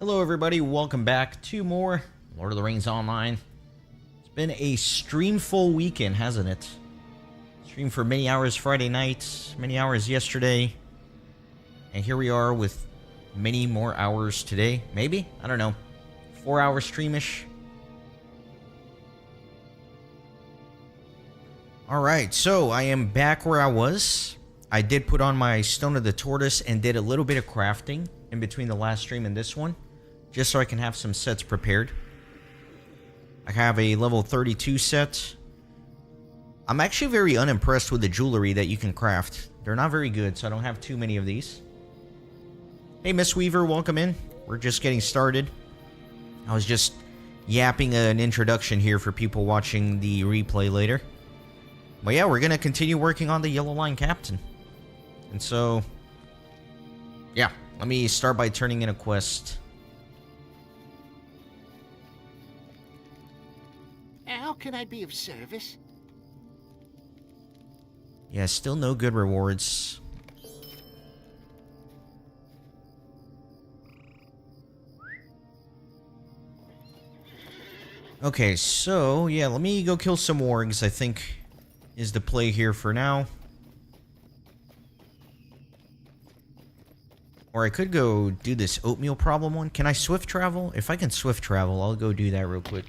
Hello everybody, welcome back to more Lord of the Rings Online. It's been a streamful weekend, hasn't it? Streamed for many hours Friday night, many hours yesterday, and here we are with many more hours today, maybe? I don't know. 4-hour streamish. Alright, so I am back where I was. I did put on my Stone of the Tortoise and did a little bit of crafting in between the last stream and this one, just so I can have some sets prepared. I have a level 32 set. I'm actually very unimpressed with the jewelry that you can craft. They're not very good, so I don't have too many of these. Hey, Miss Weaver, welcome in. We're just getting started. I was just yapping an introduction here for people watching the replay later. But yeah, we're going to continue working on the Yellow Line Captain. And so, yeah, let me start by turning in a quest. How can I be of service? Yeah, still no good rewards. Okay, so, yeah, let me go kill some wargs, I think, is the play here for now. Or I could go do this oatmeal problem one. Can I swift travel? If I can swift travel, I'll go do that real quick.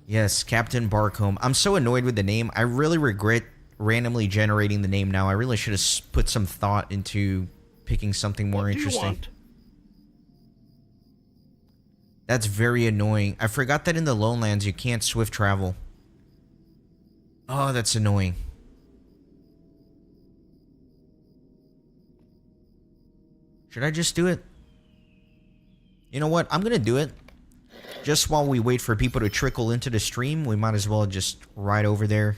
Yes, Captain Barcombe. I'm so annoyed with the name. I really regret randomly generating the name now. I really should have put some thought into picking something more interesting. That's very annoying. I forgot that in the Lowlands you can't swift travel. Oh, that's annoying. Should I just do it? You know what? I'm gonna do it. Just while we wait for people to trickle into the stream, we might as well just ride over there,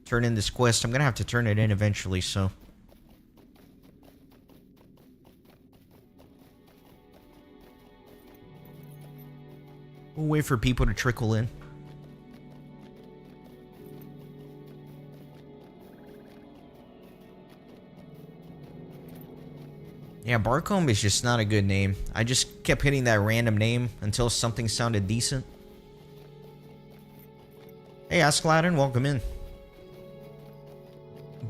turn in this quest. I'm gonna have to turn it in eventually, so. We'll wait for people to trickle in. Yeah, Barcombe is just not a good name. I just kept hitting that random name until something sounded decent. Hey, Askeladdin, welcome in.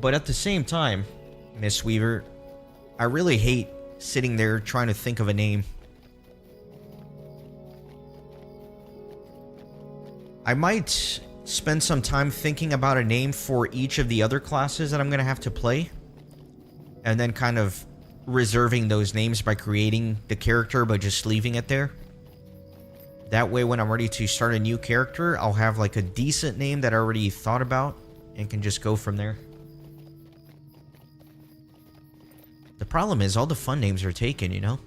But at the same time, Miss Weaver, I really hate sitting there trying to think of a name. I might spend some time thinking about a name for each of the other classes that I'm going to have to play, and then kind of reserving those names by creating the character but just leaving it there. That way when I'm ready to start a new character, I'll have like a decent name that I already thought about and can just go from there. The problem is all the fun names are taken, you know?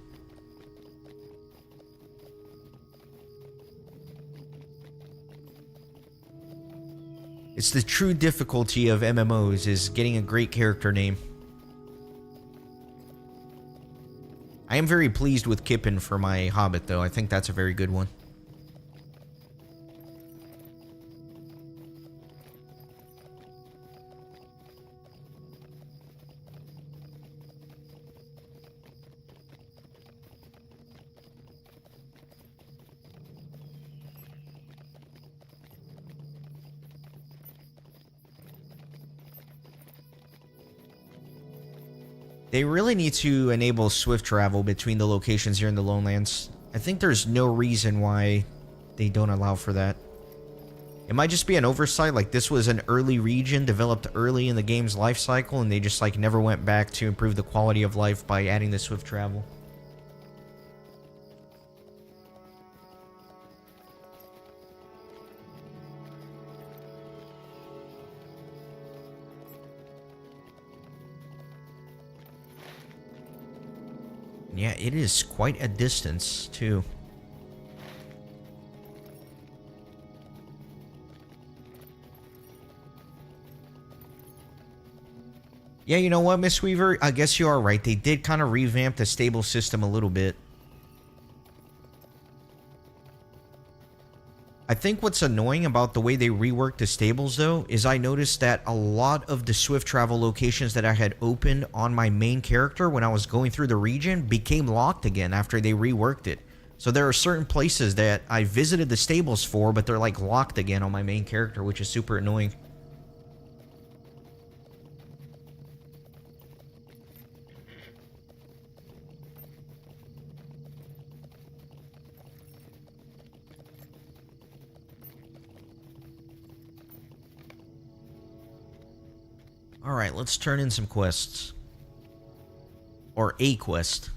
It's the true difficulty of MMOs is getting a great character name. I am very pleased with Kippen for my Hobbit, though. I think that's a very good one. They really need to enable swift travel between the locations here in the Lowlands. I think there's no reason why they don't allow for that. It might just be an oversight, like this was an early region developed early in the game's life cycle and they just like never went back to improve the quality of life by adding the swift travel. Yeah, it is quite a distance, too. Yeah, you know what, Miss Weaver? I guess you are right. They did kind of revamp the stable system a little bit. I think what's annoying about the way they reworked the stables, though, is I noticed that a lot of the swift travel locations that I had opened on my main character when I was going through the region became locked again after they reworked it. So there are certain places that I visited the stables for, but they're like locked again on my main character, which is super annoying. Alright, let's turn in some quests. Or a quest.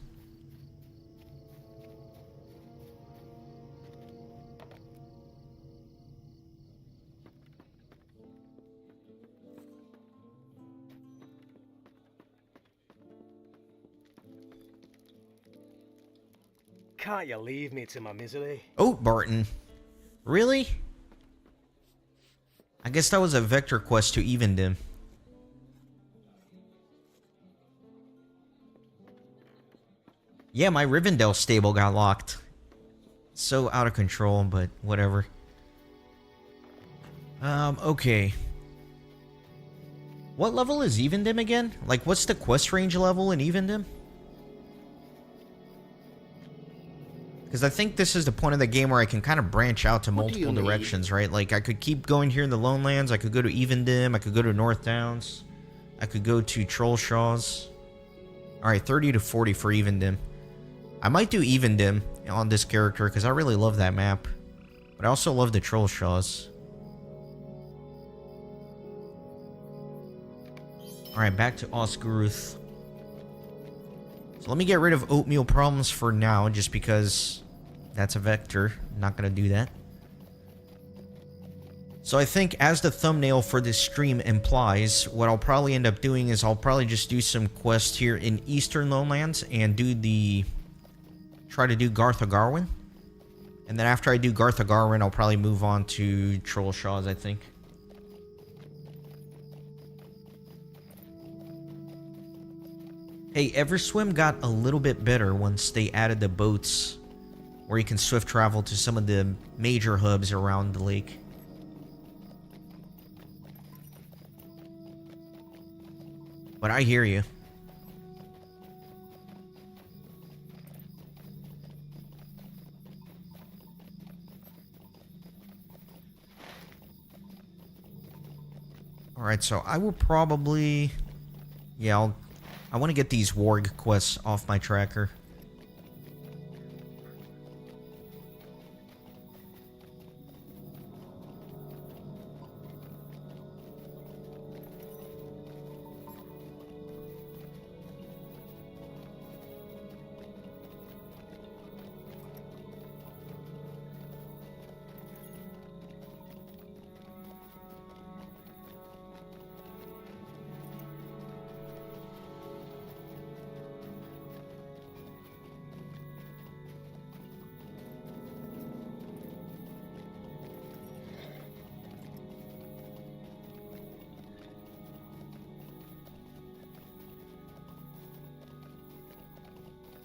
Can't you leave me to my misery? Oh, Barton. Really? I guess that was a vector quest to Evendom. Yeah, my Rivendell stable got locked. So out of control, but whatever. Okay. What level is Evendom again? Like, what's the quest range level in Evendom? Because I think this is the point of the game where I can kind of branch out to multiple directions, right? Like, I could keep going here in the Lonelands. I could go to Evendom. I could go to North Downs. I could go to Trollshaws. Alright, 30 to 40 for Evendom. I might do Evendom on this character because I really love that map. But I also love the Trollshaws. Alright, back to Osguruth. So let me get rid of Oatmeal Problems for now, just because that's a vector. I'm not going to do that. So I think, as the thumbnail for this stream implies, what I'll probably end up doing is I'll probably just do some quests here in Eastern Lonelands and do the... try to do Garth of Garwin. And then after I do Garth of Garwin, I'll probably move on to Trollshaws, I think. Hey, Everswim got a little bit better once they added the boats where you can swift travel to some of the major hubs around the lake. But I hear you. Alright, so I will probably... yeah, I want to get these warg quests off my tracker.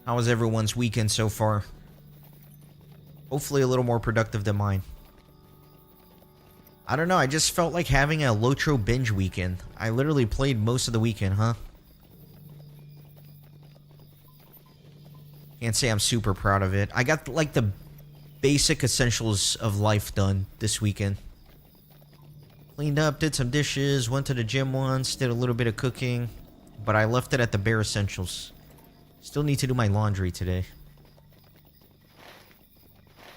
How was everyone's weekend so far? Hopefully a little more productive than mine. I don't know, I just felt like having a LOTRO binge weekend. I literally played most of the weekend, huh? Can't say I'm super proud of it. I got like the basic essentials of life done this weekend. Cleaned up, did some dishes, went to the gym once, did a little bit of cooking. But I left it at the bare essentials. Still need to do my laundry today.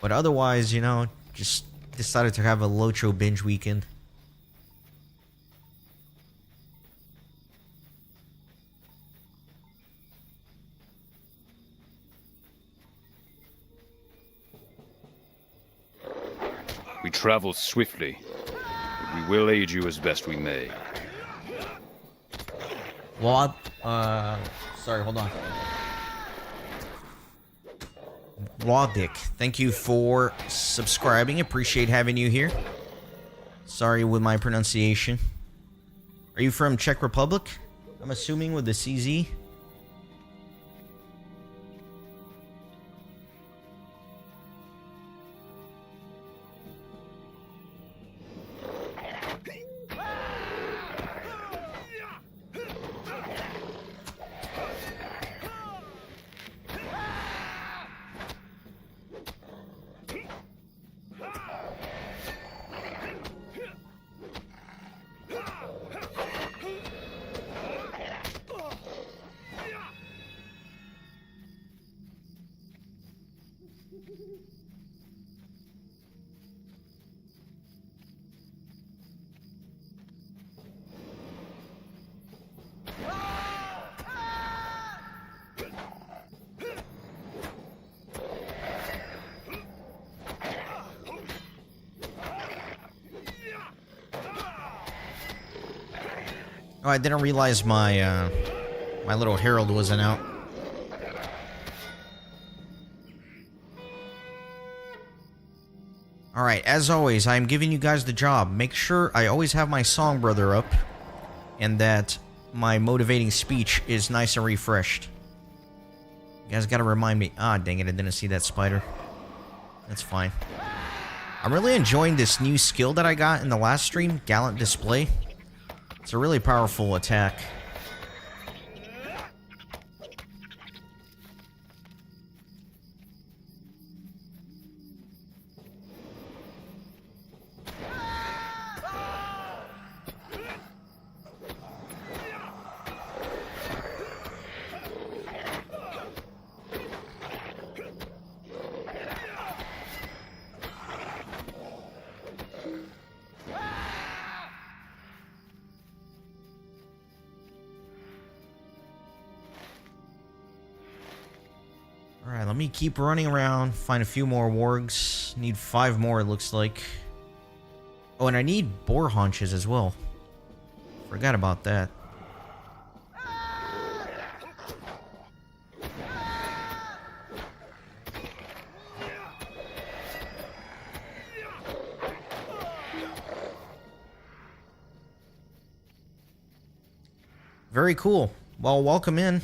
But otherwise, you know, just decided to have a LOTRO binge weekend. We travel swiftly, but we will aid you as best we may. Well, sorry, hold on. Wadick, thank you for subscribing. Appreciate having you here. Sorry with my pronunciation. Are you from Czech Republic? I'm assuming with the CZ. Oh, I didn't realize my my little herald wasn't out. Alright, as always, I am giving you guys the job. Make sure I always have my song brother up, and that my motivating speech is nice and refreshed. You guys gotta remind me. Ah, dang it, I didn't see that spider. That's fine. I'm really enjoying this new skill that I got in the last stream, Gallant Display. It's a really powerful attack. Alright, let me keep running around, find a few more wargs. Need 5 more, it looks like. Oh, and I need boar haunches as well. Forgot about that. Very cool. Well, welcome in.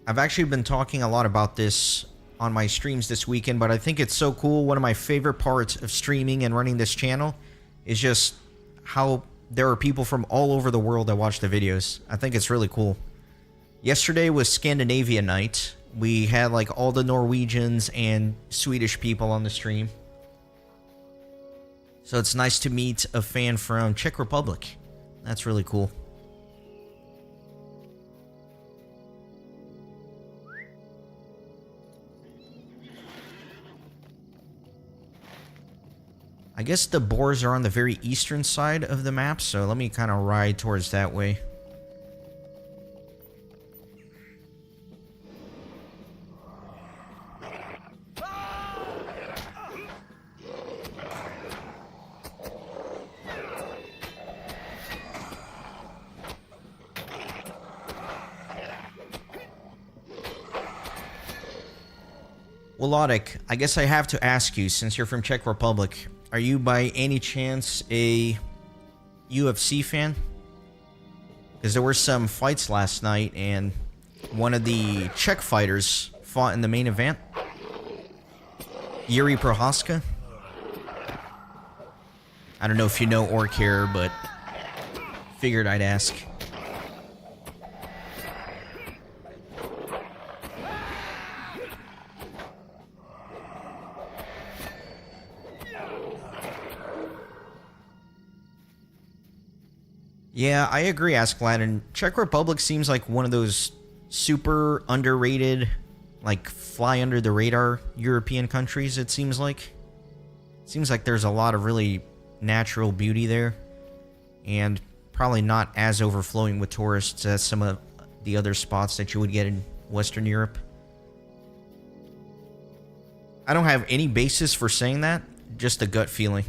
I've actually been talking a lot about this on my streams this weekend, but I think it's so cool. One of my favorite parts of streaming and running this channel is just how there are people from all over the world that watch the videos. I think it's really cool. Yesterday was Scandinavia night. We had like all the Norwegians and Swedish people on the stream. So it's nice to meet a fan from Czech Republic. That's really cool. I guess the boars are on the very eastern side of the map, so let me kind of ride towards that way. Well, Lotic, I guess I have to ask you, since you're from Czech Republic, are you by any chance a UFC fan? Because there were some fights last night, and one of the Czech fighters fought in the main event. Yuri Prohaska. I don't know if you know or care, but figured I'd ask. Yeah, I agree, Ask Aladdin. Czech Republic seems like one of those super underrated, like fly under the radar European countries, it seems like. Seems like there's a lot of really natural beauty there, and probably not as overflowing with tourists as some of the other spots that you would get in Western Europe. I don't have any basis for saying that, just a gut feeling.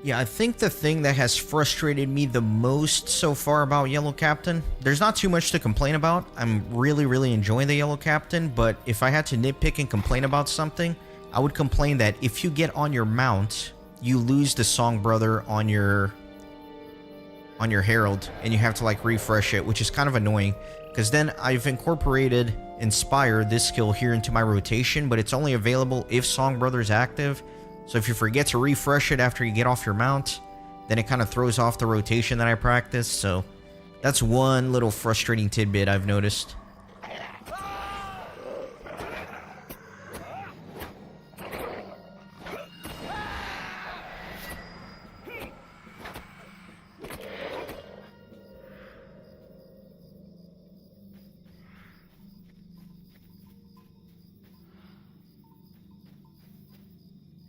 Yeah, I think the thing that has frustrated me the most so far about Yellow Captain, there's not too much to complain about. I'm really enjoying the Yellow Captain, but if I had to nitpick and complain about something, I would complain that if you get on your mount, you lose the Song Brother on your Herald, and you have to like refresh it, which is kind of annoying, because then I've incorporated Inspire, this skill, here into my rotation, but it's only available if Song Brother is active. So if you forget to refresh it after you get off your mount, then it kind of throws off the rotation that I practice. So that's one little frustrating tidbit I've noticed.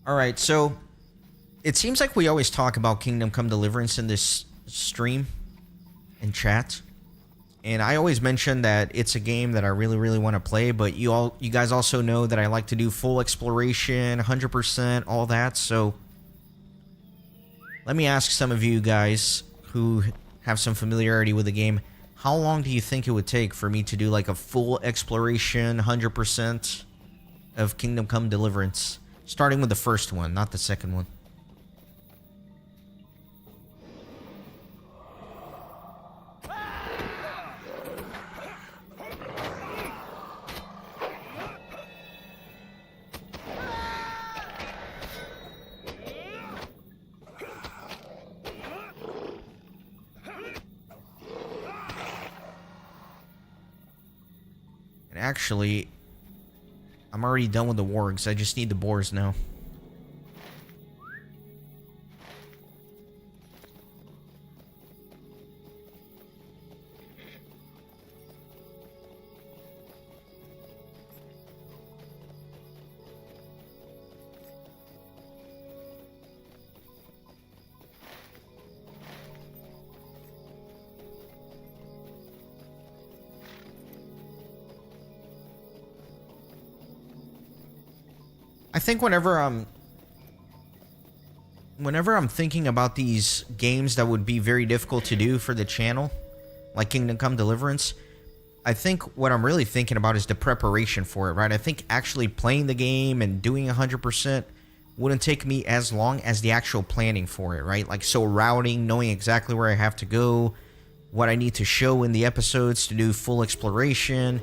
Alright, so it seems like we always talk about Kingdom Come Deliverance in this stream and chat. And I always mention that it's a game that I really, really want to play, but you guys also know that I like to do full exploration, 100%, all that. So let me ask some of you guys who have some familiarity with the game, how long do you think it would take for me to do like a full exploration, 100% of Kingdom Come Deliverance? Starting with the first one, not the second one. And actually, I'm already done with the wargs. I just need the boars now. I think whenever I'm thinking about these games that would be very difficult to do for the channel, like Kingdom Come Deliverance, I think what I'm really thinking about is the preparation for it, right? I think actually playing the game and doing 100% wouldn't take me as long as the actual planning for it, right? Like, so routing, knowing exactly where I have to go, what I need to show in the episodes to do full exploration.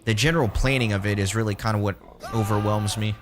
The general planning of it is really kind of what overwhelms me.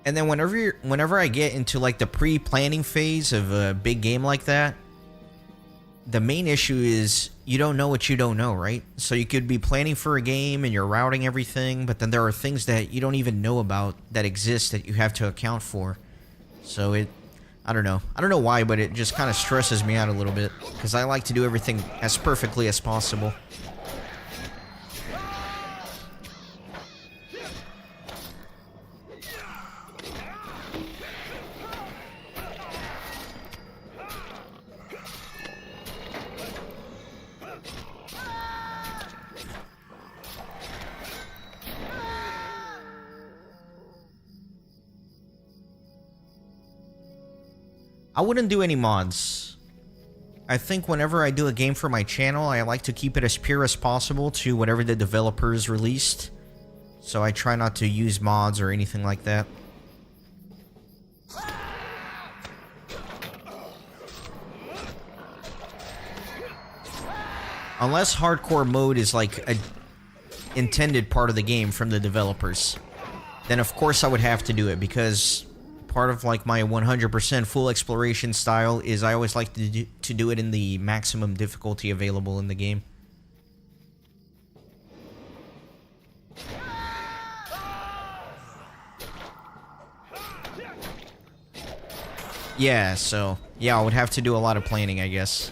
And then whenever I get into like the pre-planning phase of a big game like that, the main issue is you don't know what you don't know, right? So you could be planning for a game and you're routing everything, but then there are things that you don't even know about that exist that you have to account for. So I don't know why, but it just kind of stresses me out a little bit because I like to do everything as perfectly as possible. I wouldn't do any mods. I think whenever I do a game for my channel, I like to keep it as pure as possible to whatever the developers released. So I try not to use mods or anything like that. Unless hardcore mode is like a intended part of the game from the developers, then of course I would have to do it, because part of like my 100% full exploration style is I always like to do it in the maximum difficulty available in the game. Yeah, so yeah, I would have to do a lot of planning, I guess.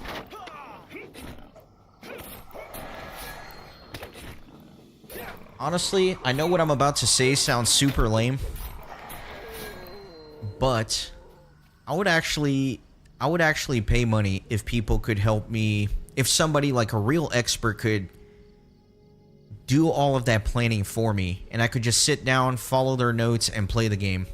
Honestly, I know what I'm about to say sounds super lame, but I would actually pay money if people could help me, if somebody like a real expert could do all of that planning for me, and I could just sit down, follow their notes, and play the game.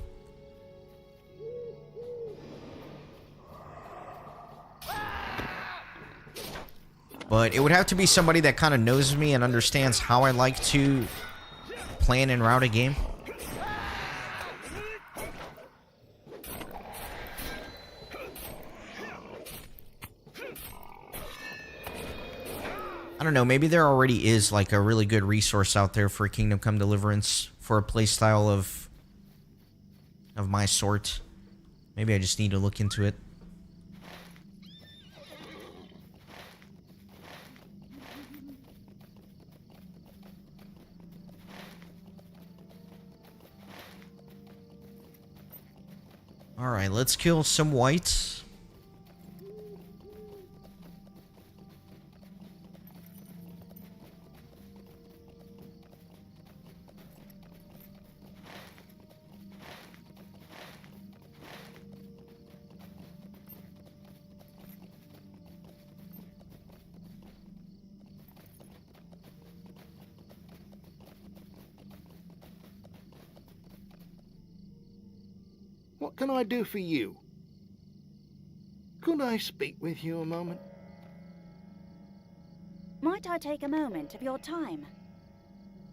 But it would have to be somebody that kind of knows me and understands how I like to plan and route a game. I don't know, maybe there already is like a really good resource out there for Kingdom Come Deliverance for a playstyle of my sort. Maybe I just need to look into it. Alright, let's kill some whites. What can I do for you? Could I speak with you a moment? Might I take a moment of your time?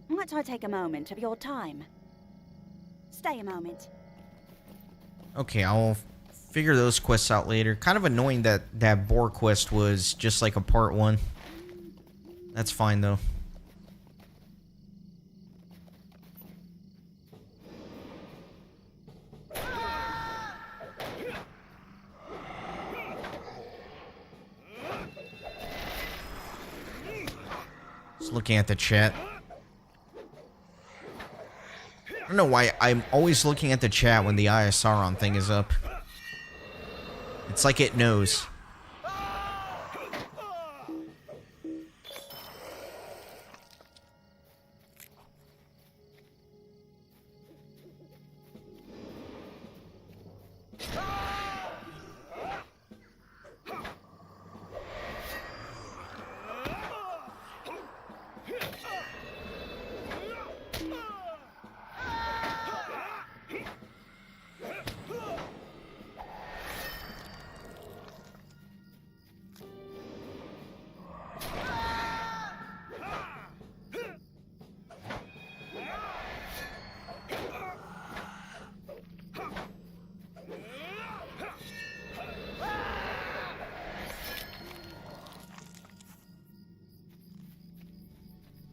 Might I take a moment of your time? Stay a moment. Okay, I'll figure those quests out later. Kind of annoying that that boar quest was just like a part 1. That's fine though. Just looking at the chat. I don't know why I'm always looking at the chat when the ISR thing is up. It's like it knows.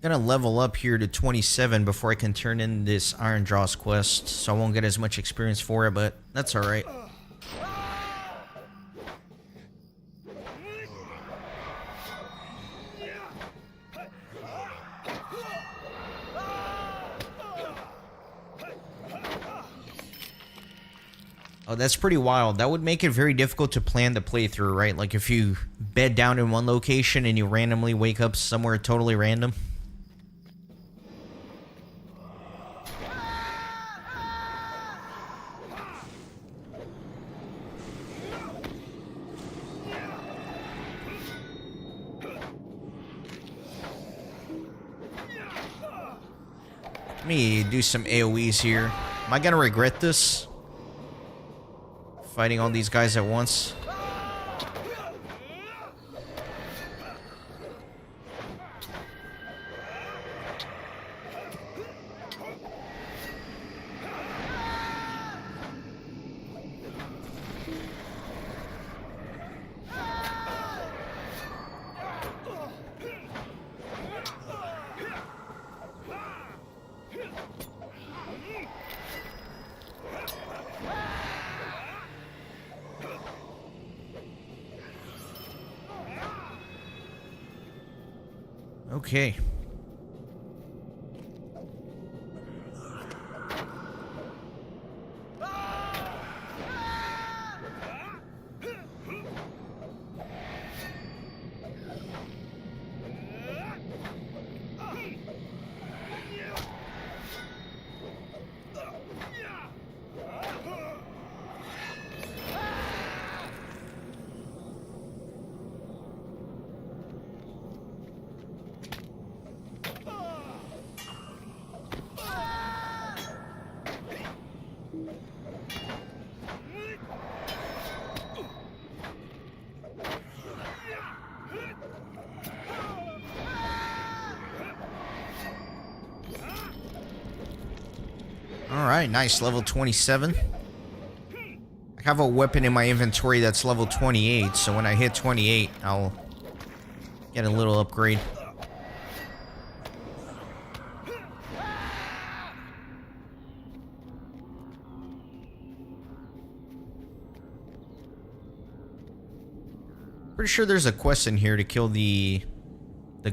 Gonna level up here to 27 before I can turn in this Iron Jaws quest, so I won't get as much experience for it, but that's alright. Oh, that's pretty wild. That would make it very difficult to plan the playthrough, right? Like if you bed down in one location and you randomly wake up somewhere totally random. Let me do some AoEs here. Am I gonna regret this? Fighting all these guys at once. Okay. Alright, nice. Level 27. I have a weapon in my inventory that's level 28, so when I hit 28, I'll get a little upgrade. Pretty sure there's a quest in here to kill the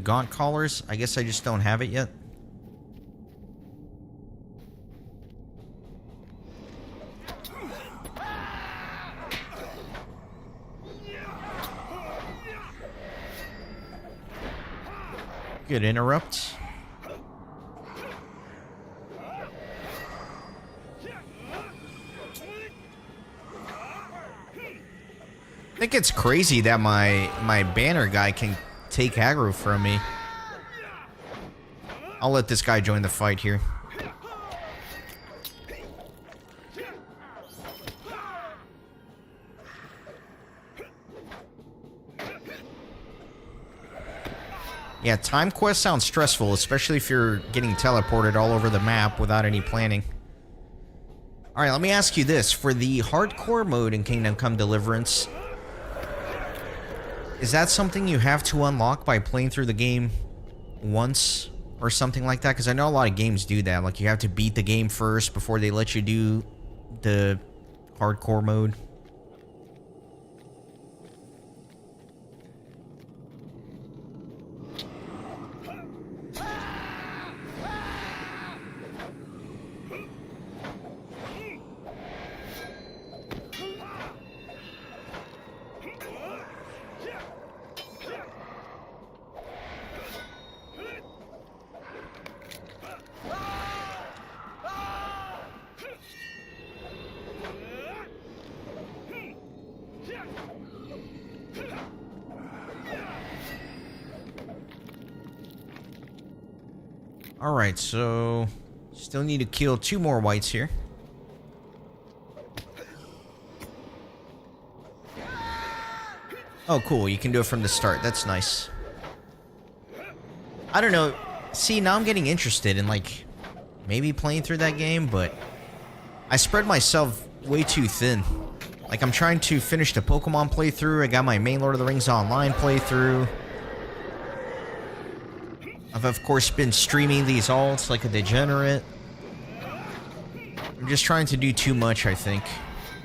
gaunt callers. I guess I just don't have it yet. Good interrupt. I think it's crazy that my banner guy can take aggro from me. I'll let this guy join the fight here. Yeah, time quest sounds stressful, especially if you're getting teleported all over the map without any planning. Alright, let me ask you this. For the hardcore mode in Kingdom Come Deliverance, is that something you have to unlock by playing through the game once or something like that? Because I know a lot of games do that. Like, you have to beat the game first before they let you do the hardcore mode. Alright, so still need to kill 2 more whites here. Oh, cool. You can do it from the start. That's nice. I don't know. See, now I'm getting interested in, like, maybe playing through that game, but I spread myself way too thin. Like, I'm trying to finish the Pokemon playthrough. I got my main Lord of the Rings Online playthrough. I've, of course, been streaming these alts like a degenerate. I'm just trying to do too much, I think.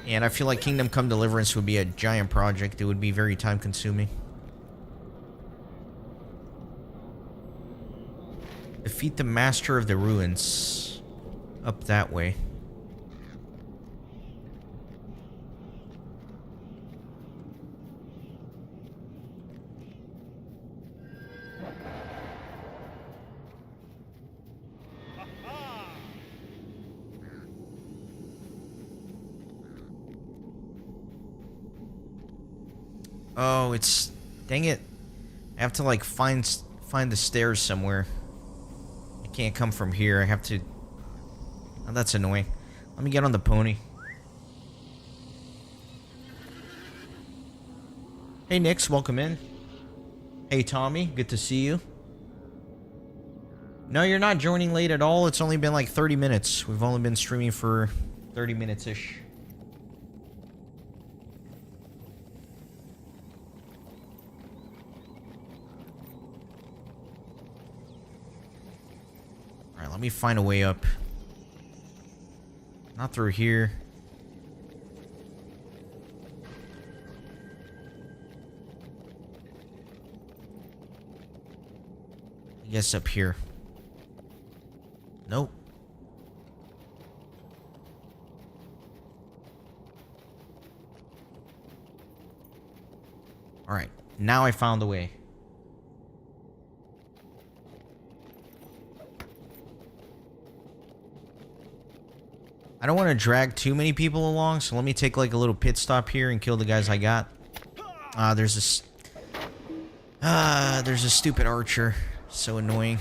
And I feel like Kingdom Come Deliverance would be a giant project. It would be very time-consuming. Defeat the Master of the Ruins. Up that way. Oh, it's... Dang it. I have to, like, find the stairs somewhere. I can't come from here. I have to... Oh, that's annoying. Let me get on the pony. Hey, Nix. Welcome in. Hey, Tommy. Good to see you. No, you're not joining late at all. It's only been, like, 30 minutes. We've only been streaming for 30 minutes-ish. Alright, let me find a way up. Not through here. I guess up here. Nope. Alright, now I found the way. I don't want to drag too many people along, so let me take like a little pit stop here and kill the guys I got. There's a stupid archer. So annoying.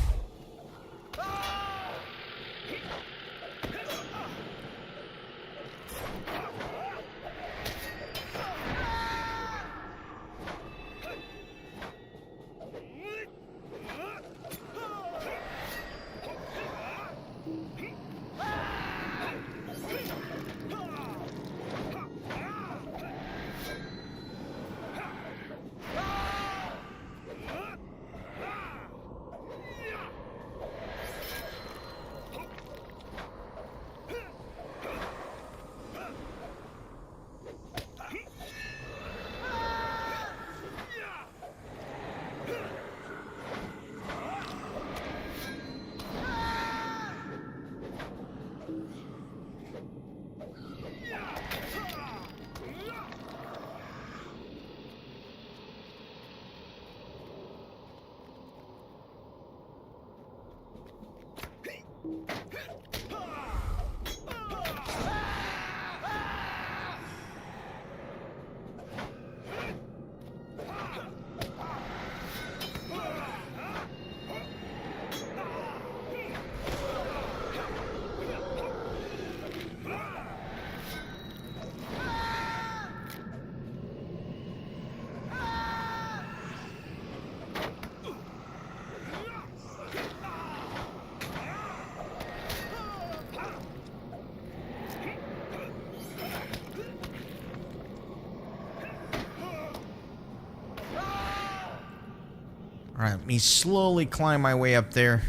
Alright, let me slowly climb my way up there.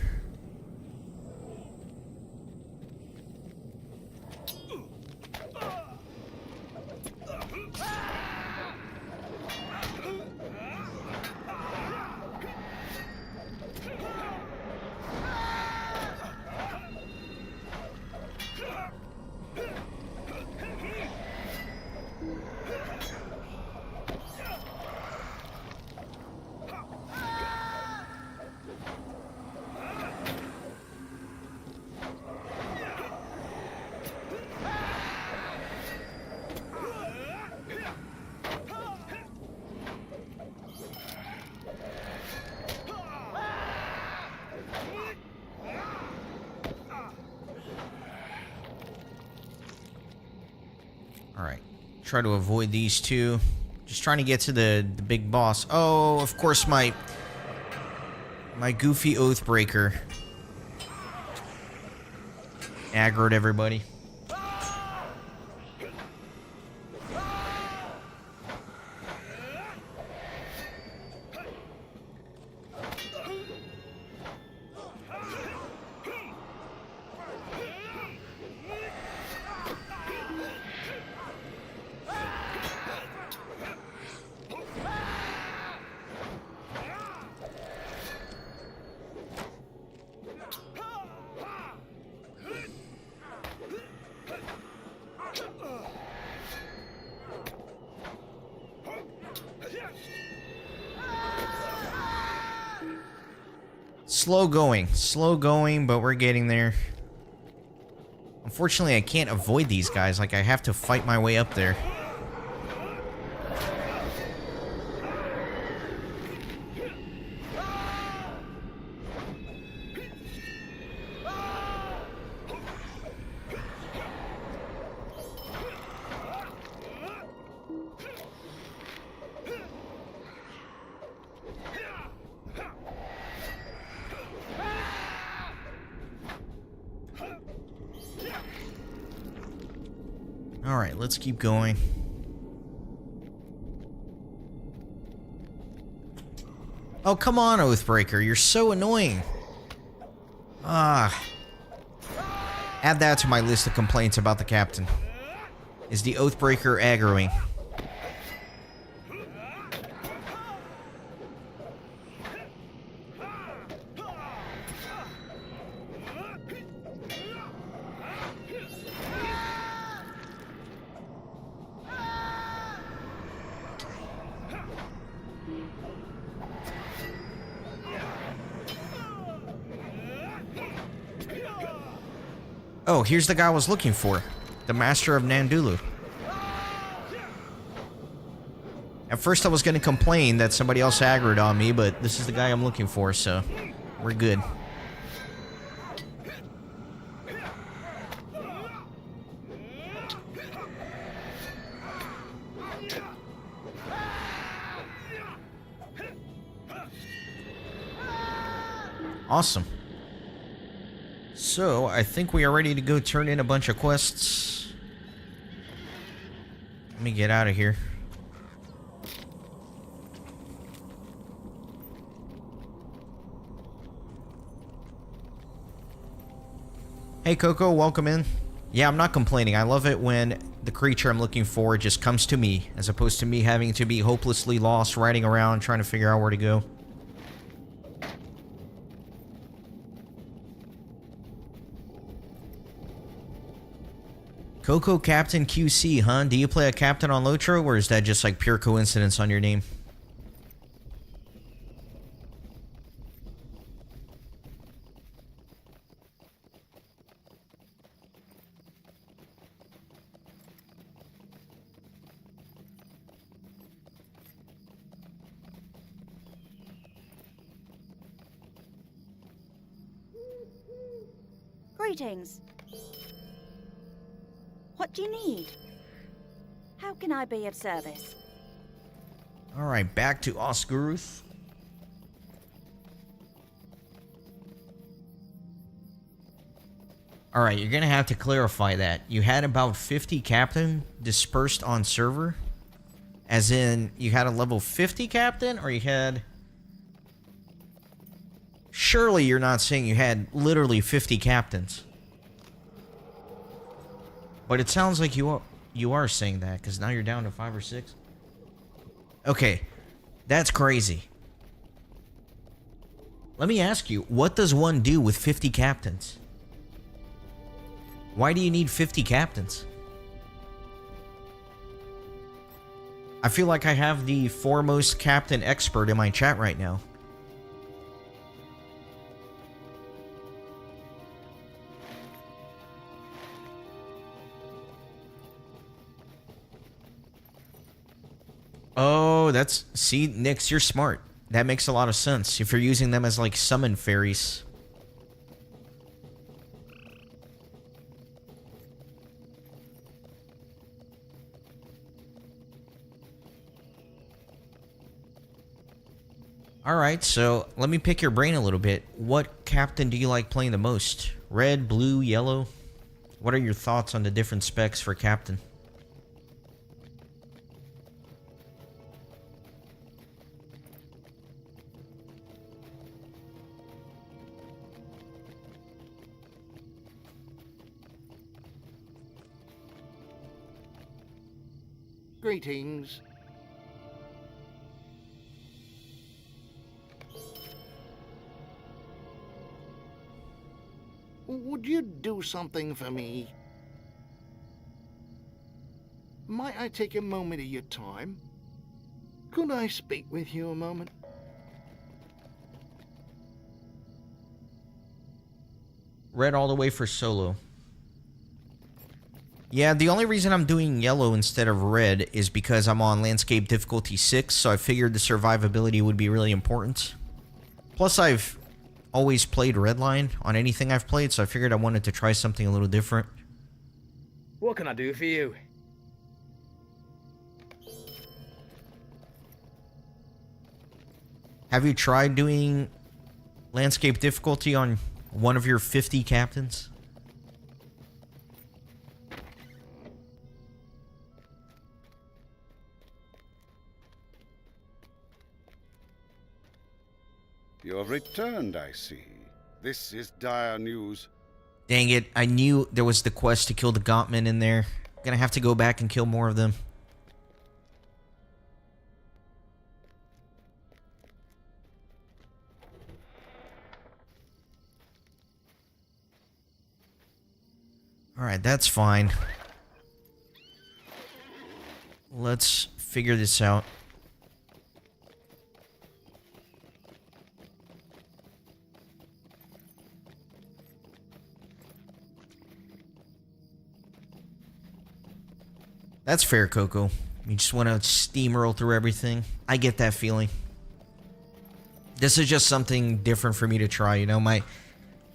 Alright. Try to avoid these two. Just trying to get to the big boss. Oh, of course my goofy Oathbreaker aggroed everybody. Slow going, but we're getting there. Unfortunately, I can't avoid these guys. Like, I have to fight my way up there. Alright, let's keep going. Oh, come on, Oathbreaker. You're so annoying. Ah. Add that to my list of complaints about the captain. Is the Oathbreaker aggroing? Oh, here's the guy I was looking for. The Master of Nandulu. At first I was going to complain that somebody else aggroed on me, but this is the guy I'm looking for, so we're good. Awesome. So, I think we are ready to go turn in a bunch of quests. Let me get out of here. Hey Coco, welcome in. Yeah, I'm not complaining. I love it when the creature I'm looking for just comes to me, as opposed to me having to be hopelessly lost, riding around, trying to figure out where to go. Coco Captain QC, huh? Do you play a captain on LOTRO, or is that just like pure coincidence on your name? Greetings. What do you need? How can I be of service? Alright, back to Osguruth. Alright, you're gonna have to clarify that. You had about 50 captain dispersed on server? As in, you had a level 50 captain, or you had Surely you're not saying you had literally 50 captains. But it sounds like you are saying that, because now you're down to 5 or 6. Okay, that's crazy. Let me ask you, what does one do with 50 captains? Why do you need 50 captains? I feel like I have the foremost captain expert in my chat right now. Oh, see, Nyx, you're smart. That makes a lot of sense if you're using them as like summon fairies. Alright, so let me pick your brain a little bit. What captain do you like playing the most? Red, blue, yellow? What are your thoughts on the different specs for captain? Greetings. Would you do something for me? Might I take a moment of your time? Could I speak with you a moment? Red all the way for solo. Yeah, the only reason I'm doing yellow instead of red is because I'm on landscape difficulty 6, so I figured the survivability would be really important. Plus, I've always played redline on anything I've played, so I figured I wanted to try something a little different. What can I do for you? Have you tried doing landscape difficulty on one of your 50 captains? You've returned, I see. This is dire news. Dang it, I knew there was the quest to kill the Gauntmen in there. I'm gonna have to go back and kill more of them. Alright, that's fine. Let's figure this out. That's fair, Coco. You just want to steamroll through everything. I get that feeling. This is just something different for me to try, you know?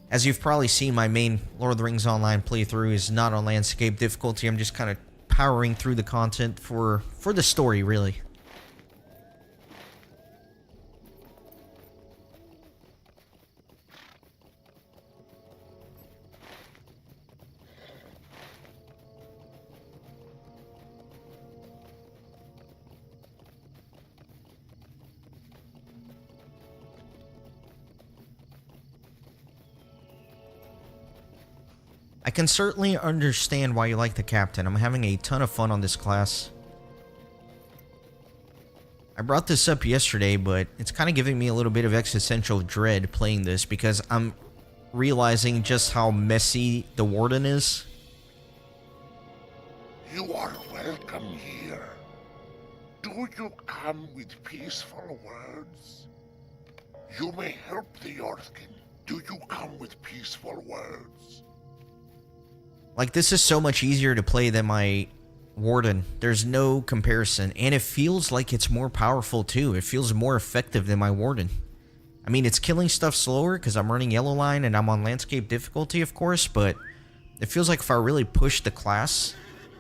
As you've probably seen, my main Lord of the Rings Online playthrough is not on landscape difficulty. I'm just kind of powering through the content for the story, really. I can certainly understand why you like the captain. I'm having a ton of fun on this class. I brought this up yesterday, but it's kind of giving me a little bit of existential dread playing this because I'm realizing just how messy the Warden is. You are welcome here. Do you come with peaceful words? You may help the Earthkin. Do you come with peaceful words? Like, this is so much easier to play than my Warden. There's no comparison. And it feels like it's more powerful, too. It feels more effective than my Warden. I mean, it's killing stuff slower because I'm running Yellow Line and I'm on landscape difficulty, of course. But it feels like if I really push the class,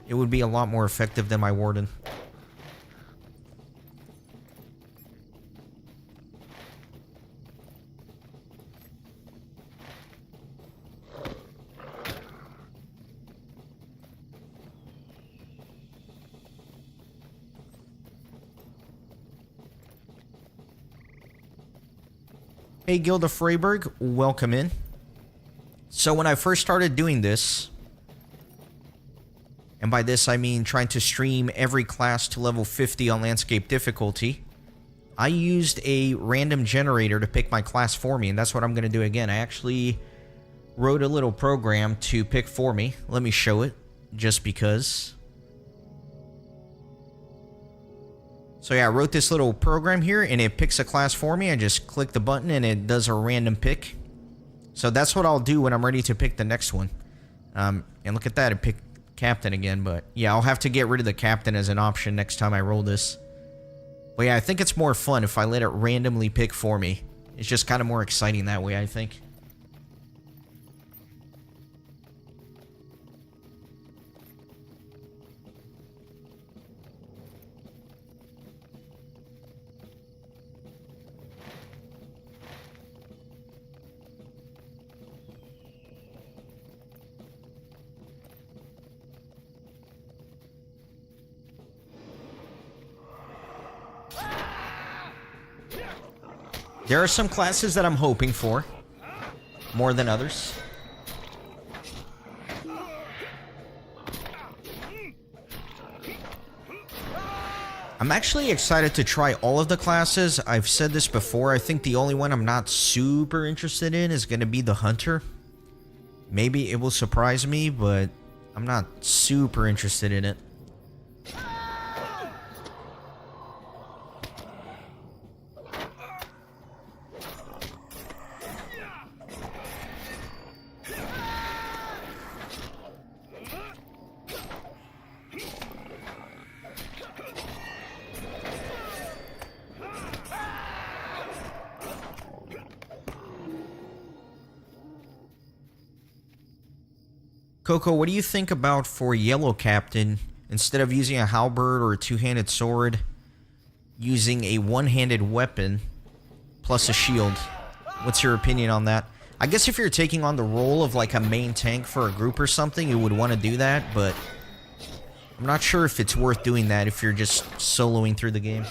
it would be a lot more effective than my Warden. Hey, Gilda Freyberg, welcome in. So when I first started doing this, and by this I mean trying to stream every class to level 50 on landscape difficulty, I used a random generator to pick my class for me, and that's what I'm going to do again. I actually wrote a little program to pick for me. Let me show it, just because. So yeah, I wrote this little program here, and it picks a class for me. I just click the button, and it does a random pick. So that's what I'll do when I'm ready to pick the next one. And look at that, it picked captain again. But yeah, I'll have to get rid of the captain as an option next time I roll this. But yeah, I think it's more fun if I let it randomly pick for me. It's just kind of more exciting that way, I think. There are some classes that I'm hoping for more than others. I'm actually excited to try all of the classes. I've said this before. I think the only one I'm not super interested in is going to be the Hunter. Maybe it will surprise me, but I'm not super interested in it. Coco, what do you think about for Yellow Captain, instead of using a halberd or a two-handed sword, using a one-handed weapon plus a shield? What's your opinion on that? I guess if you're taking on the role of like a main tank for a group or something, you would want to do that, but I'm not sure if it's worth doing that if you're just soloing through the game.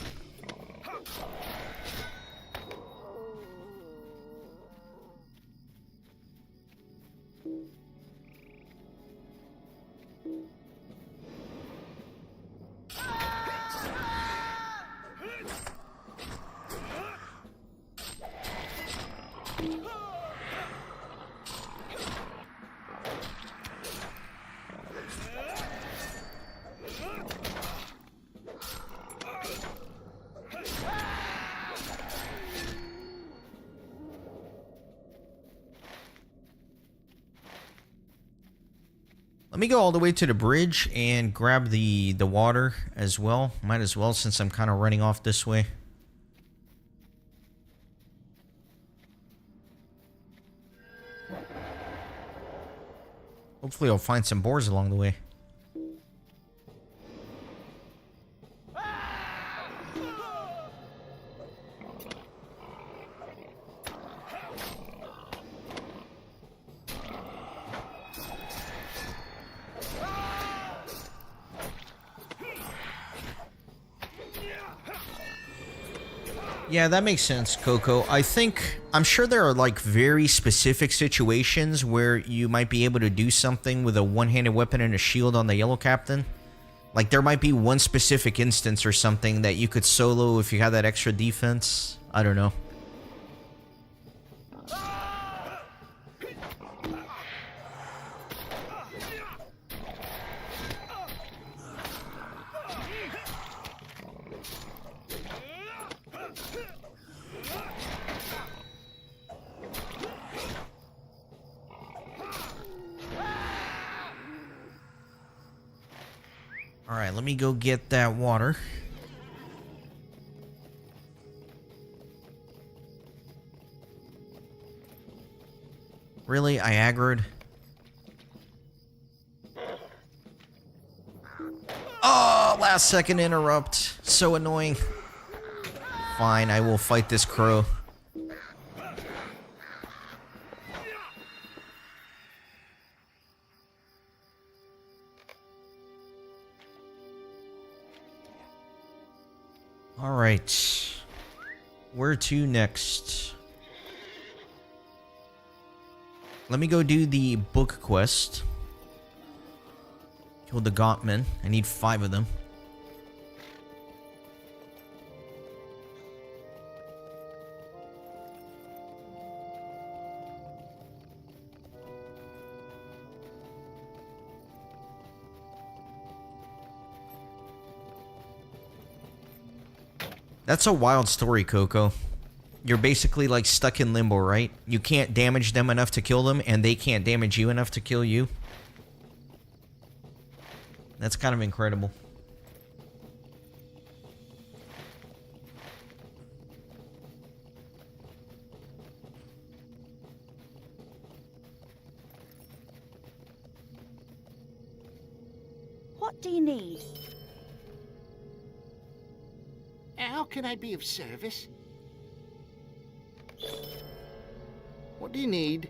Let me go all the way to the bridge and grab the water as well. Might as well, since I'm kind of running off this way. Hopefully I'll find some boars along the way. Yeah, that makes sense, Coco. I'm sure there are like very specific situations where you might be able to do something with a one-handed weapon and a shield on the Yellow Captain. Like there might be one specific instance or something that you could solo if you had that extra defense. I don't know. Alright, let me go get that water. Really? I aggroed? Oh, last second interrupt. So annoying. Fine, I will fight this crow. Alright. Where to next? Let me go do the book quest. Kill the Gauntmen. I need 5 of them. That's a wild story, Coco. You're basically like stuck in limbo, right? You can't damage them enough to kill them, and they can't damage you enough to kill you. That's kind of incredible. What do you need? How can I be of service? What do you need?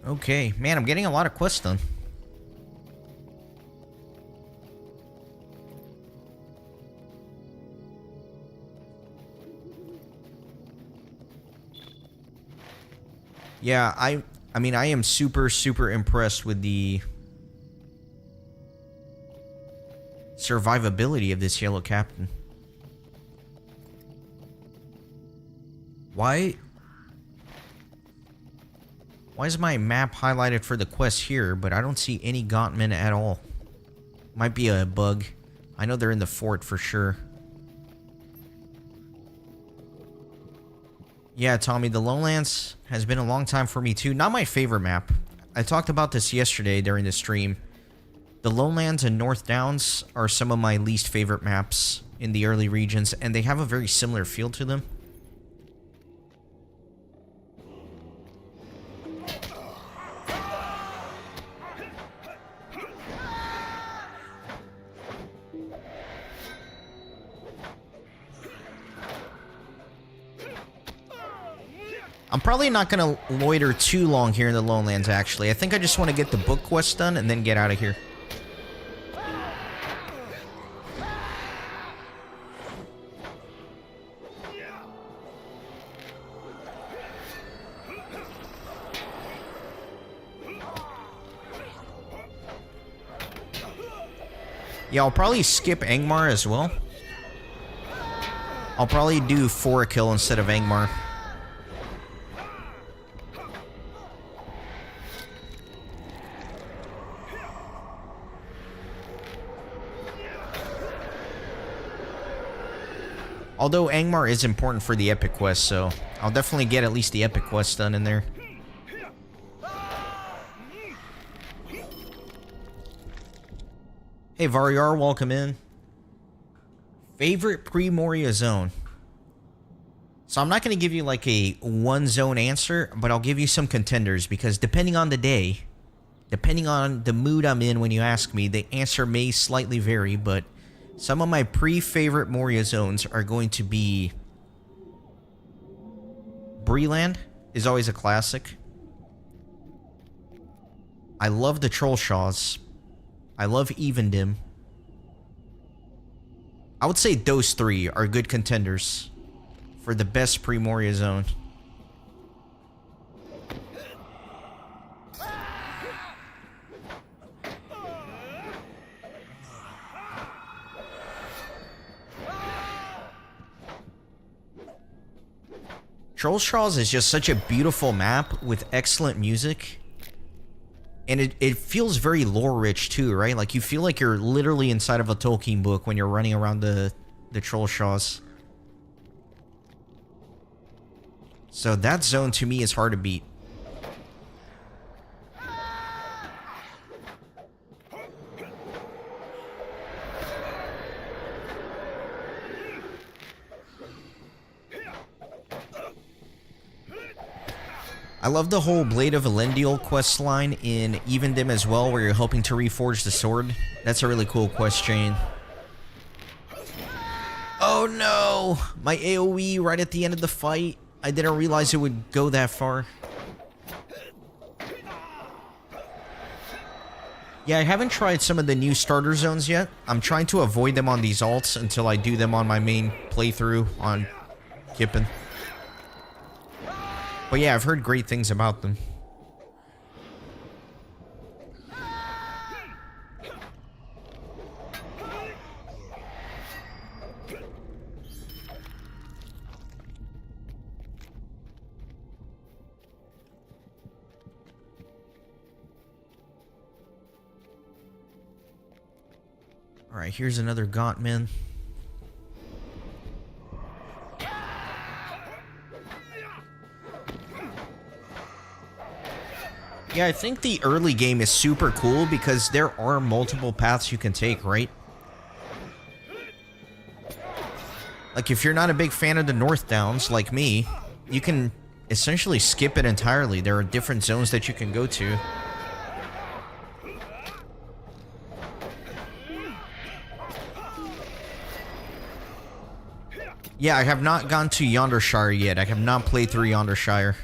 Okay, man, I'm getting a lot of quests done. Yeah, I mean, I am super impressed with the survivability of this yellow captain. Why is my map highlighted for the quest here, but I don't see any Gauntmen at all? Might be a bug. I know they're in the fort for sure. Yeah, Tommy, the Lowlands has been a long time for me too. Not my favorite map. I talked about this yesterday during the stream. The Lowlands and North Downs are some of my least favorite maps in the early regions, and they have a very similar feel to them. I'm probably not going to loiter too long here in the Lowlands, actually. I think I just want to get the book quest done and then get out of here. Yeah, I'll probably skip Angmar as well. I'll probably do Forakill instead of Angmar. Although Angmar is important for the epic quest, so I'll definitely get at least the epic quest done in there. Hey J.R.R, welcome in. Favorite pre-Moria zone? So I'm not going to give you like a one zone answer, but I'll give you some contenders, because depending on the day, depending on the mood I'm in when you ask me, the answer may slightly vary, but some of my pre-favorite Moria zones are going to be... Breland is always a classic. I love the Trollshaws. I love Evendim. I would say those 3 are good contenders for the best pre-Moria zone. Trollshaws is just such a beautiful map with excellent music. And it feels very lore-rich too, right? Like, you feel like you're literally inside of a Tolkien book when you're running around the Trollshaws. So that zone, to me, is hard to beat. I love the whole Blade of Elendil quest line in Evendim as well, where you're helping to reforge the sword. That's a really cool quest chain. Oh no! My AoE right at the end of the fight. I didn't realize it would go that far. Yeah, I haven't tried some of the new starter zones yet. I'm trying to avoid them on these alts until I do them on my main playthrough on Kippen. But yeah, I've heard great things about them. Alright, here's another gaunt man. Yeah, I think the early game is super cool because there are multiple paths you can take, right? Like, if you're not a big fan of the North Downs, like me, you can essentially skip it entirely. There are different zones that you can go to. Yeah, I have not gone to Yondershire yet. I have not played through Yondershire.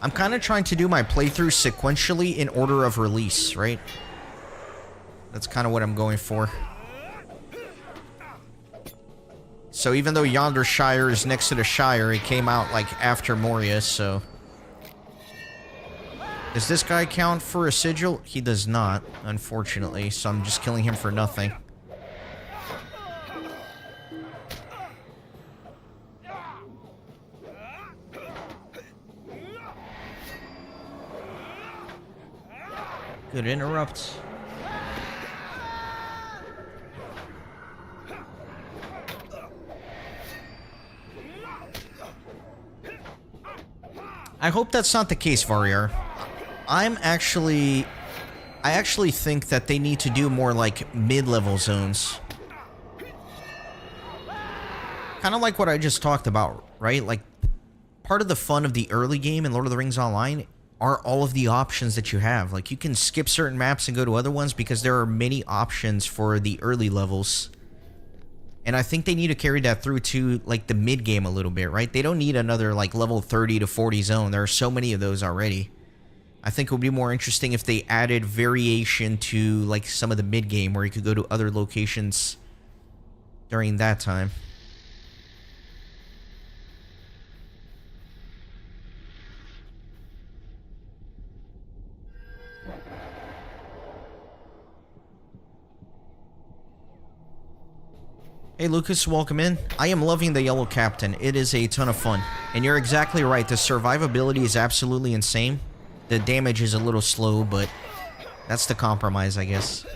I'm kind of trying to do my playthrough sequentially in order of release, right? That's kind of what I'm going for. So even though Yondershire is next to the Shire, it came out like after Moria, so... Does this guy count for a sigil? He does not, unfortunately, so I'm just killing him for nothing. Good interrupt. I hope that's not the case, J.R.R. I actually think that they need to do more like mid-level zones. Kind of like what I just talked about, right? Like, part of the fun of the early game in Lord of the Rings Online are all of the options that you have. Like, you can skip certain maps and go to other ones because there are many options for the early levels. And I think they need to carry that through to, like, the mid-game a little bit, right? They don't need another, like, level 30 to 40 zone. There are so many of those already. I think it would be more interesting if they added variation to, like, some of the mid-game where you could go to other locations during that time. Hey Lucas, welcome in. I am loving the Yellow Captain. It is a ton of fun. And you're exactly right, the survivability is absolutely insane. The damage is a little slow, but that's the compromise, I guess.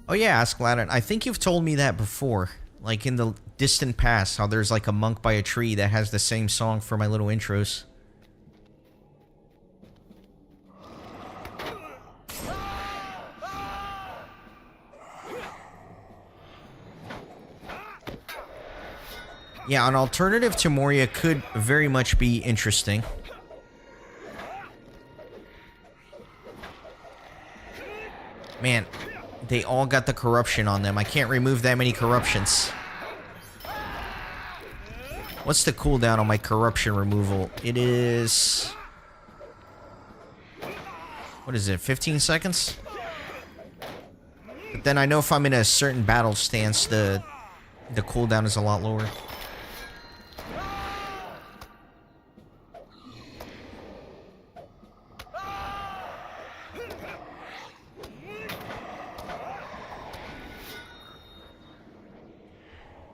Oh yeah, Ask Aladdin. I think you've told me that before. Like in the distant past, how there's like a monk by a tree that has the same song for my little intros. Yeah, an alternative to Moria could very much be interesting. Man, they all got the corruption on them. I can't remove that many corruptions. What's the cooldown on my corruption removal? It is... What is it, 15 seconds? But then I know if I'm in a certain battle stance, the cooldown is a lot lower.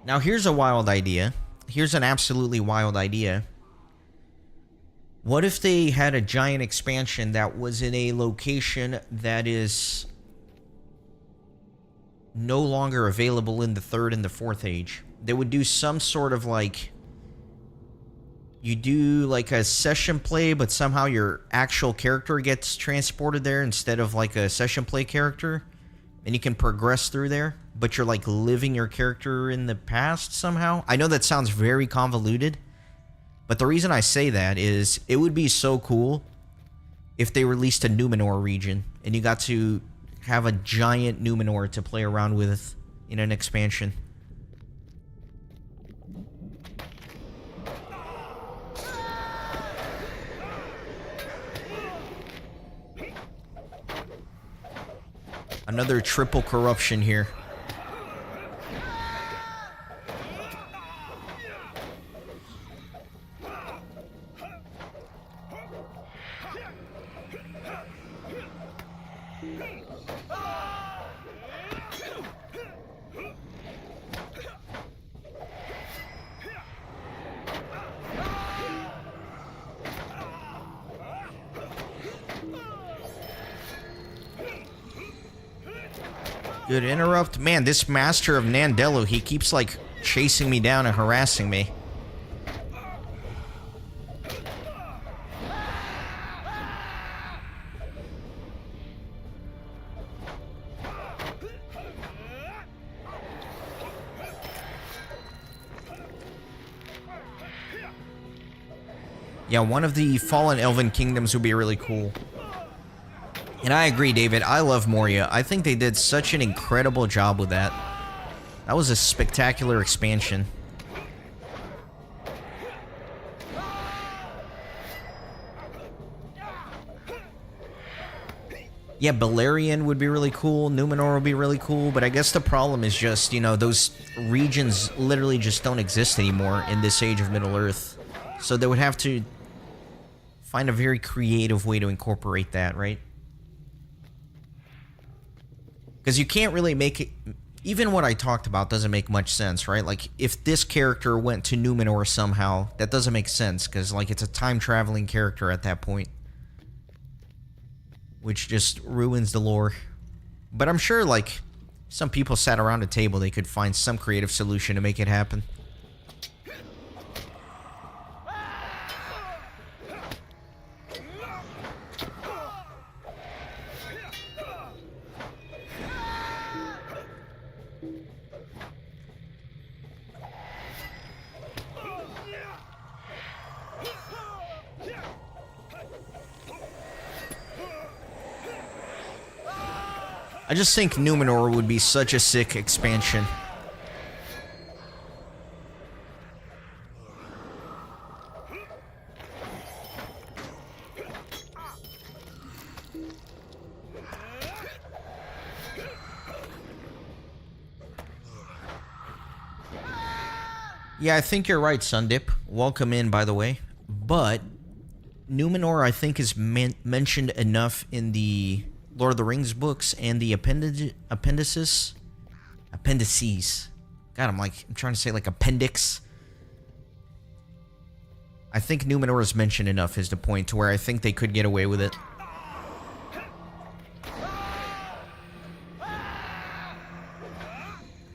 Now here's a wild idea. Here's an absolutely wild idea. What if they had a giant expansion that was in a location that is no longer available in the 3rd and the 4th age? They would do some sort of like you do like a session play, but somehow your actual character gets transported there instead of like a session play character, and you can progress through there, but you're like living your character in the past somehow. I know that sounds very convoluted, but the reason I say that is it would be so cool if they released a Numenor region and you got to have a giant Numenor to play around with in an expansion. Another triple corruption here. Good interrupt. Man, this master of Nandello, he keeps like chasing me down and harassing me. Yeah, one of the fallen elven kingdoms would be really cool. And I agree, David. I love Moria. I think they did such an incredible job with that. That was a spectacular expansion. Yeah, Beleriand would be really cool. Numenor would be really cool. But I guess the problem is just, you know, those regions literally just don't exist anymore in this age of Middle-earth. So they would have to find a very creative way to incorporate that, right? Because you can't really make it... Even what I talked about doesn't make much sense, right? Like, if this character went to Numenor somehow, that doesn't make sense, because, like, it's a time-traveling character at that point. Which just ruins the lore. But I'm sure, like, some people sat around a table, they could find some creative solution to make it happen. I just think Numenor would be such a sick expansion. Yeah, I think you're right, Sundip. Welcome in, by the way. But Numenor, I think, is mentioned enough in the Lord of the Rings books and the appendices. God, I'm trying to say like appendix. I think Numenor is mentioned enough is the point to where I think they could get away with it.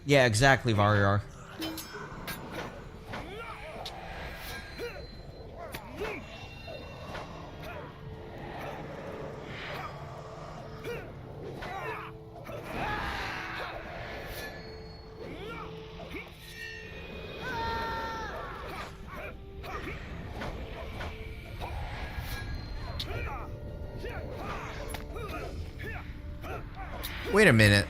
Yeah, exactly, J.R.R. Wait a minute.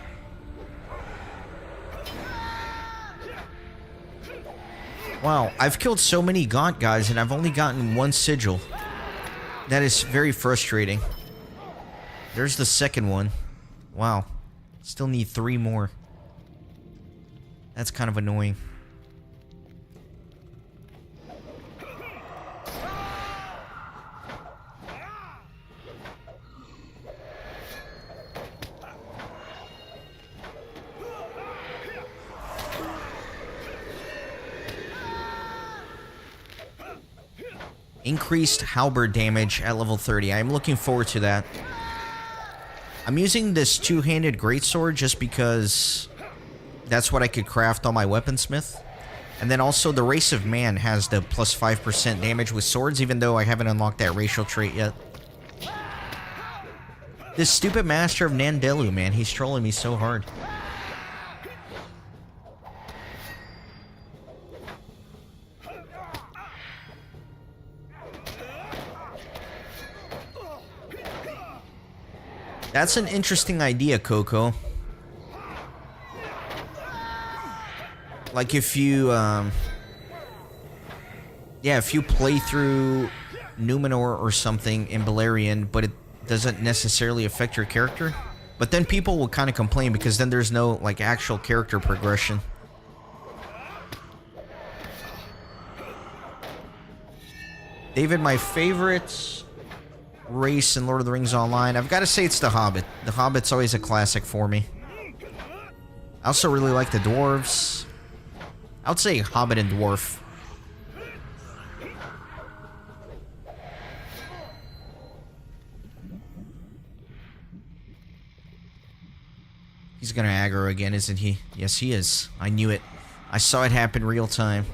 Wow, I've killed so many Gaunt guys and I've only gotten one sigil. That is very frustrating. There's the second one. Wow. Still need 3 more. That's kind of annoying. Increased halberd damage at level 30. I'm looking forward to that. I'm using this two-handed greatsword just because that's what I could craft on my weaponsmith. And then also the race of man has the plus 5% damage with swords, even though I haven't unlocked that racial trait yet. This stupid master of Nandelu, man, he's trolling me so hard. That's an interesting idea, Coco. Like if you, if you play through Numenor or something in Balerion, but it doesn't necessarily affect your character. But then people will kind of complain because then there's no, like, actual character progression. David, my favorite race in Lord of the Rings Online, I've got to say it's the Hobbit. The Hobbit's always a classic for me. I also really like the dwarves. I would say Hobbit and Dwarf. He's gonna aggro again, isn't he? Yes, he is. I knew it. I saw it happen real time.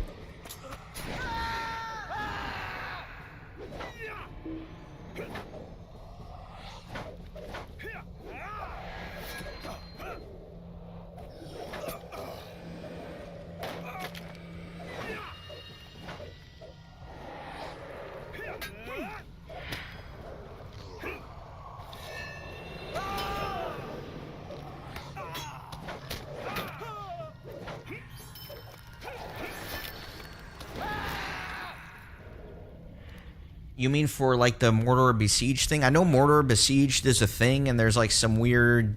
You mean for, like, the Mordor Besieged thing? I know Mordor Besieged is a thing, and there's, like, some weird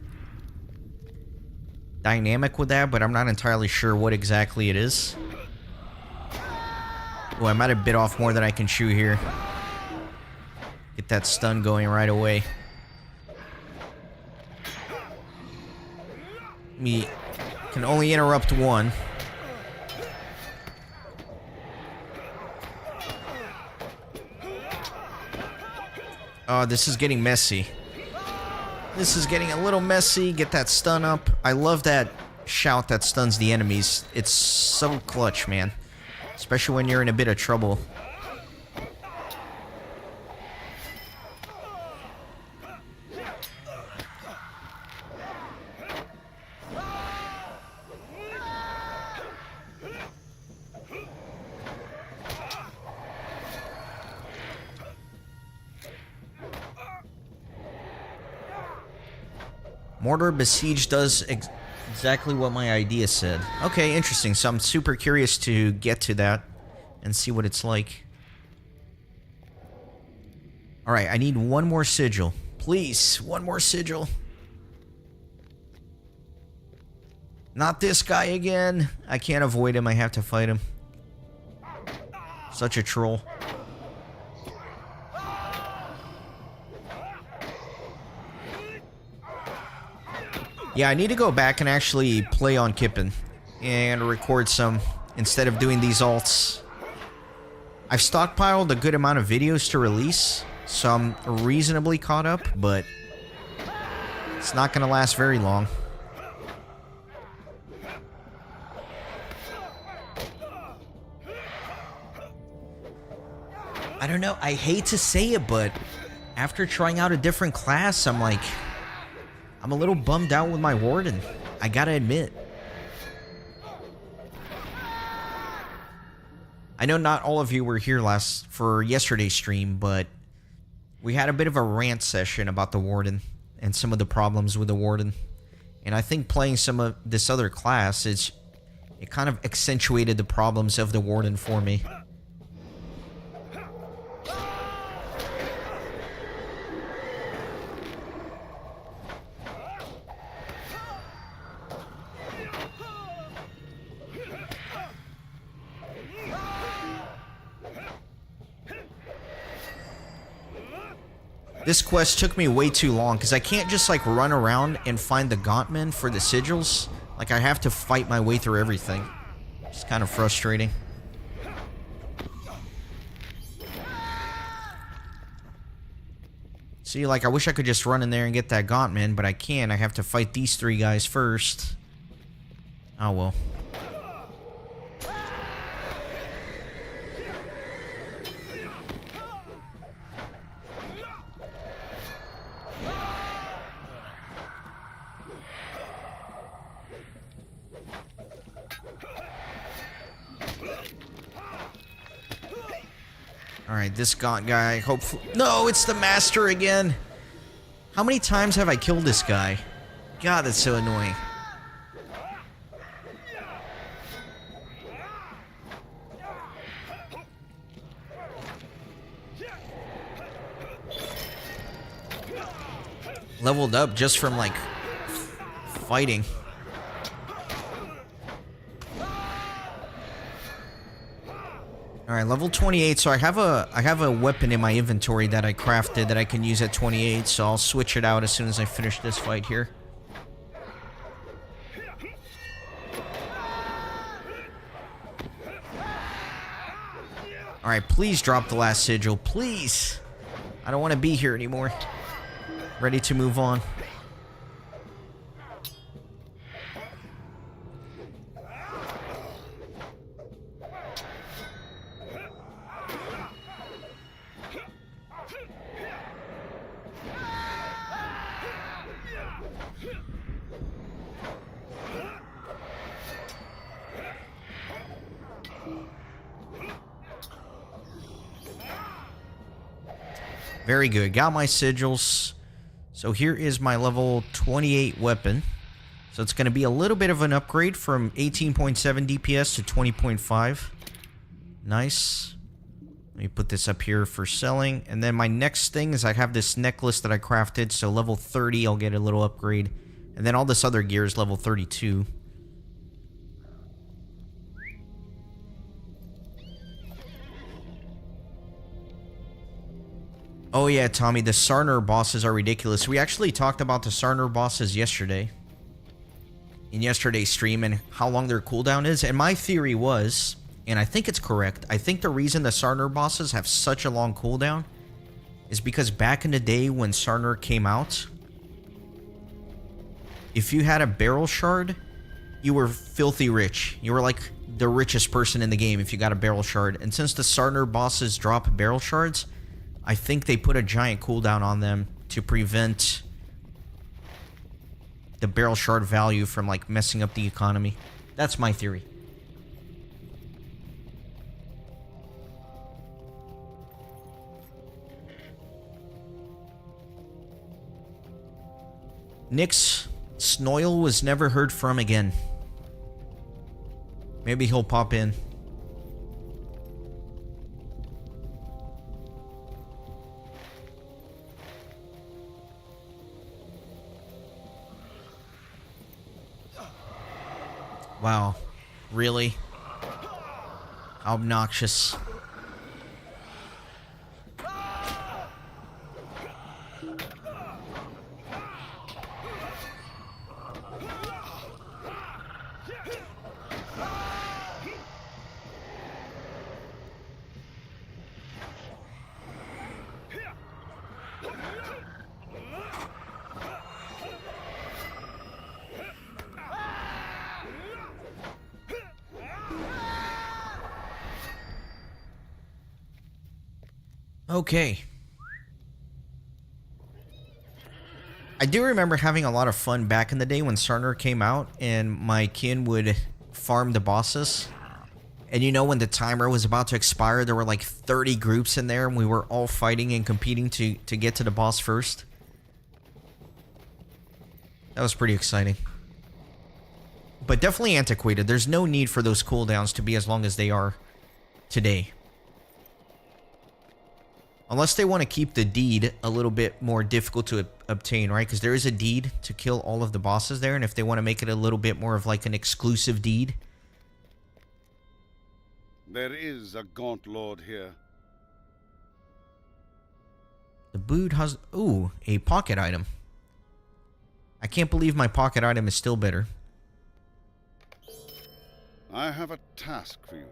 dynamic with that, but I'm not entirely sure what exactly it is. Oh, I might have bit off more than I can chew here. Get that stun going right away. Me can only interrupt one. Oh, this is getting messy. This is getting a little messy. Get that stun up. I love that shout that stuns the enemies. It's so clutch, man. Especially when you're in a bit of trouble. Mordor Besieged does exactly what my idea said. Okay, interesting. So I'm super curious to get to that and see what it's like. Alright, I need one more sigil. Please, one more sigil. Not this guy again. I can't avoid him. I have to fight him. Such a troll. Yeah, I need to go back and actually play on Kippen and record some instead of doing these alts. I've stockpiled a good amount of videos to release, so I'm reasonably caught up, but it's not going to last very long. I don't know, I hate to say it, but after trying out a different class, I'm like, I'm a little bummed out with my Warden. I gotta admit. I know not all of you were here for yesterday's stream, but we had a bit of a rant session about the Warden and some of the problems with the Warden. And I think playing some of this other class, it kind of accentuated the problems of the Warden for me. This quest took me way too long, because I can't just, like, run around and find the Gauntmen for the sigils. Like, I have to fight my way through everything. It's kind of frustrating. See, like, I wish I could just run in there and get that Gauntman, but I can't. I have to fight these three guys first. Oh, well. Alright, this gaunt guy, hopefully... No, it's the master again! How many times have I killed this guy? God, that's so annoying. Leveled up just from, like, fighting. Alright, level 28, so I have a weapon in my inventory that I crafted that I can use at 28, so I'll switch it out as soon as I finish this fight here. Alright, please drop the last sigil, please! I don't want to be here anymore. Ready to move on. Very good. Got my sigils. So here is my level 28 weapon. So it's going to be a little bit of an upgrade from 18.7 DPS to 20.5. Nice. Let me put this up here for selling. And then my next thing is I have this necklace that I crafted. So level 30, I'll get a little upgrade. And then all this other gear is level 32. Oh yeah, Tommy, the J.R.R. bosses are ridiculous. We actually talked about the J.R.R. bosses yesterday. In yesterday's stream and how long their cooldown is. And my theory was, and I think it's correct, I think the reason the J.R.R. bosses have such a long cooldown is because back in the day when J.R.R. came out, if you had a barrel shard, you were filthy rich. You were like the richest person in the game if you got a barrel shard. And since the J.R.R. bosses drop barrel shards, I think they put a giant cooldown on them to prevent the barrel shard value from, like, messing up the economy. That's my theory. Nyx Snoil was never heard from again. Maybe he'll pop in. Wow. Really? Obnoxious. Okay. I do remember having a lot of fun back in the day when J.R.R. came out and my kin would farm the bosses. And you know, when the timer was about to expire, there were like 30 groups in there and we were all fighting and competing to get to the boss first. That was pretty exciting. But definitely antiquated. There's no need for those cooldowns to be as long as they are today. Unless they want to keep the deed a little bit more difficult to obtain, right? Because there is a deed to kill all of the bosses there. And if they want to make it a little bit more of like an exclusive deed. There is a gaunt lord here. The boot has... Ooh, a pocket item. I can't believe my pocket item is still better. I have a task for you.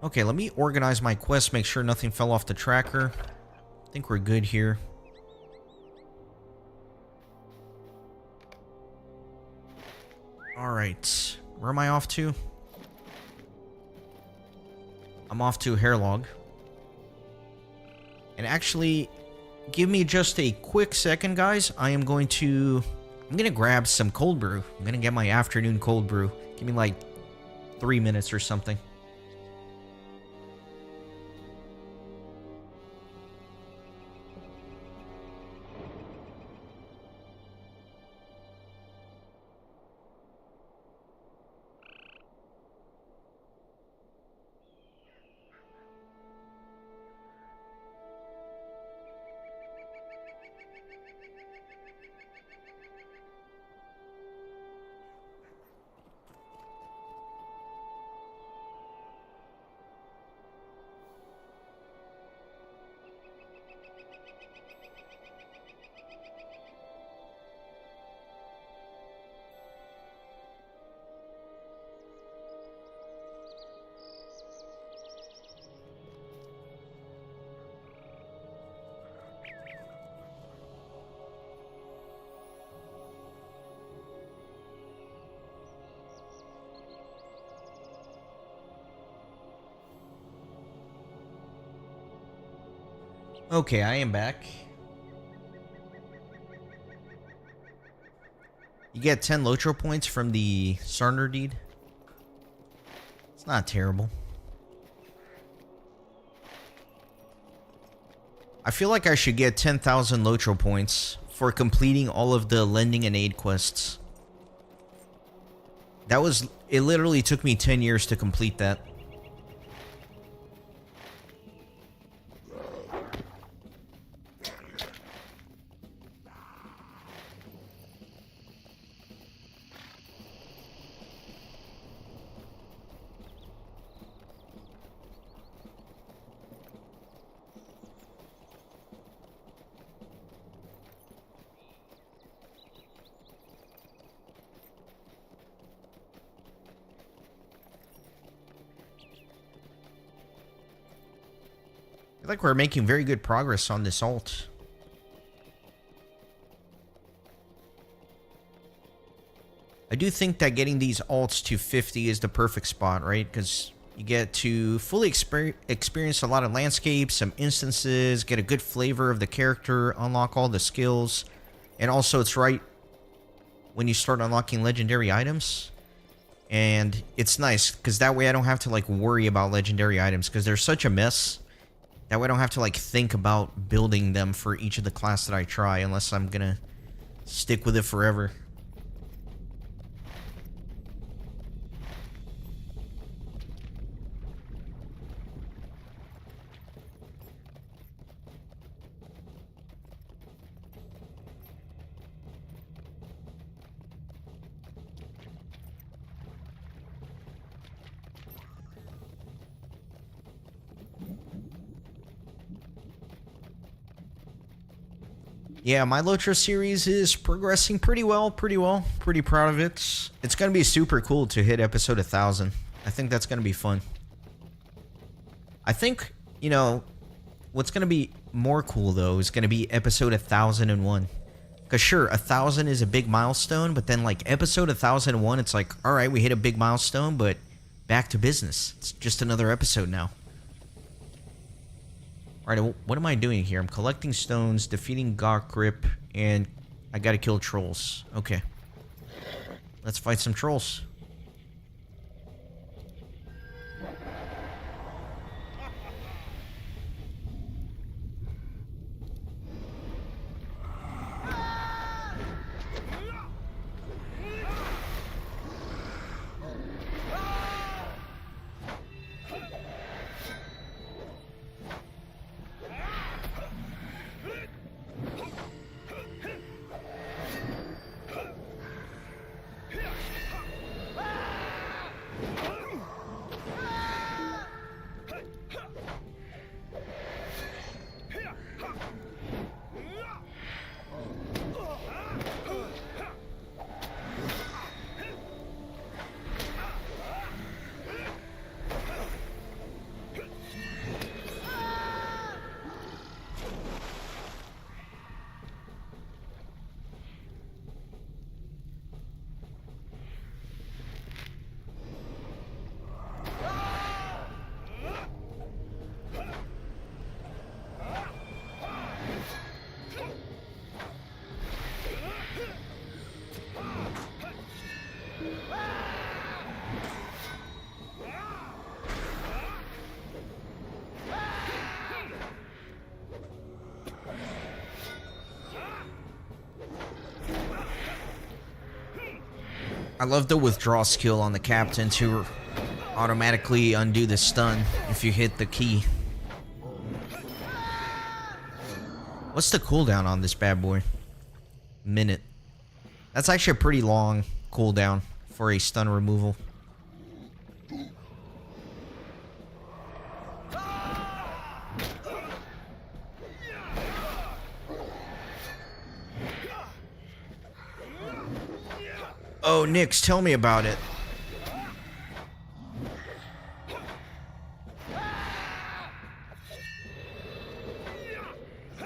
Okay, let me organize my quest, make sure nothing fell off the tracker. I think we're good here. Alright, where am I off to? I'm off to Hairlog. And actually, give me just a quick second, guys. I am going to I'm gonna grab some cold brew. I'm gonna get my afternoon cold brew. Give me like 3 minutes or something. Okay, I am back. You get 10 LOTRO points from the surrender deed. It's not terrible. I feel like I should get 10,000 LOTRO points for completing all of the lending and aid quests. It literally took me 10 years to complete that. I feel like we're making very good progress on this alt. I do think that getting these alts to 50 is the perfect spot, right? Because you get to fully experience a lot of landscapes, some instances, get a good flavor of the character, unlock all the skills, and also it's right when you start unlocking legendary items. And it's nice, because that way I don't have to, like, worry about legendary items, because they're such a mess. That way I don't have to, like, think about building them for each of the class that I try, unless I'm gonna stick with it forever. Yeah, my LOTRO series is progressing pretty well. Pretty proud of it. It's going to be super cool to hit episode 1000. I think that's going to be fun. I think, you know, what's going to be more cool, though, is going to be episode 1001. Because, sure, 1000 is a big milestone, but then, like, episode 1001, it's like, all right, we hit a big milestone, but back to business. It's just another episode now. Alright, what am I doing here? I'm collecting stones, defeating Grip, and I gotta kill trolls. Okay. Let's fight some trolls. I love the withdraw skill on the captain to automatically undo the stun if you hit the key. What's the cooldown on this bad boy? Minute. That's actually a pretty long cooldown for a stun removal. Oh, Nix, tell me about it.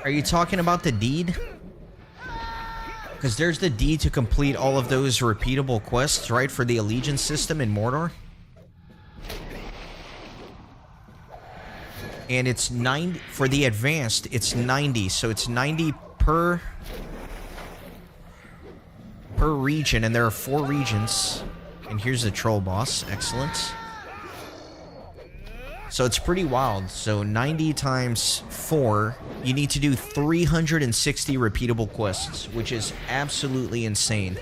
Are you talking about the deed? Because there's the deed to complete all of those repeatable quests, right, for the Allegiance system in Mordor. And it's 90, for the advanced, it's 90, so it's 90 per region, and there are 4 regions. And here's the troll boss, excellent. So it's pretty wild. So 90 times 4, you need to do 360 repeatable quests, which is absolutely insane.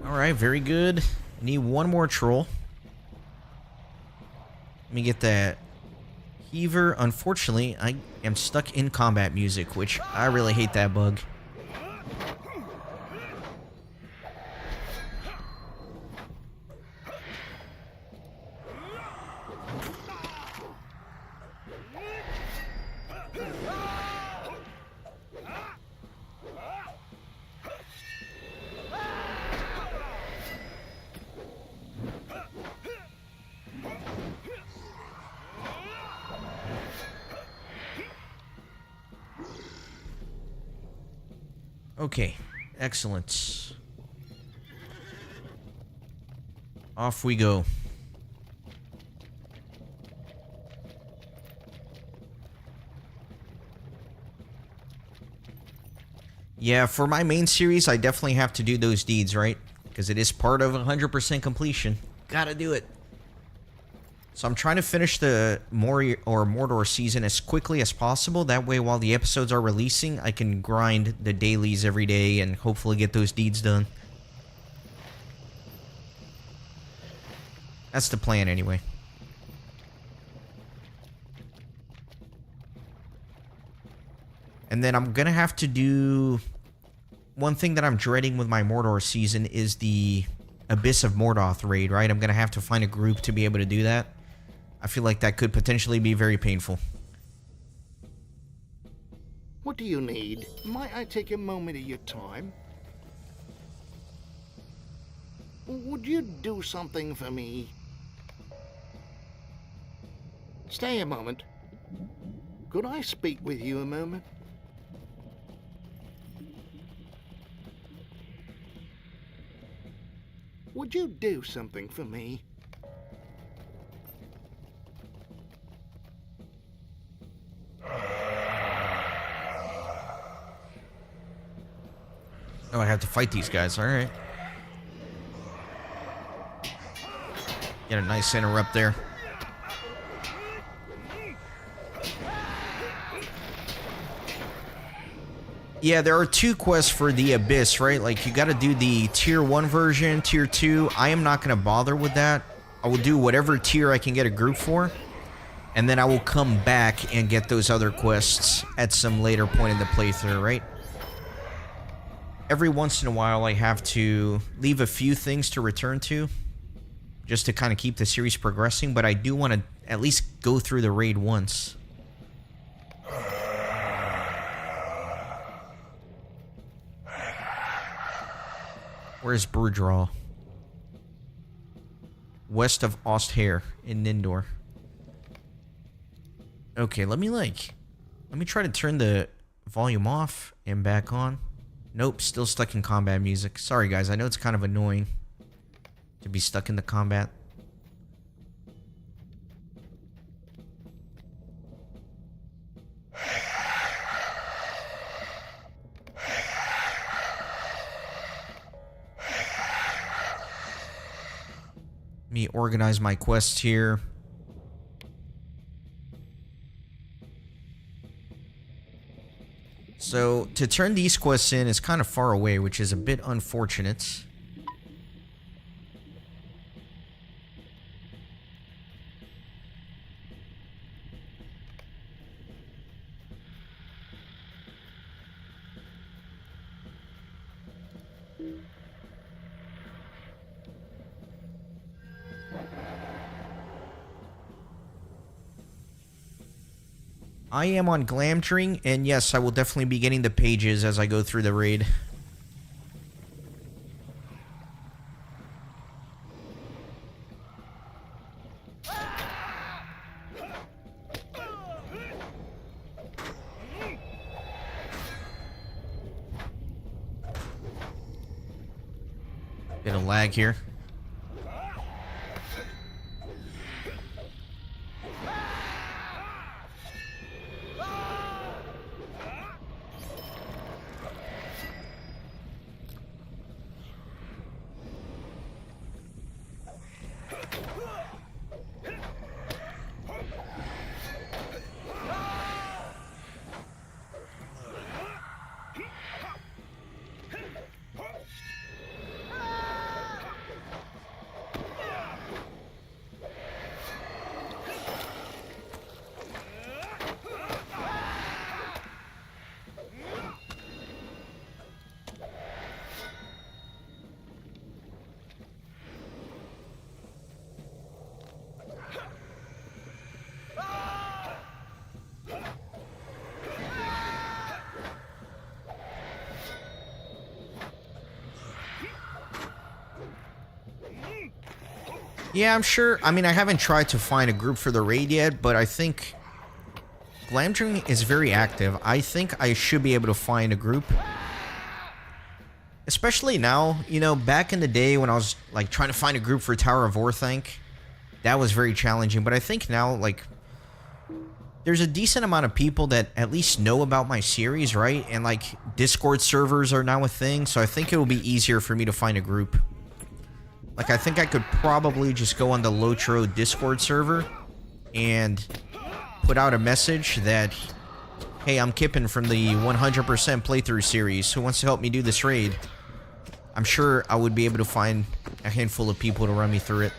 Alright, very good. Need one more troll. Let me get that heaver. Unfortunately, I am stuck in combat music, which I really hate that bug. Okay, excellent. Off we go. Yeah, for my main series, I definitely have to do those deeds, right? Because it is part of 100% completion. Gotta do it. So I'm trying to finish the Mordor season as quickly as possible. That way, while the episodes are releasing, I can grind the dailies every day and hopefully get those deeds done. That's the plan anyway. And then I'm gonna have to do... One thing that I'm dreading with my Mordor season is the Abyss of Mordoth raid, right? I'm gonna have to find a group to be able to do that. I feel like that could potentially be very painful. What do you need? Might I take a moment of your time? Would you do something for me? Stay a moment. Could I speak with you a moment? Would you do something for me? Oh, I have to fight these guys. All right. Get a nice interrupt there. Yeah, there are 2 quests for the Abyss, right? Like, you gotta do the Tier 1 version, Tier 2. I am not gonna bother with that. I will do whatever tier I can get a group for. And then I will come back and get those other quests at some later point in the playthrough, right? Every once in a while, I have to leave a few things to return to, just to kind of keep the series progressing, but I do want to at least go through the raid once. Where's Brudral? West of Osthair in Nindor. Okay, let me try to turn the volume off and back on. Nope, still stuck in combat music. Sorry guys, I know it's kind of annoying to be stuck in the combat. Let me organize my quests here. So, to turn these quests in is kind of far away, which is a bit unfortunate. I am on Glamdring, and yes, I will definitely be getting the pages as I go through the raid. Bit of lag here. Yeah, I'm sure. I mean, I haven't tried to find a group for the raid yet, but I think Glamdring is very active. I think I should be able to find a group. Especially now, you know, back in the day when I was, like, trying to find a group for Tower of Orthanc, that was very challenging. But I think now, like, there's a decent amount of people that at least know about my series, right? And, like, Discord servers are now a thing, so I think it will be easier for me to find a group. Like, I think I could probably just go on the LOTRO Discord server and put out a message that, hey, I'm Kippen from the 100% playthrough series. Who wants to help me do this raid? I'm sure I would be able to find a handful of people to run me through it.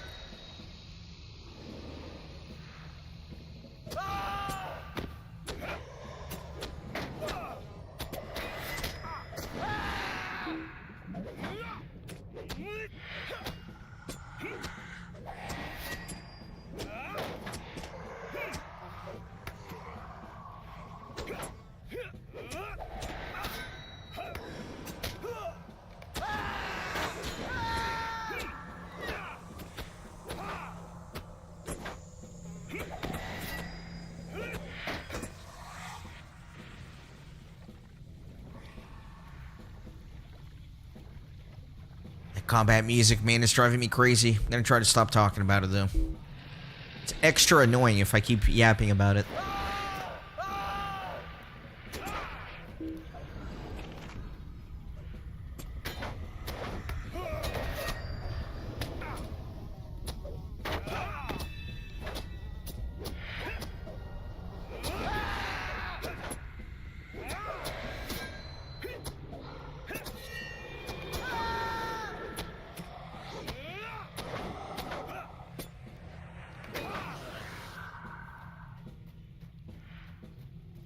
Combat music, man, is driving me crazy. I'm gonna try to stop talking about it, though. It's extra annoying if I keep yapping about it.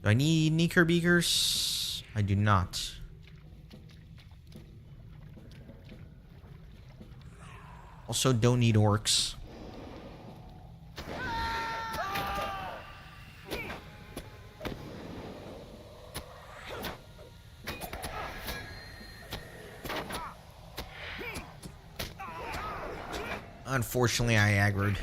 Do I need Knicker Beakers? I do not. Also don't need orcs. Unfortunately, I aggroed.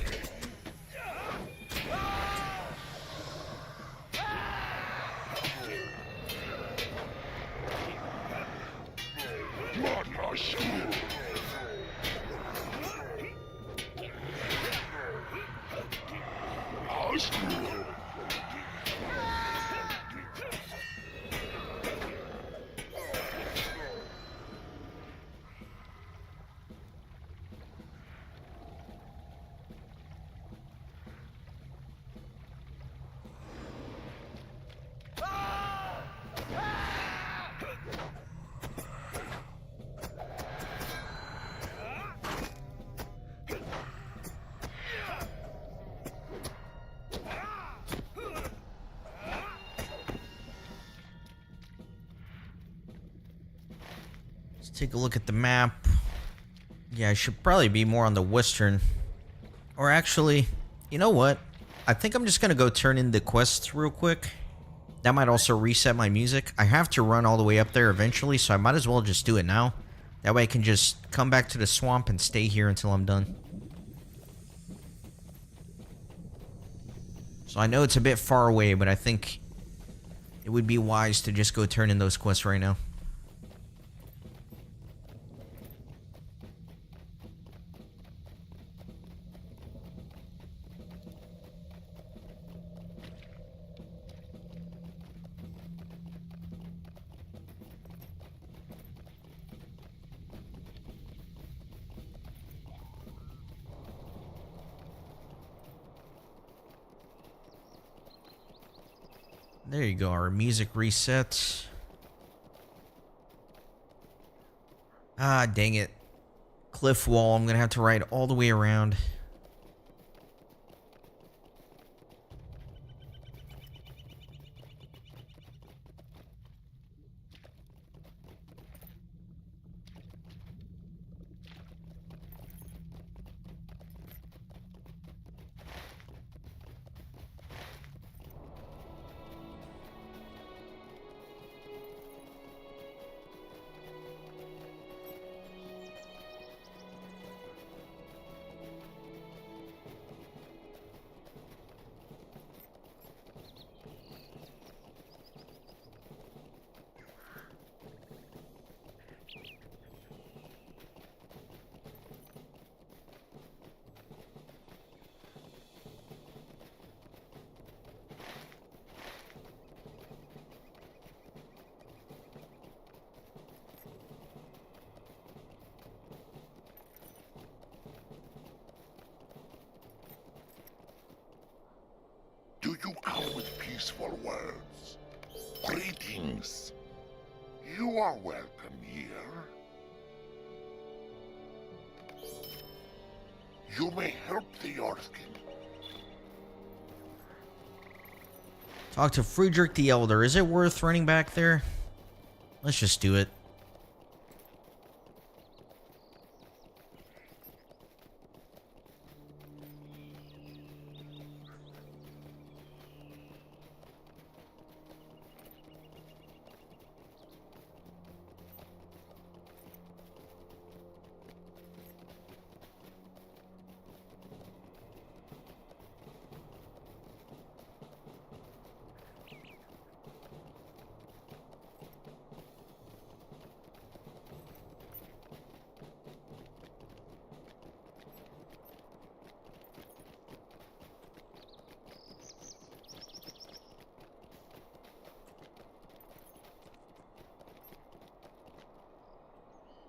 Let's take a look at the map. Yeah, I should probably be more on the western. Or actually, you know what? I think I'm just gonna go turn in the quests real quick. That might also reset my music. I have to run all the way up there eventually, so I might as well just do it now. That way I can just come back to the swamp and stay here until I'm done. So I know it's a bit far away, but I think it would be wise to just go turn in those quests right now. There you go, our music resets. Ah, dang it. Cliff wall, I'm gonna have to ride all the way around. Do you come with peaceful words? Greetings. You are welcome here. You may help the Earthkin. Talk to Friedrich the Elder. Is it worth running back there? Let's just do it.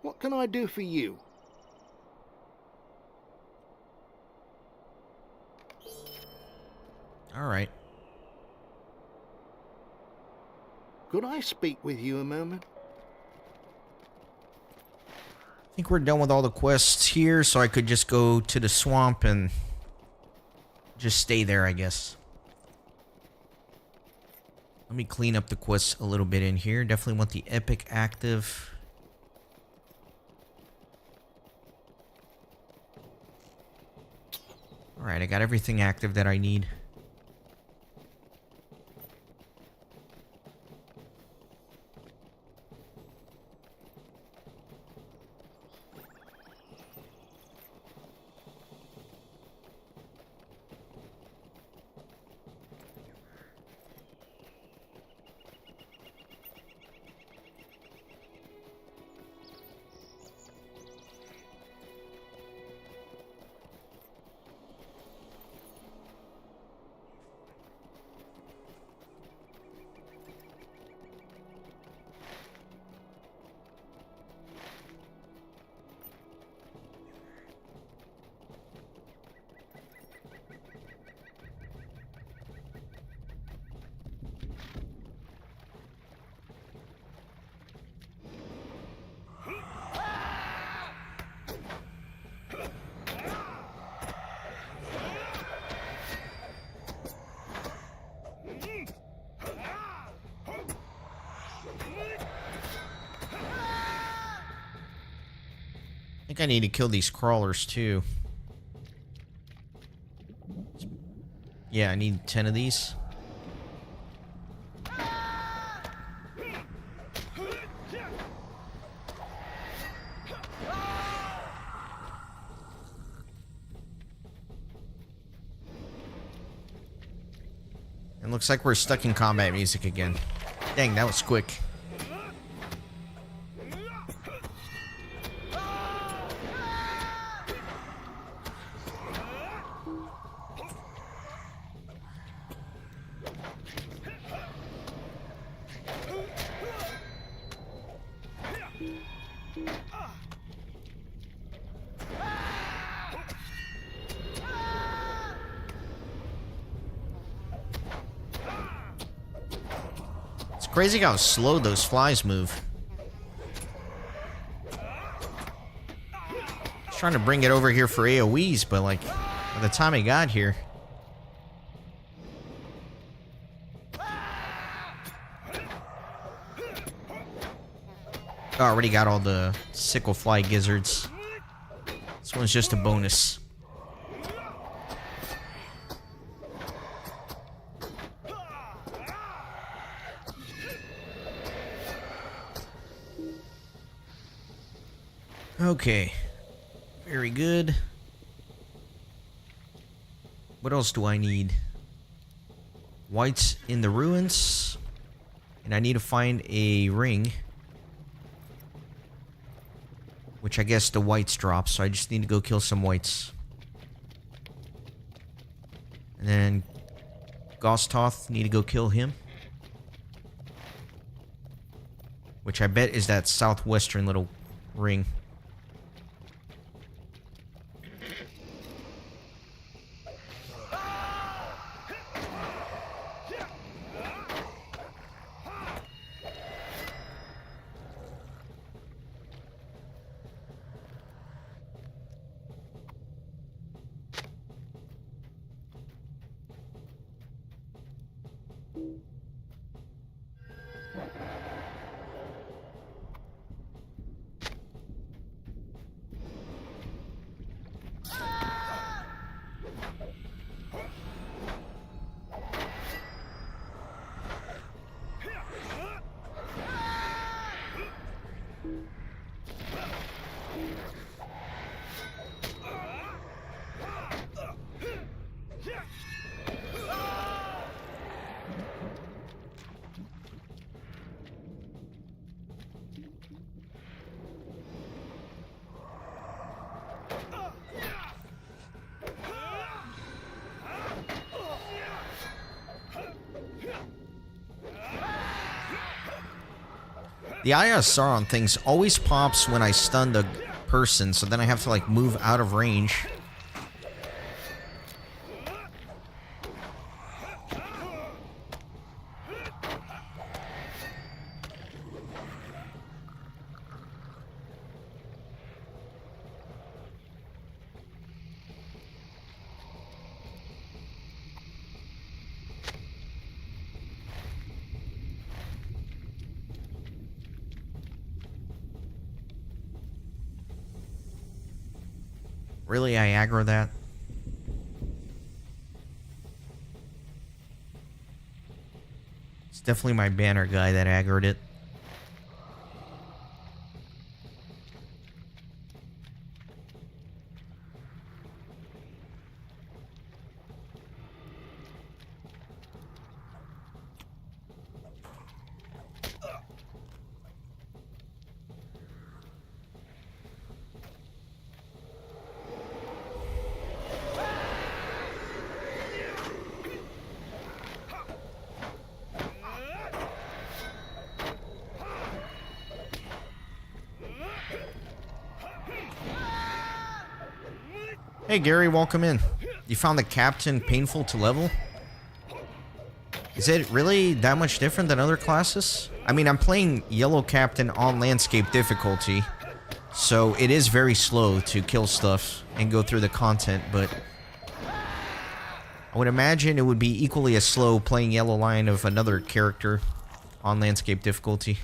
What can I do for you? All right. Could I speak with you a moment? I think we're done with all the quests here, so I could just go to the swamp and just stay there, I guess. Let me clean up the quests a little bit in here. Definitely want the epic active. Alright, I got everything active that I need. think I need to kill these crawlers too. Yeah, I need 10 of these. It looks like we're stuck in combat music again. Dang, that was quick. Crazy how slow those flies move. I was trying to bring it over here for AoEs, but like, by the time I got here... I already got all the sickle fly gizzards. This one's just a bonus. Okay, very good. What else do I need? Whites in the ruins. And I need to find a ring. Which I guess the whites drop, so I just need to go kill some whites. And then Gostoth, need to go kill him. Which I bet is that southwestern little ring. The Eye of Sauron things always pops when I stun the person, so then I have to like move out of range. Really, I aggro that? It's definitely my banner guy that aggroed it. Hey Gary, welcome in. You found the captain painful to level? Is it really that much different than other classes? I mean, I'm playing Yellow Captain on landscape difficulty, so it is very slow to kill stuff and go through the content, but I would imagine it would be equally as slow playing Yellow Lion of another character on landscape difficulty.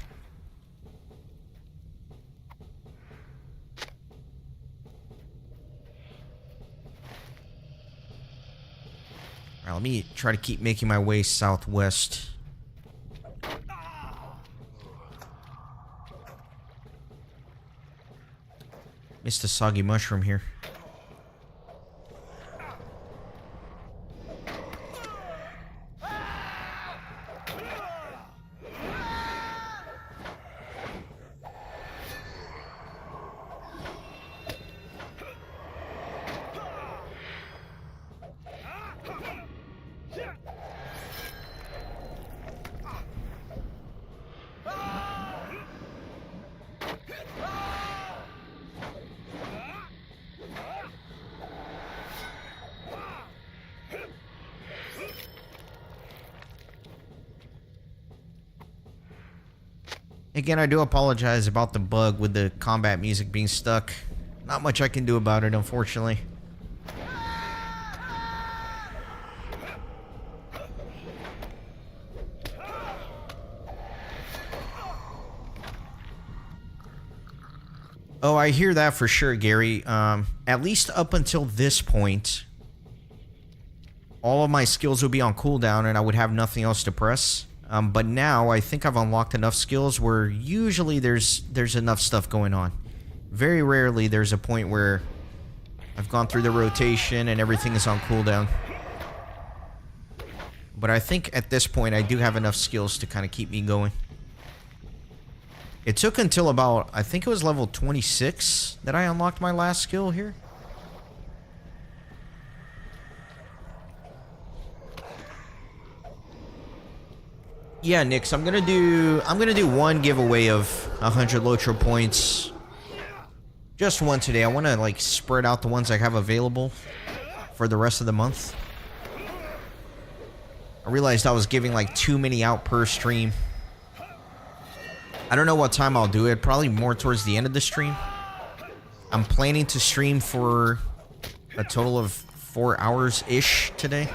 Alright, let me try to keep making my way southwest. Missed a soggy mushroom here. Again, I do apologize about the bug with the combat music being stuck. Not much I can do about it, unfortunately. Oh, I hear that for sure, Gary. At least up until this point, all of my skills would be on cooldown and I would have nothing else to press. But now I think I've unlocked enough skills where usually there's enough stuff going on. Very rarely there's a point where I've gone through the rotation and everything is on cooldown. But I think at this point I do have enough skills to kind of keep me going. It took until about, I think it was level 26 that I unlocked my last skill here. Yeah, Nix, I'm gonna do one giveaway of 100 LOTRO points. Just one today. I want to like spread out the ones I have available for the rest of the month. I realized I was giving like too many out per stream. I don't know what time I'll do it. Probably more towards the end of the stream. I'm planning to stream for a total of 4 hours-ish today.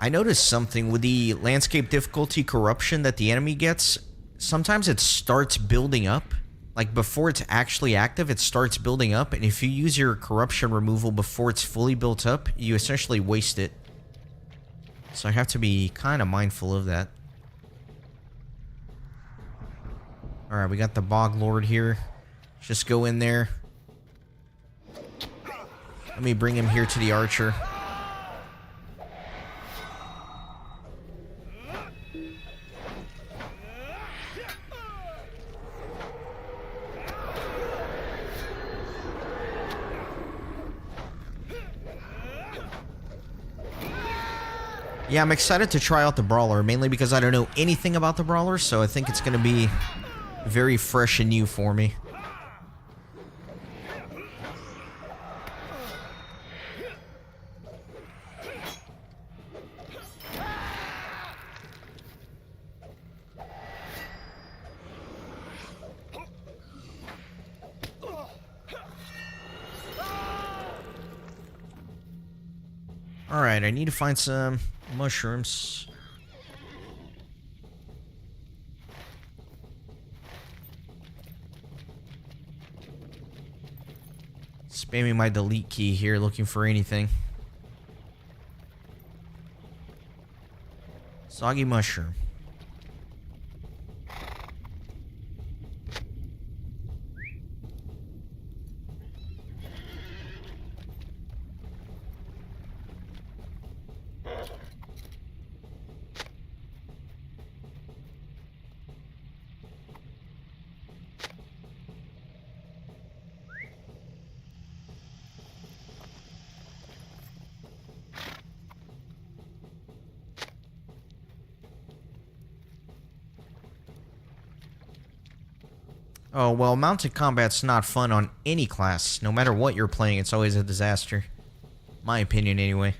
I noticed something with the landscape difficulty corruption that the enemy gets. Sometimes it starts building up. Like before it's actually active, it starts building up. And if you use your corruption removal before it's fully built up, you essentially waste it. So I have to be kind of mindful of that. Alright, we got the Bog Lord here. Just go in there. Let me bring him here to the archer. Yeah, I'm excited to try out the Brawler, mainly because I don't know anything about the Brawler, so I think it's going to be very fresh and new for me. Alright, I need to find some mushrooms. Spamming my delete key here, looking for anything. Soggy mushroom. Oh, well, mounted combat's not fun on any class. No matter what you're playing, it's always a disaster. My opinion, anyway.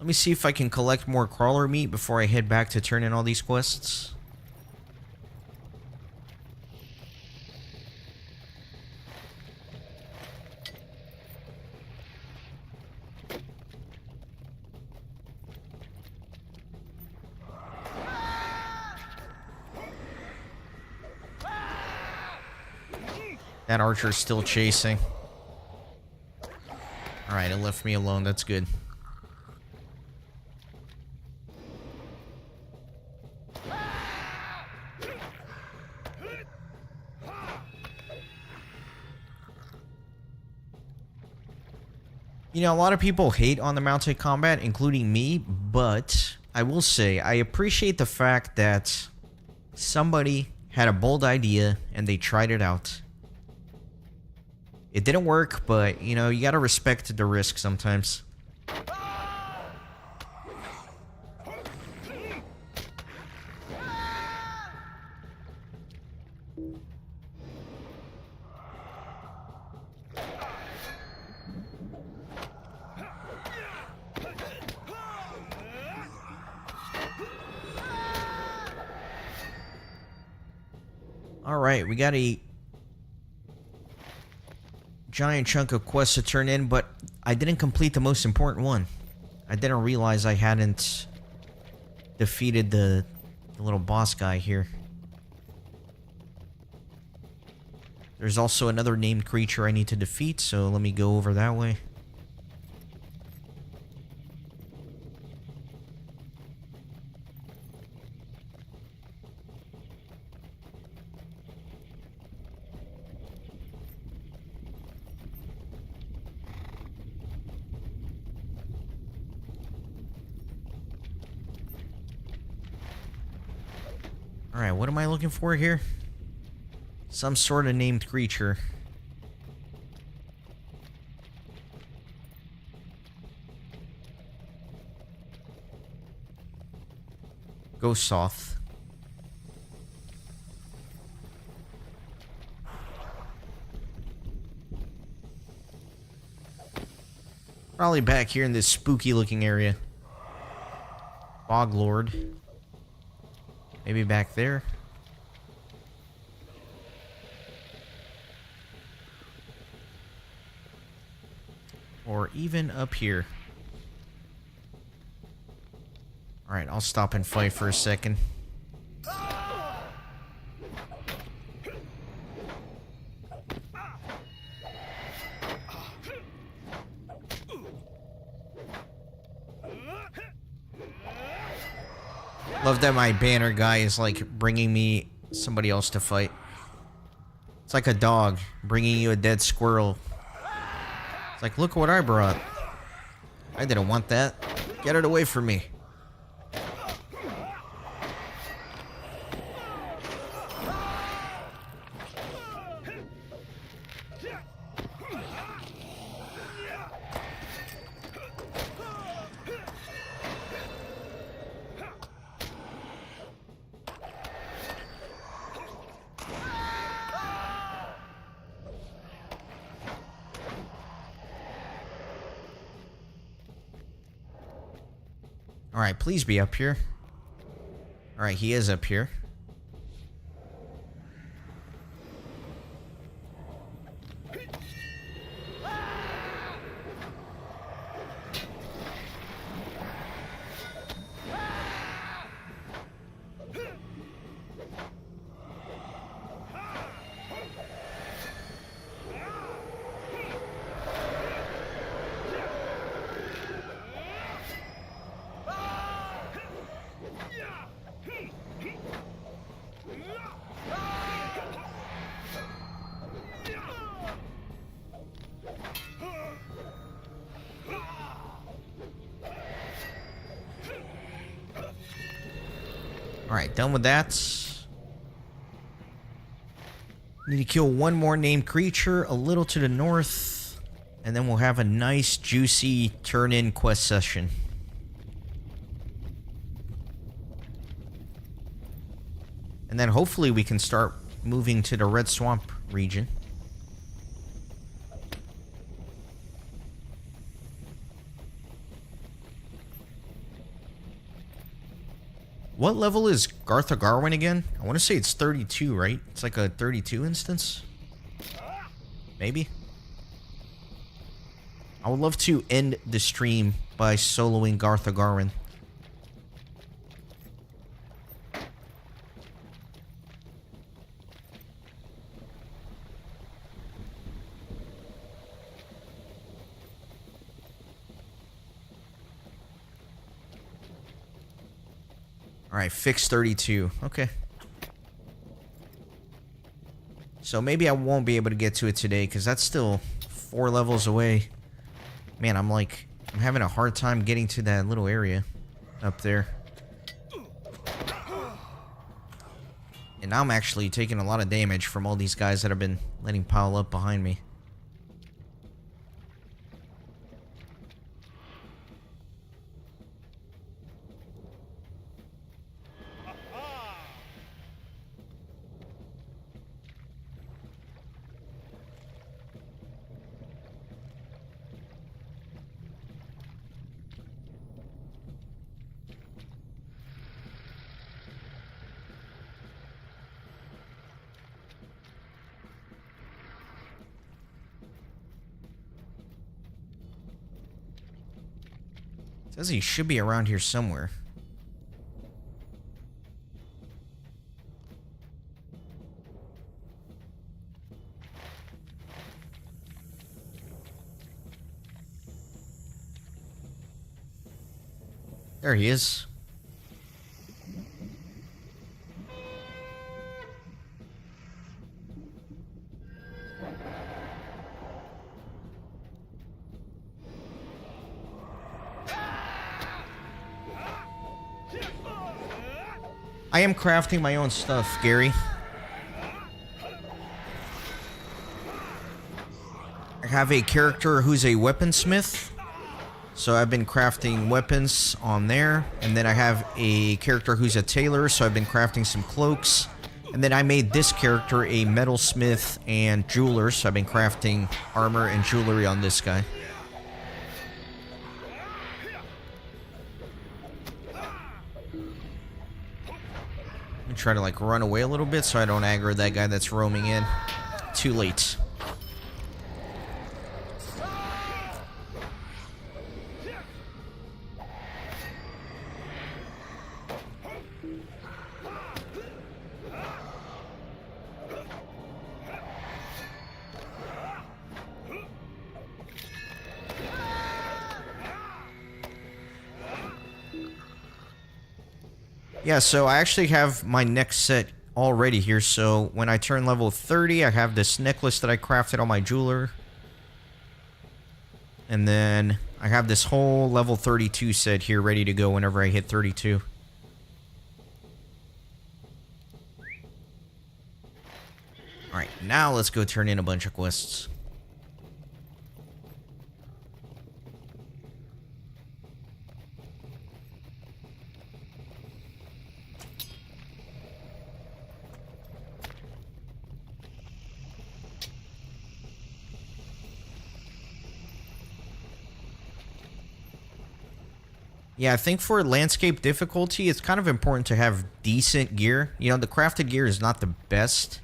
Let me see if I can collect more crawler meat before I head back to turn in all these quests. That archer's still chasing. Alright, it left me alone. That's good. You know, a lot of people hate on the mounted combat, including me, but I will say I appreciate the fact that somebody had a bold idea and they tried it out. It didn't work, but, you know, you gotta respect the risk sometimes. Alright, we got a giant chunk of quests to turn in, but I didn't complete the most important one. I didn't realize I hadn't defeated the little boss guy here. There's also another named creature I need to defeat, so let me go over that way. Alright, what am I looking for here? Some sort of named creature. Ghost Soth. Probably back here in this spooky looking area. Bog Lord. Maybe back there. Or even up here. Alright, I'll stop and fight for a second. Love that my banner guy is like bringing me somebody else to fight. It's like a dog bringing you a dead squirrel. It's like, look what I brought. I didn't want that. Get it away from me. Alright, please be up here. Alright, he is up here. Alright, done with that. Need to kill one more named creature a little to the north. And then we'll have a nice, juicy turn-in quest session. And then hopefully we can start moving to the Red Swamp region. What level is Garthar again? I want to say it's 32, right? It's like a 32 instance? Maybe? I would love to end the stream by soloing Garthar. Alright, fix 32. Okay. So maybe I won't be able to get to it today, because that's still 4 levels away. Man, I'm having a hard time getting to that little area up there. And now I'm actually taking a lot of damage from all these guys that have been letting pile up behind me. Says he should be around here somewhere. There he is. I am crafting my own stuff, Gary. I have a character who's a weaponsmith, so I've been crafting weapons on there. And then I have a character who's a tailor, so I've been crafting some cloaks. And then I made this character a metalsmith and jeweler, so I've been crafting armor and jewelry on this guy. Try to like run away a little bit so I don't aggro that guy that's roaming in. Too late. Yeah, so I actually have my next set already here. So when I turn level 30, I have this necklace that I crafted on my jeweler. And then I have this whole level 32 set here ready to go whenever I hit 32. Alright, now let's go turn in a bunch of quests. Yeah, I think for landscape difficulty, it's kind of important to have decent gear. You know, the crafted gear is not the best,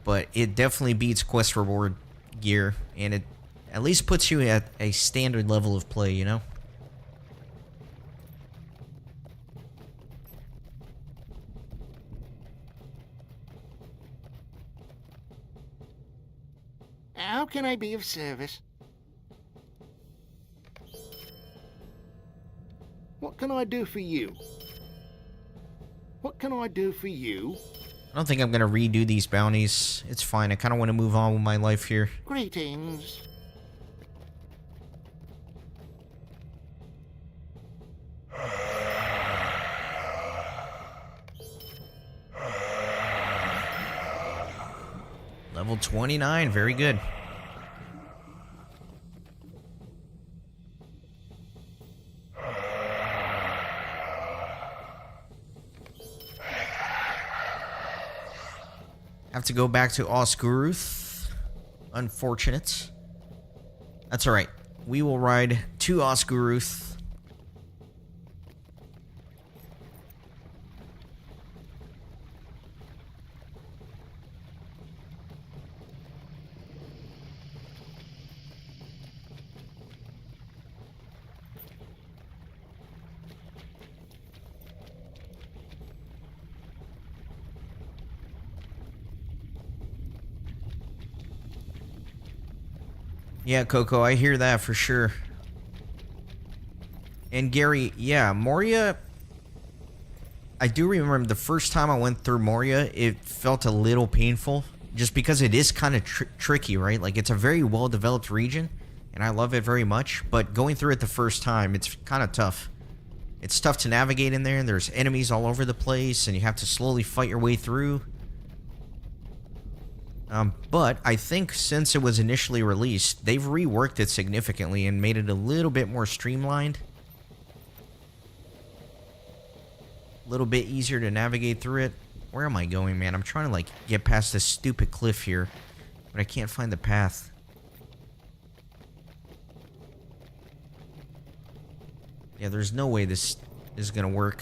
but it definitely beats quest reward gear, and it at least puts you at a standard level of play, you know? How can I be of service? What can I do for you? What can I do for you? I don't think I'm going to redo these bounties. It's fine. I kind of want to move on with my life here. Greetings. Level 29. Very good. Have to go back to Osguruth. Unfortunate. That's alright. We will ride to Osguruth. Yeah, Coco, I hear that for sure. And Gary, yeah, Moria... I do remember the first time I went through Moria, it felt a little painful. Just because it is kind of tricky, right? Like, it's a very well-developed region, and I love it very much. But going through it the first time, it's kind of tough. It's tough to navigate in there, and there's enemies all over the place, and you have to slowly fight your way through. But I think since it was initially released, they've reworked it significantly and made it a little bit more streamlined. A little bit easier to navigate through it. Where am I going, man? I'm trying to, like, get past this stupid cliff here, but I can't find the path. Yeah, there's no way this is gonna work.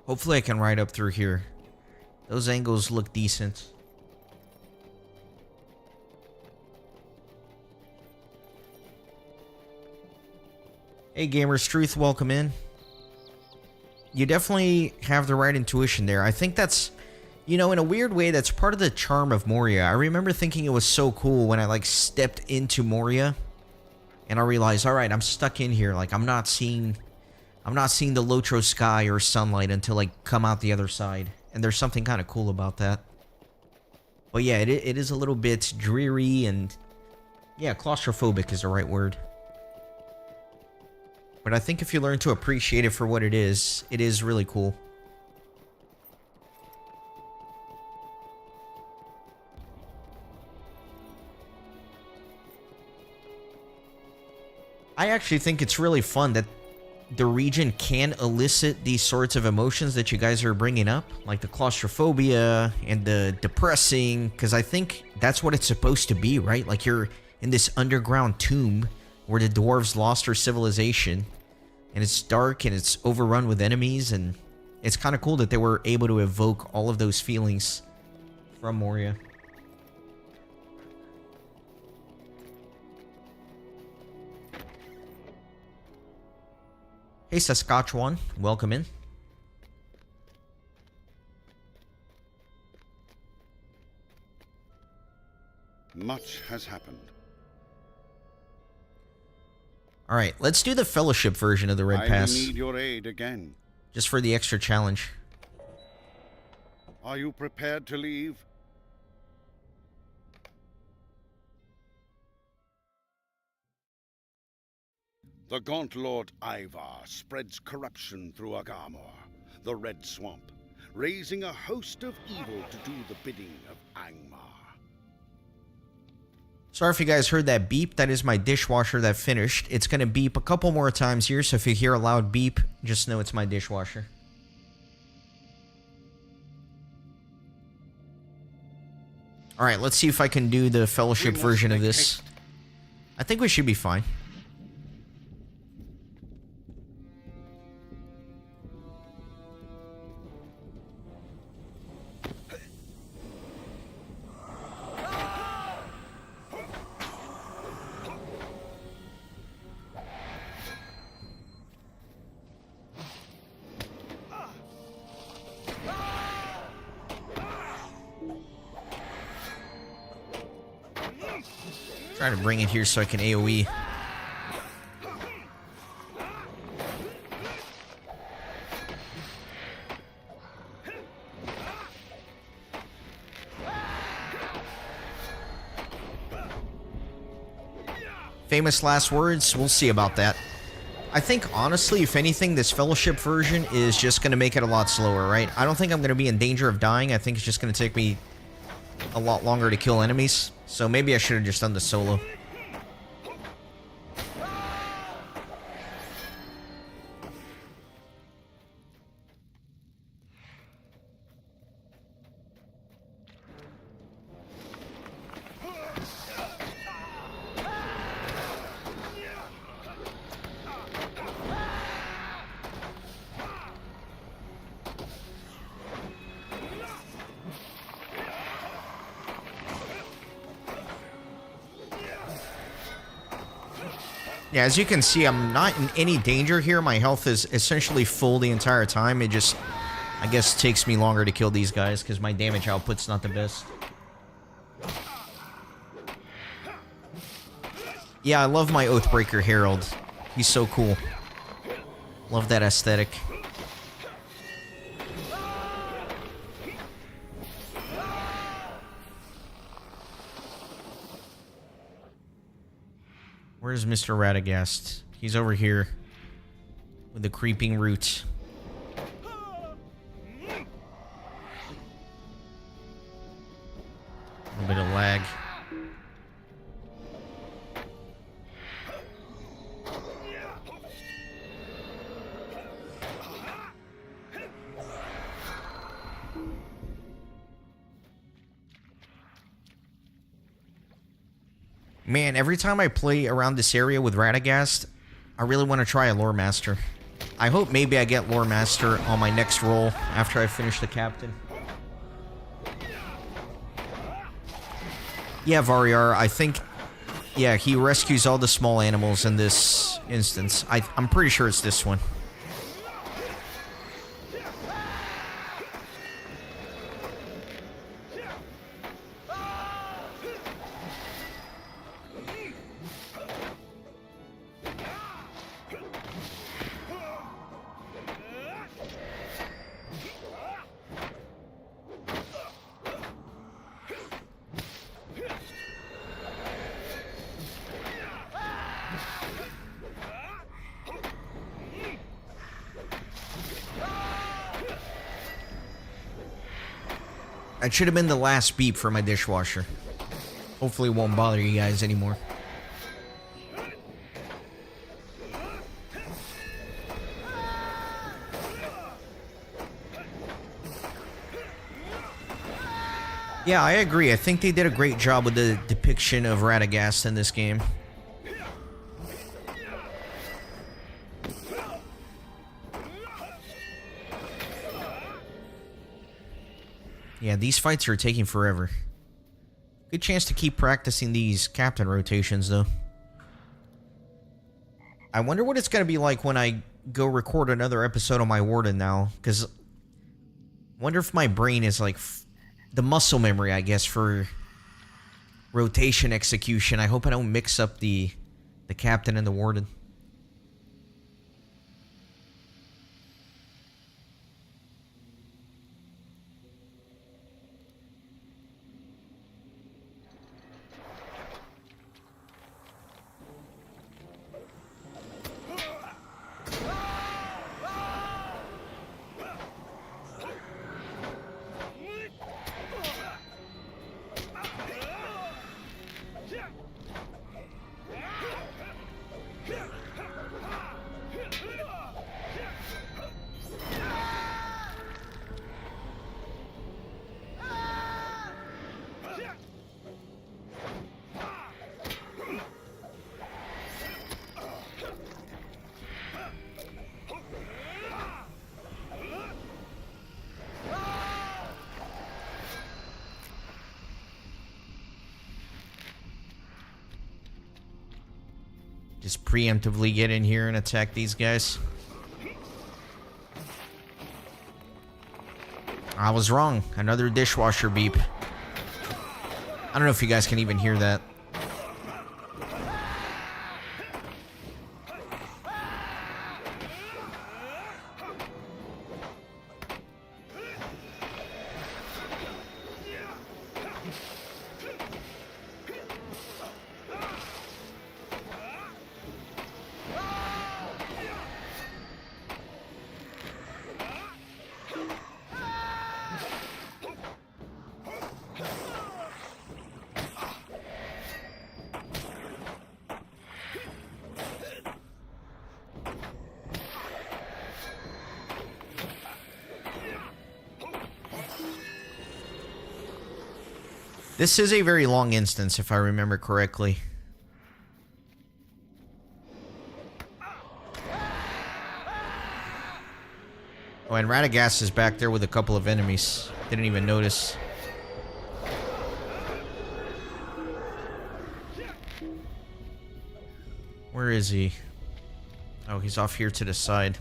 Hopefully I can ride up through here. Those angles look decent. Hey Gamers Truth, welcome in. You definitely have the right intuition there. I think that's, you know, in a weird way, that's part of the charm of Moria. I remember thinking it was so cool when I, like, stepped into Moria and I realized, all right, I'm stuck in here. Like, I'm not seeing the LOTRO sky or sunlight until I come out the other side. And there's something kind of cool about that. But yeah, it is a little bit dreary and, yeah, claustrophobic is the right word. But I think if you learn to appreciate it for what it is really cool. I actually think it's really fun that the region can elicit these sorts of emotions that you guys are bringing up, like the claustrophobia and the depressing, because I think that's what it's supposed to be, right? Like, you're in this underground tomb where the dwarves lost their civilization, and it's dark and it's overrun with enemies, and it's kind of cool that they were able to evoke all of those feelings from Moria. Hey Saskatchewan, welcome in. Much has happened. Alright, let's do the fellowship version of the Red Pass. I need your aid again. Just for the extra challenge. Are you prepared to leave? The Gaunt Lord Ivar spreads corruption through Agamor, the Red Swamp, raising a host of evil to do the bidding of Angmar. Sorry if you guys heard that beep. That is my dishwasher that finished. It's going to beep a couple more times here, so if you hear a loud beep, just know it's my dishwasher. Alright, let's see if I can do the fellowship version of this. I think we should be fine. Trying to bring it here so I can AoE. Famous last words? We'll see about that. I think, honestly, if anything, this Fellowship version is just going to make it a lot slower, right? I don't think I'm going to be in danger of dying. I think it's just going to take me a lot longer to kill enemies. So maybe I should have just done the solo. Yeah, as you can see, I'm not in any danger here. My health is essentially full the entire time. It just, I guess, takes me longer to kill these guys because my damage output's not the best. Yeah, I love my Oathbreaker Herald. He's so cool. Love that aesthetic. Where's Mr. Radagast? He's over here with the creeping root. A bit of lag. Man, every time I play around this area with Radagast, I really want to try a Lore Master. I hope maybe I get Lore Master on my next roll after I finish the Captain. Yeah, J.R.R, I think... Yeah, he rescues all the small animals in this instance. I'm pretty sure it's this one. That should have been the last beep for my dishwasher. Hopefully it won't bother you guys anymore. Yeah, I agree. I think they did a great job with the depiction of Radagast in this game. Yeah, these fights are taking forever. Good chance to keep practicing these captain rotations, though. I wonder what it's going to be like when I go record another episode on my Warden now. Because I wonder if my brain is like the muscle memory, I guess, for rotation execution. I hope I don't mix up the captain and the Warden. Just preemptively get in here and attack these guys. I was wrong. Another dishwasher beep. I don't know if you guys can even hear that. This is a very long instance, if I remember correctly. Oh, and Radagast is back there with a couple of enemies. Didn't even notice. Where is he? Oh, he's off here to the side.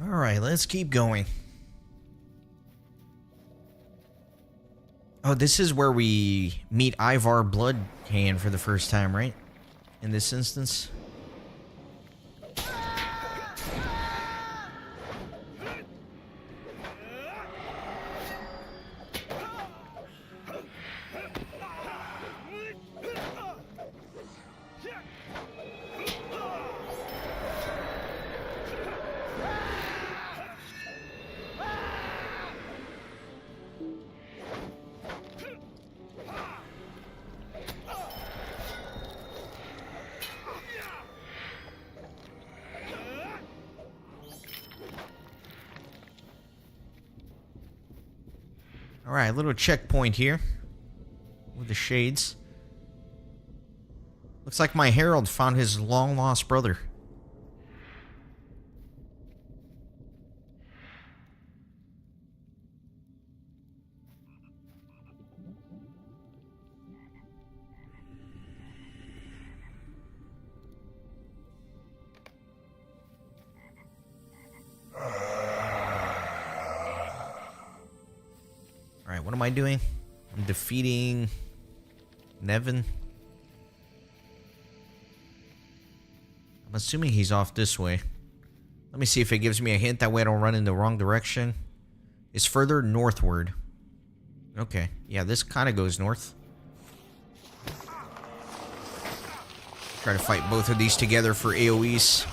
Alright, let's keep going. Oh, this is where we meet Ivar Bloodhand for the first time, right? In this instance. Alright, little checkpoint here. With the shades. Looks like my herald found his long-lost brother. Alright, what am I doing? I'm defeating Nevin. I'm assuming he's off this way. Let me see if it gives me a hint. That way I don't run in the wrong direction. It's further northward. Okay. Yeah, this kind of goes north. Try to fight both of these together for AoEs.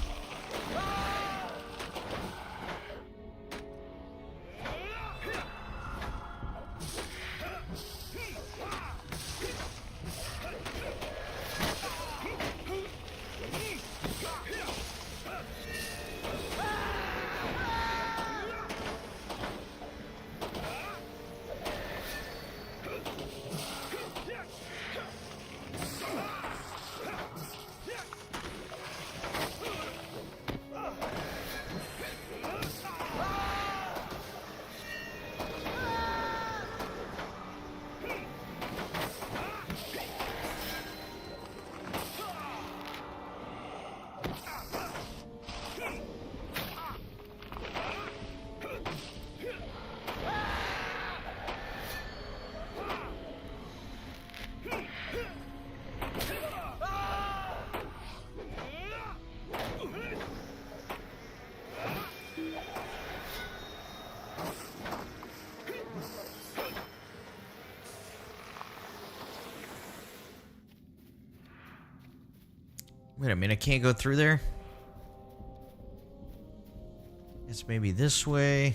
Wait a minute, I can't go through there? It's maybe this way.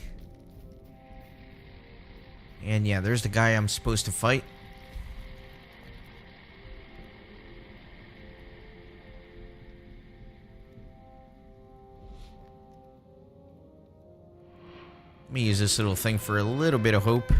And yeah, there's the guy I'm supposed to fight. Let me use this little thing for a little bit of hope.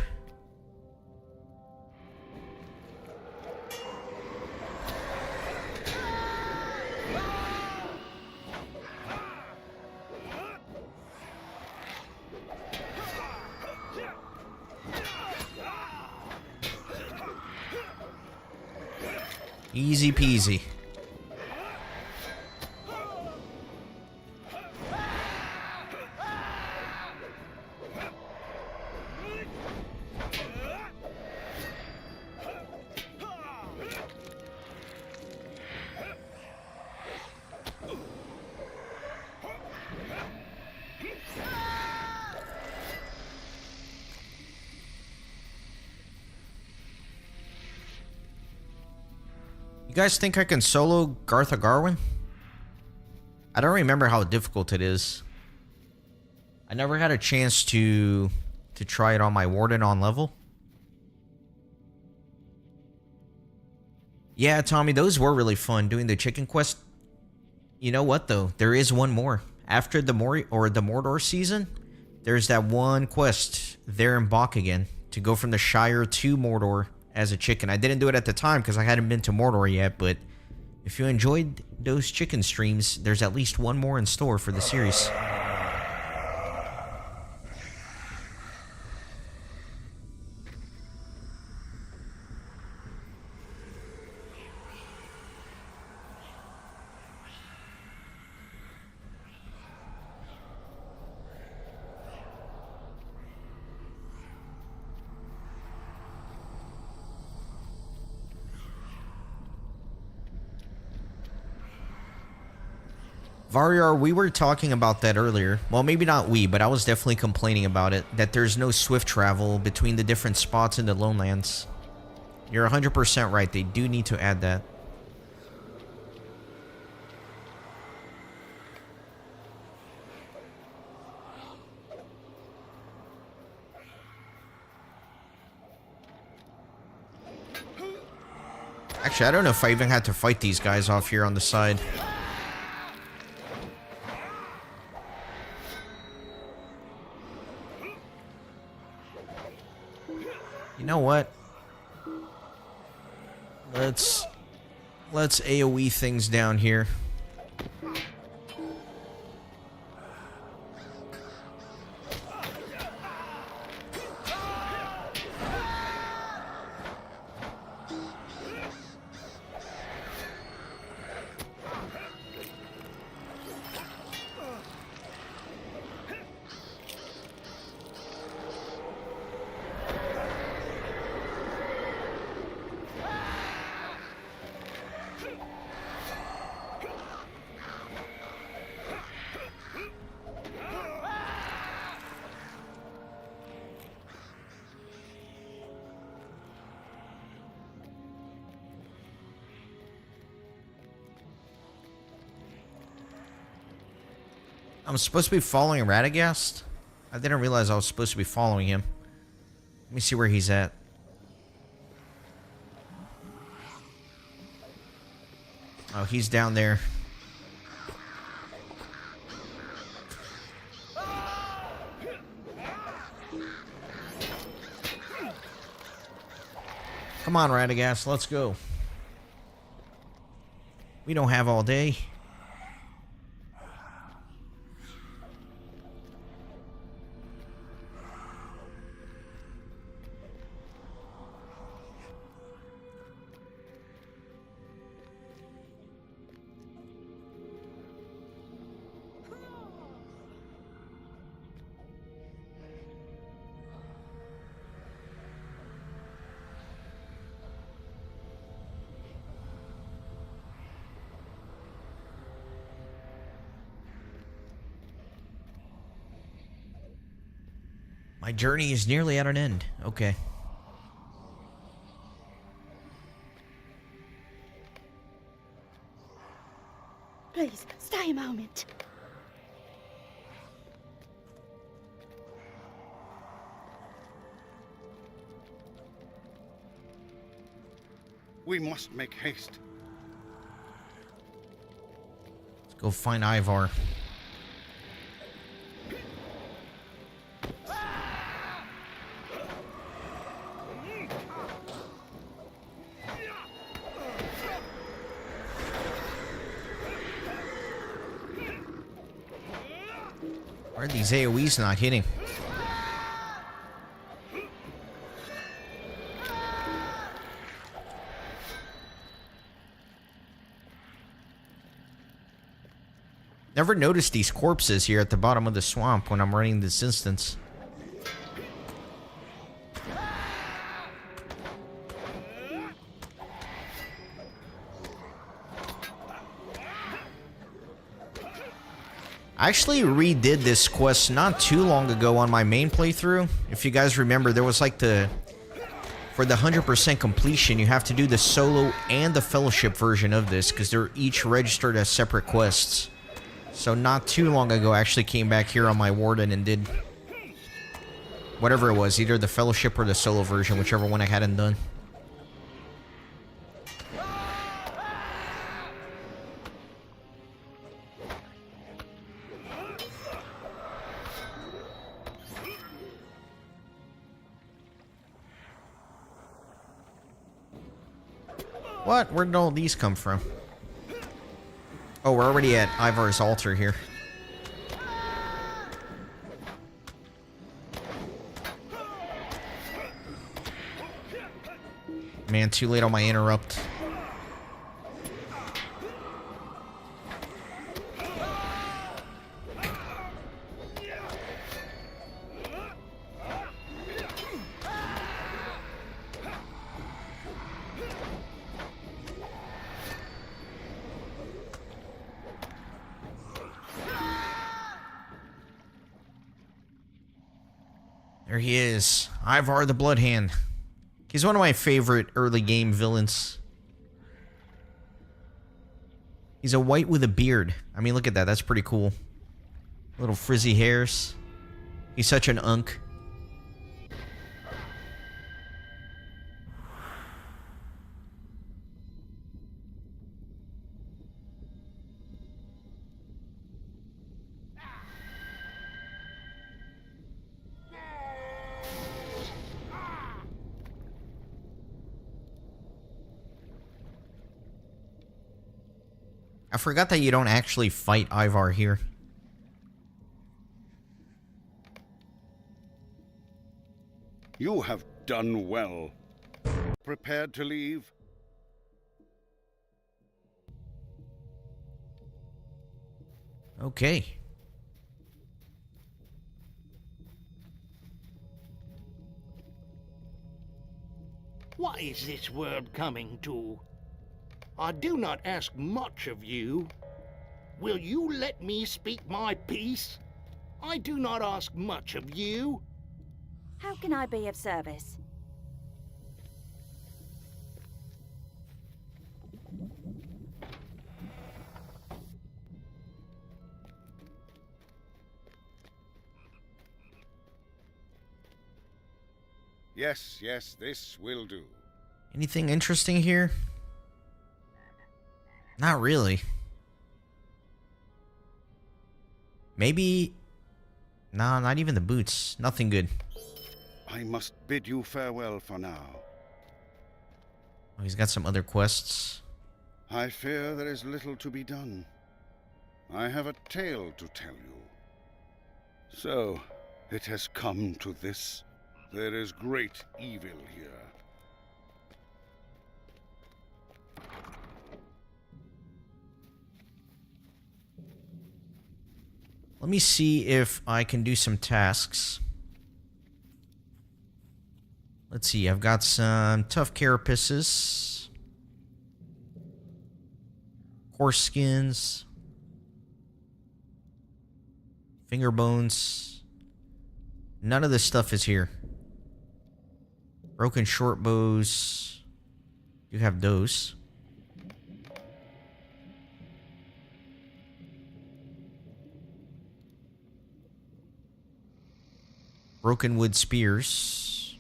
Easy peasy. You guys think I can solo Gartha Garwin? I don't remember how difficult it is. I never had a chance to try it on my Warden on level. Yeah, Tommy, those were really fun doing the chicken quest. You know what though? There is one more. After the Mordor season, there's that one quest there in Bok again to go from the Shire to Mordor as a chicken. I didn't do it at the time because I hadn't been to Mordor yet, but if you enjoyed those chicken streams, there's at least one more in store for the series. Varyar, we were talking about that earlier. Well, maybe not we, but I was definitely complaining about it. That there's no swift travel between the different spots in the Lonelands. You're 100% right. They do need to add that. Actually, I don't know if I even had to fight these guys off here on the side. You know what? Let's AoE things down here. I'm supposed to be following Radagast? I didn't realize I was supposed to be following him. Let me see where he's at. Oh, he's down there. Come on, Radagast, let's go. We don't have all day. My journey is nearly at an end. Okay. Please, stay a moment. We must make haste. Let's go find Ivar. Why are these AoEs not hitting? Never noticed these corpses here at the bottom of the swamp when I'm running this instance. I actually redid this quest not too long ago on my main playthrough. If you guys remember, there was like the for the 100% completion, you have to do the solo and the fellowship version of this, because they're each registered as separate quests. So not too long ago, I actually came back here on my warden and did whatever it was, either the fellowship or the solo version, whichever one I hadn't done. What? Where did all these come from? Oh, we're already at Ivar's altar here. Man, too late on my interrupt. There he is, Ivar the Bloodhand. He's one of my favorite early game villains. He's a white with a beard. I mean, look at that. That's pretty cool. Little frizzy hairs. He's such an unk. I forgot that you don't actually fight Ivar here. You have done well. Prepared to leave? Okay. What is this world coming to? I do not ask much of you. Will you let me speak my piece? I do not ask much of you. How can I be of service? Yes, yes, this will do. Anything interesting here? Not really. Maybe... No, not even the boots. Nothing good. I must bid you farewell for now. Oh, he's got some other quests. I fear there is little to be done. I have a tale to tell you. So, it has come to this. There is great evil here. Let me see if I can do some tasks. Let's see, I've got some tough carapaces. Horse skins. Finger bones. None of this stuff is here. Broken short bows. You have those. Broken wood spears.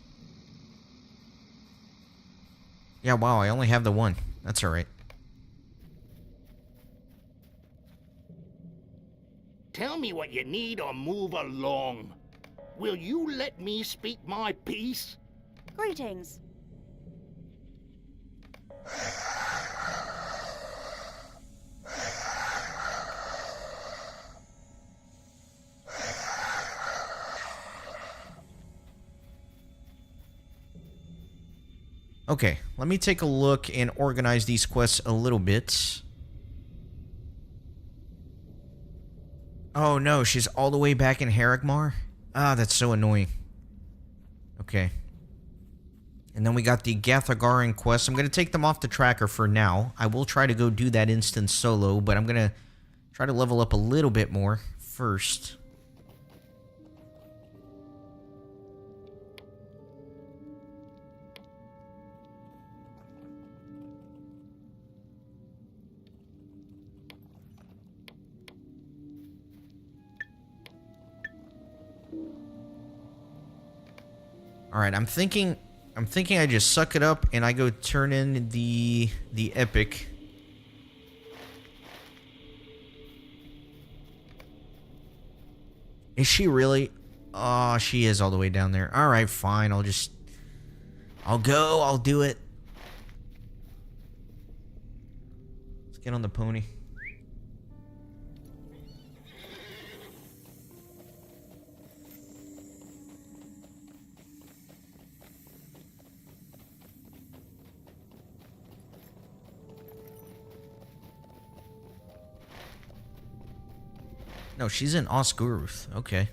Yeah, wow, I only have the one. That's alright. Tell me what you need or move along. Will you let me speak my piece? Greetings. Okay, let me take a look and organize these quests a little bit. Oh no, she's all the way back in Harrogmar? Ah, that's so annoying. Okay. And then we got the Gathagarin quest. I'm going to take them off the tracker for now. I will try to go do that instance solo, but I'm going to try to level up a little bit more first. Alright, I'm thinking I just suck it up and I go turn in the epic. Is she really? Oh, she is all the way down there. Alright, fine. I'll go. I'll do it. Let's get on the pony. No, she's in Osguruth. Okay.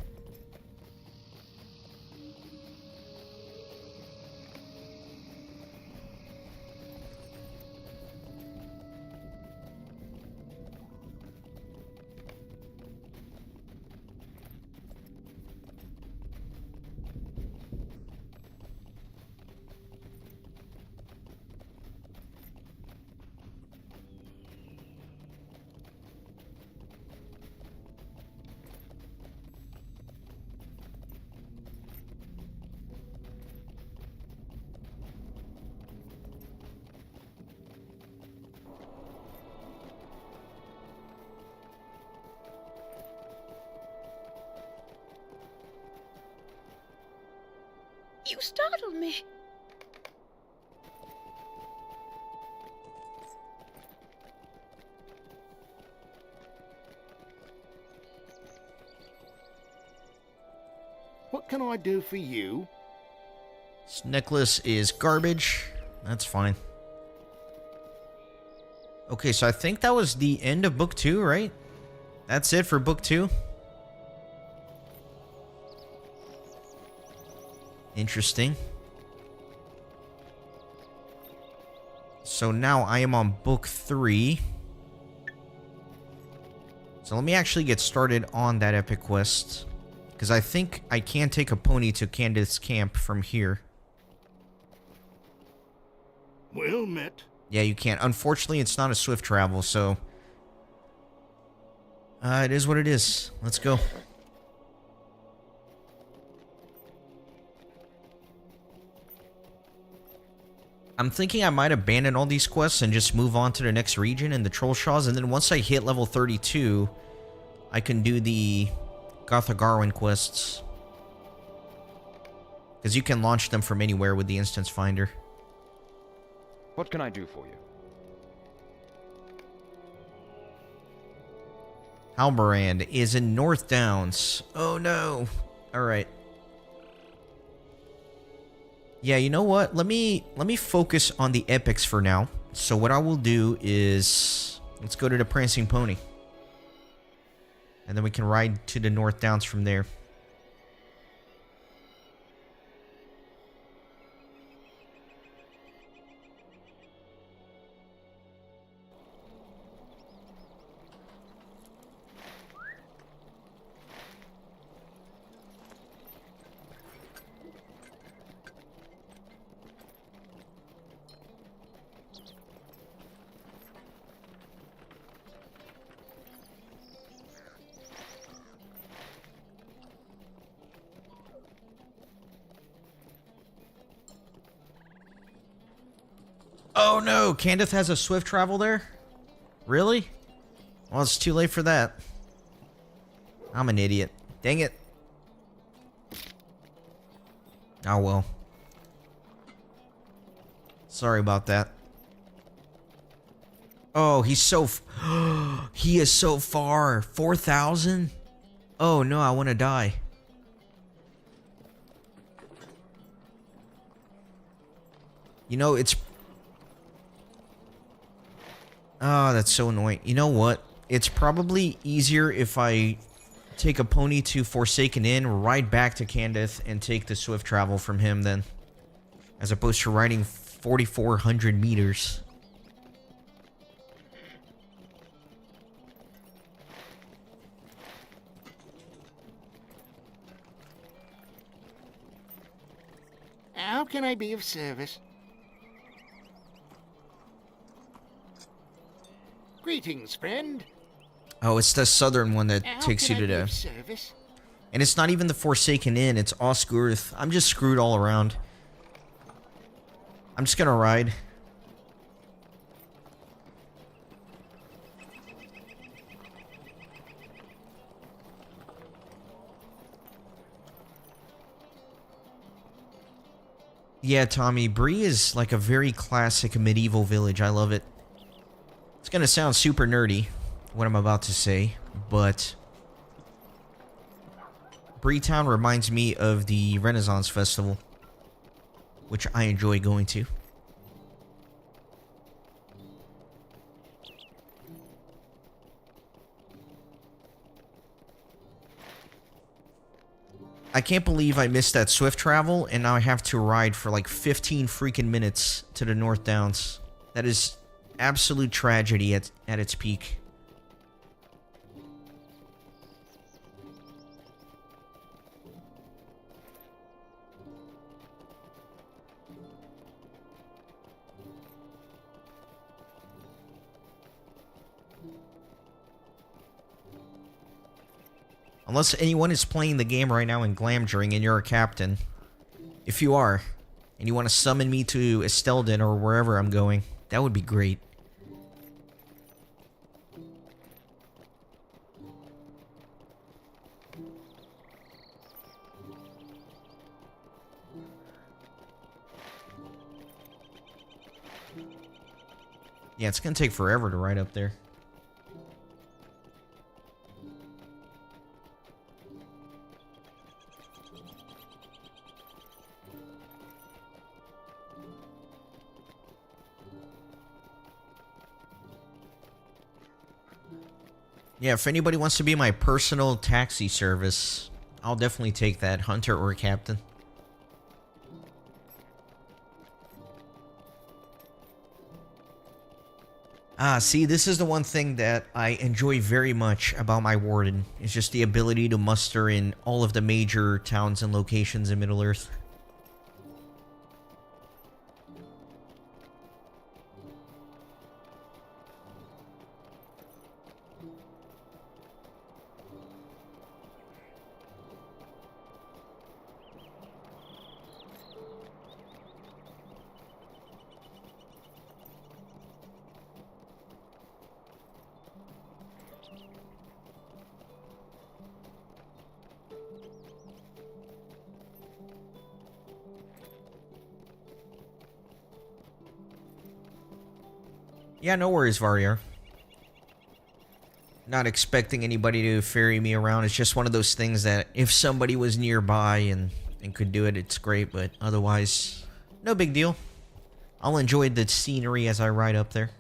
You startled me. What can I do for you? This necklace is garbage. That's fine. Okay, so I think that was the end of book 2, right? That's it for book 2. Interesting. So now I am on book 3. So let me actually get started on that epic quest. Because I think I can take a pony to Candace's camp from here. Well met. Yeah, you can't. Unfortunately, it's not a swift travel, so... it is what it is. Let's go. I'm thinking I might abandon all these quests and just move on to the next region in the Trollshaws, and then once I hit level 32, I can do the Gothagarwin quests. Because you can launch them from anywhere with the Instance Finder. What can I do for you? Halbrand is in North Downs. Oh no. Alright. Yeah, you know what? Let me focus on the epics for now. So what I will do is... let's go to the Prancing Pony. And then we can ride to the North Downs from there. Oh no, Candace has a swift travel there? Really? Well, it's too late for that. I'm an idiot. Dang it. Oh well. Sorry about that. Oh, he's so... he is so far. 4,000? Oh no, I want to die. You know, it's... oh, that's so annoying. You know what? It's probably easier if I take a pony to Forsaken Inn, ride back to Candace, and take the swift travel from him then. As opposed to riding 4,400 meters. How can I be of service? Greetings, friend. Oh, it's the southern one that How takes can you I to be the... of service? And it's not even the Forsaken Inn, it's Osgurth. I'm just screwed all around. I'm just gonna ride. Yeah, Tommy, Bree is like a very classic medieval village. I love it. It's gonna sound super nerdy, what I'm about to say, but Breetown reminds me of the Renaissance Festival, which I enjoy going to. I can't believe I missed that swift travel, and now I have to ride for like 15 freaking minutes to the North Downs. That is absolute tragedy at its peak. Unless anyone is playing the game right now in Glamdring and you're a captain. If you are, and you want to summon me to Estelden or wherever I'm going, that would be great. Yeah, it's gonna take forever to ride up there. Yeah, if anybody wants to be my personal taxi service, I'll definitely take that, hunter or captain. Ah, see, this is the one thing that I enjoy very much about my warden. It's just the ability to muster in all of the major towns and locations in Middle-earth. Yeah, no worries, Varrier. Not expecting anybody to ferry me around. It's just one of those things that if somebody was nearby and could do it, it's great. But otherwise, no big deal. I'll enjoy the scenery as I ride up there.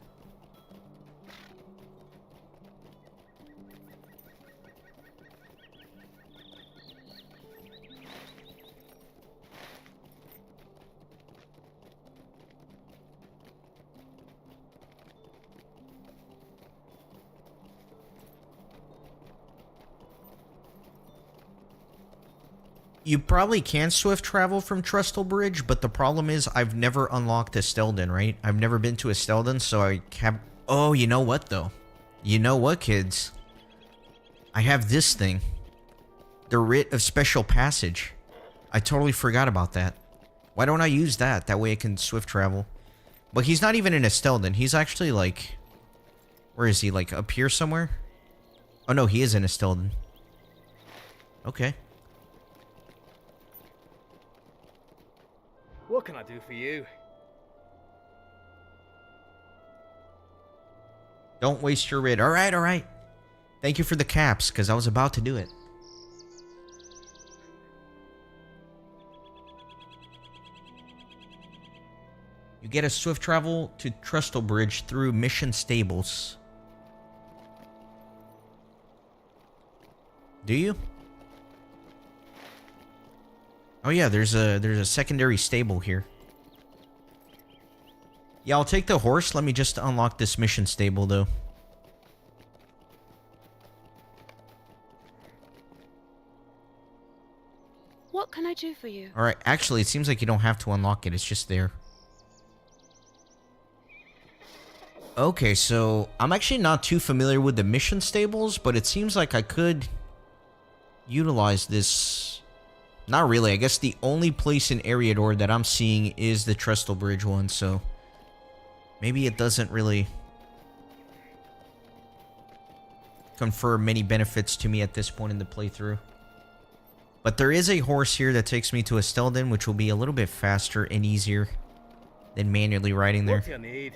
You probably can swift travel from Trestle Bridge, but the problem is I've never unlocked Estelden, right? I've never been to Estelden, so I have... Oh, you know what, though? You know what, kids? I have this thing. The Writ of Special Passage. I totally forgot about that. Why don't I use that? That way I can swift travel. But he's not even in Estelden. He's actually, like... Where is he? Like, up here somewhere? Oh, no, he is in Estelden. Okay. What can I do for you? Don't waste your writ. Alright, alright. Thank you for the caps, because I was about to do it. You get a swift travel to Trestle Bridge through Mission Stables. Do you? Oh yeah, there's a secondary stable here. Yeah, I'll take the horse. Let me just unlock this mission stable, though. What can I do for you? Alright, actually, it seems like you don't have to unlock it. It's just there. Okay, so I'm actually not too familiar with the mission stables, but it seems like I could utilize this. Not really. I guess the only place in Eriador that I'm seeing is the Trestle Bridge one, so maybe it doesn't really confer many benefits to me at this point in the playthrough. But there is a horse here that takes me to Estelden, which will be a little bit faster and easier than manually riding there. What do you need?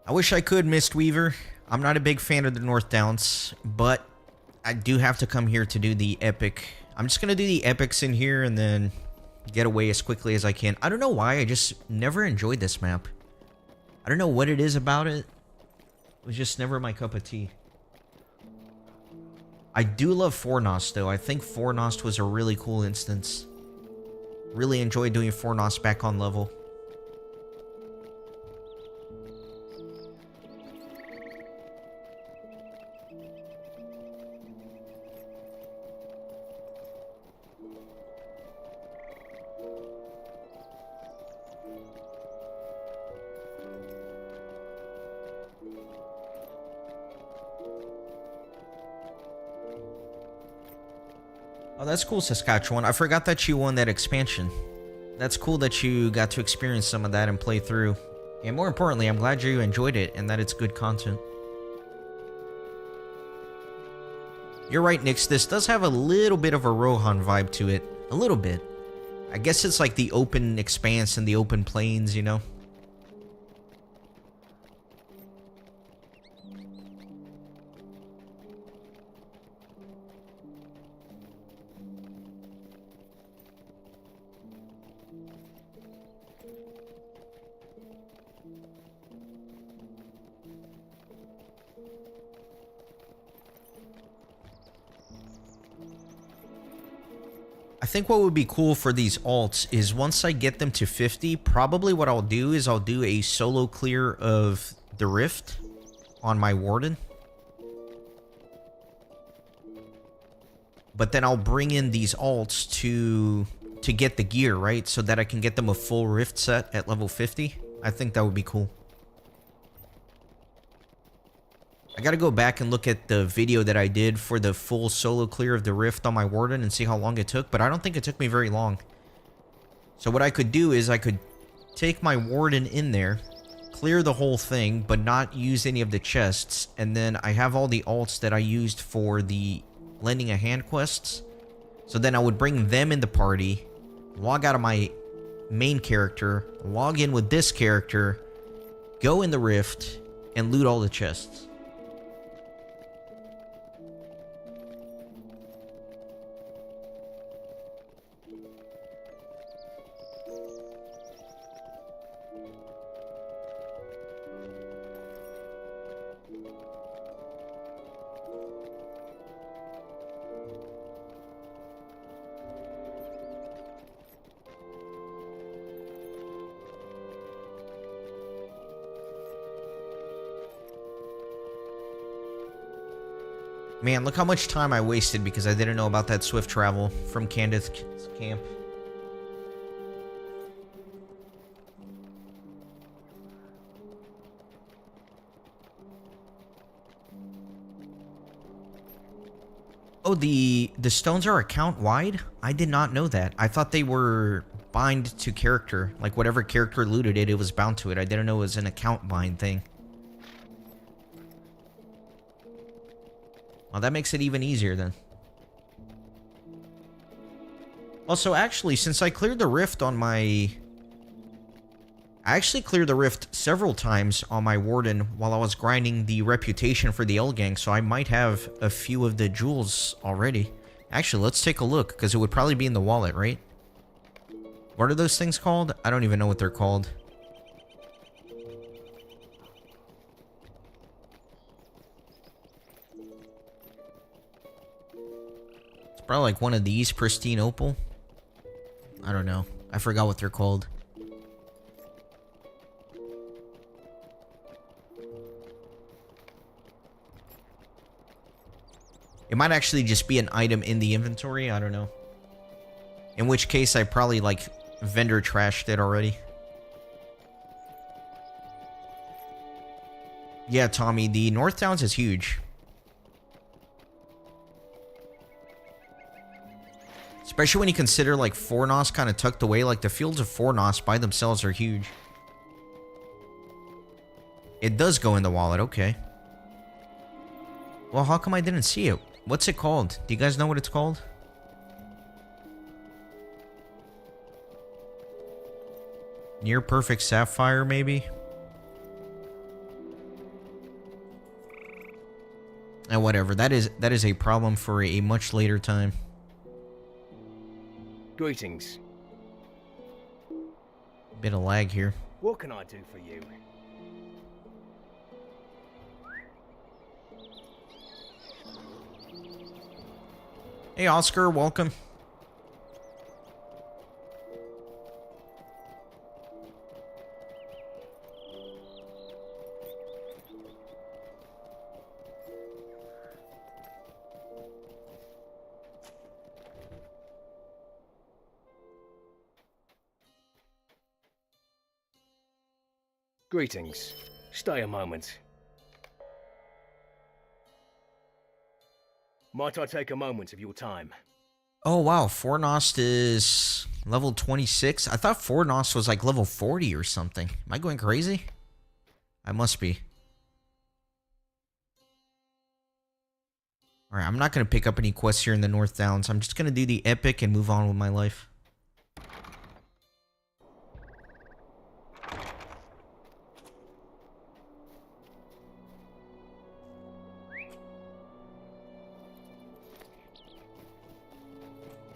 I wish I could, Mistweaver. I'm not a big fan of the North Downs, but I do have to come here to do the epic. I'm just going to do the epics in here and then get away as quickly as I can. I don't know why, I just never enjoyed this map. I don't know what it is about it. It was just never my cup of tea. I do love Fornost, though. I think Fornost was a really cool instance. Really enjoyed doing Fornost back on level. Oh, that's cool, Saskatchewan. I forgot that you won that expansion. That's cool that you got to experience some of that and play through. And more importantly, I'm glad you enjoyed it and that it's good content. You're right, Nix. This does have a little bit of a Rohan vibe to it. A little bit. I guess it's like the open expanse and the open plains, you know? I think what would be cool for these alts is once I get them to 50, probably what I'll do is I'll do a solo clear of the Rift on my Warden. But then I'll bring in these alts to get the gear, right? So that I can get them a full Rift set at level 50. I think that would be cool. I gotta go back and look at the video that I did for the full solo clear of the Rift on my Warden and see how long it took, but I don't think it took me very long. So what I could do is I could take my Warden in there, clear the whole thing, but not use any of the chests, and then I have all the alts that I used for the lending a hand quests. So then I would bring them in the party, log out of my main character, log in with this character, go in the Rift, and loot all the chests. Man, look how much time I wasted because I didn't know about that swift travel from Candace's camp. Oh, the stones are account wide? I did not know that. I thought they were bind to character. Like whatever character looted it, it was bound to it. I didn't know it was an account bind thing. Well, that makes it even easier then. Also, actually, since I cleared the Rift on my... I actually cleared the Rift several times on my Warden while I was grinding the reputation for the L-Gang, so I might have a few of the jewels already. Actually, let's take a look, because it would probably be in the wallet, right? What are those things called? I don't even know what they're called. Probably like one of these, pristine opal. I don't know. I forgot what they're called. It might actually just be an item in the inventory. I don't know. In which case, I probably, like, vendor trashed it already. Yeah, Tommy, the North Downs is huge. Especially when you consider, like, Fornos kind of tucked away. Like, the fields of Fornos by themselves are huge. It does go in the wallet, okay. Well, how come I didn't see it? What's it called? Do you guys know what it's called? Near Perfect Sapphire, maybe? And whatever, that is a problem for a much later time. Greetings. Bit of lag here. What can I do for you? Hey, Oscar, welcome. Greetings. Stay a moment. Might I take a moment of your time? Oh, wow. Fornost is level 26. I thought Fornost was like level 40 or something. Am I going crazy? I must be. Alright, I'm not going to pick up any quests here in the North Downs. I'm just going to do the epic and move on with my life.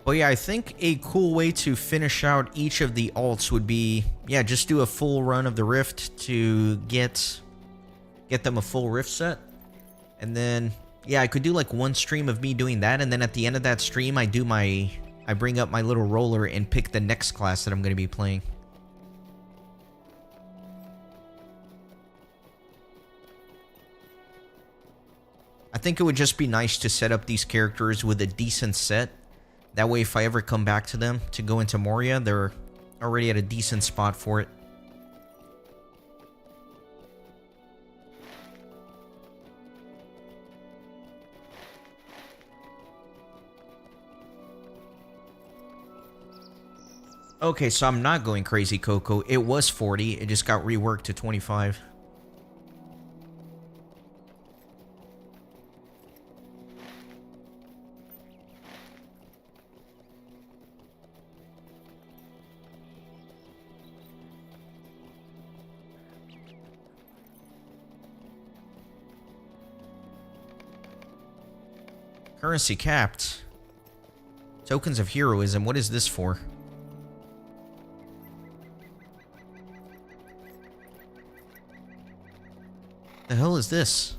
But yeah, I think a cool way to finish out each of the alts would be, yeah, just do a full run of the Rift to get them a full Rift set. And then, yeah, I could do like one stream of me doing that, and then at the end of that stream, I bring up my little roller and pick the next class that I'm going to be playing. I think it would just be nice to set up these characters with a decent set. That way, if I ever come back to them to go into Moria, they're already at a decent spot for it. Okay, so I'm not going crazy, Coco. It was 40. It just got reworked to 25. Currency capped. Tokens of heroism. What is this for? The hell is this?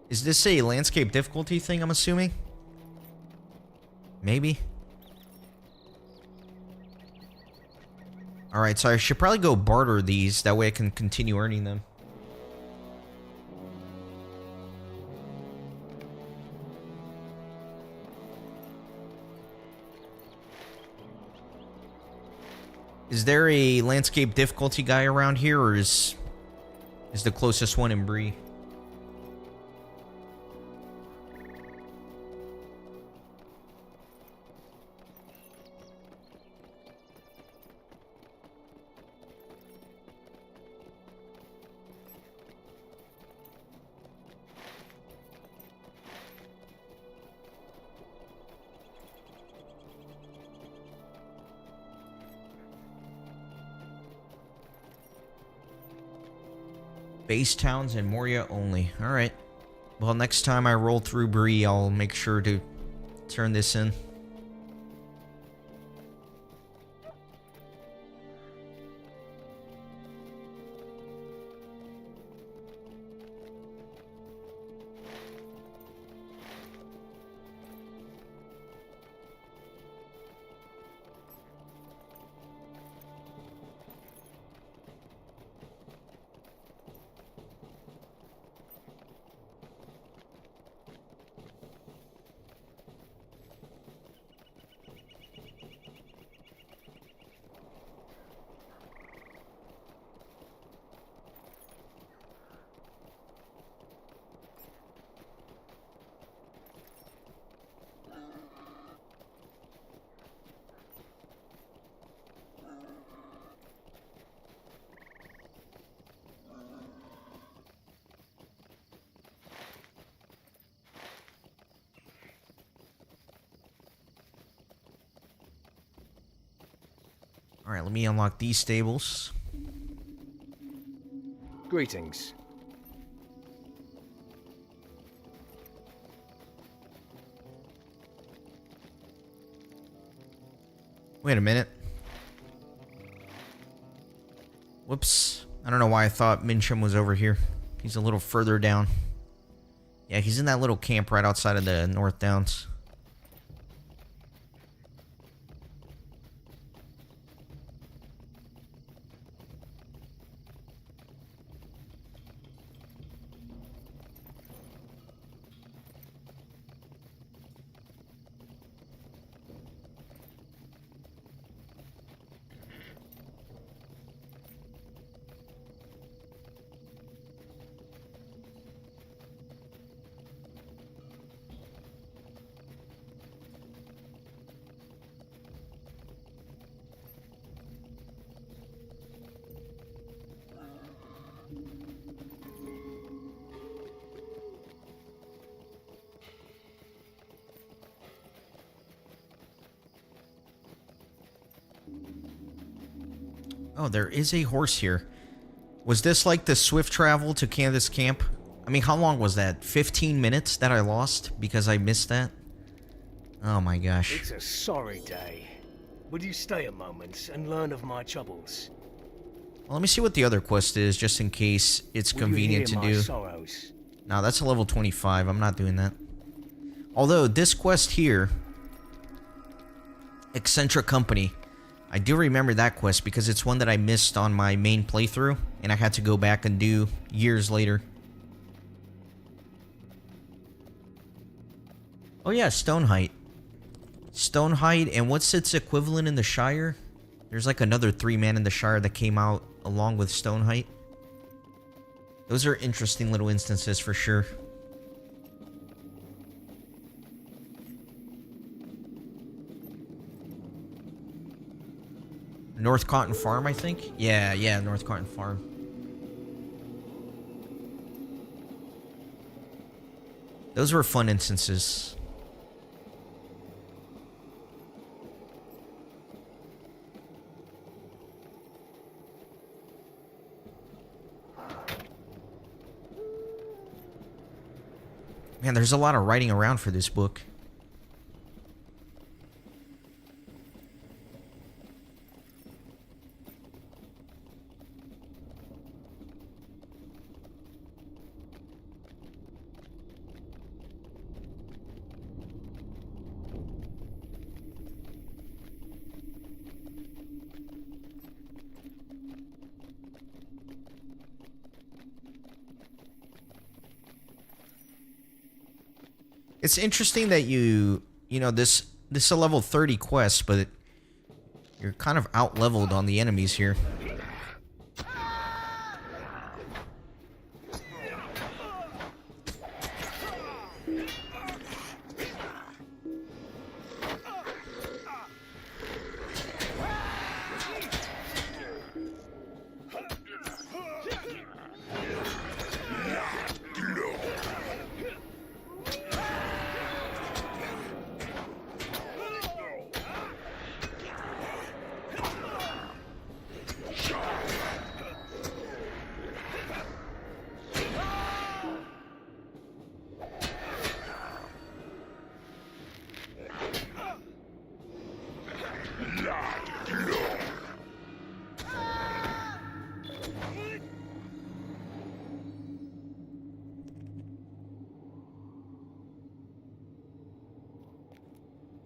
Is this a landscape difficulty thing, I'm assuming? Maybe. Alright, so I should probably go barter these. That way I can continue earning them. Is there a landscape difficulty guy around here, or is the closest one in Bree? Base towns and Moria only. Alright. Well, next time I roll through Bree, I'll make sure to turn this in. Alright, let me unlock these stables. Greetings. Wait a minute. Whoops. I don't know why I thought Mincham was over here. He's a little further down. Yeah, he's in that little camp right outside of the North Downs. Oh, there is a horse here. Was this like the swift travel to Candace Camp? I mean, how long was that? 15 minutes that I lost because I missed that? Oh my gosh. It's a sorry day. Would you stay a moment and learn of my troubles? Well, let me see what the other quest is, just in case it's convenient to do. Sorrows? No, that's a level 25. I'm not doing that. Although, this quest here, Eccentric Company, I do remember that quest because it's one that I missed on my main playthrough, and I had to go back and do years later. Oh yeah, Stoneheight. Stoneheight, and what's its equivalent in the Shire? There's like another 3-man in the Shire that came out along with Stoneheight. Those are interesting little instances for sure. North Cotton Farm, I think? Yeah, North Cotton Farm. Those were fun instances. Man, there's a lot of writing around for this book. It's interesting that you know, this is a level 30 quest, but you're kind of out-leveled on the enemies here.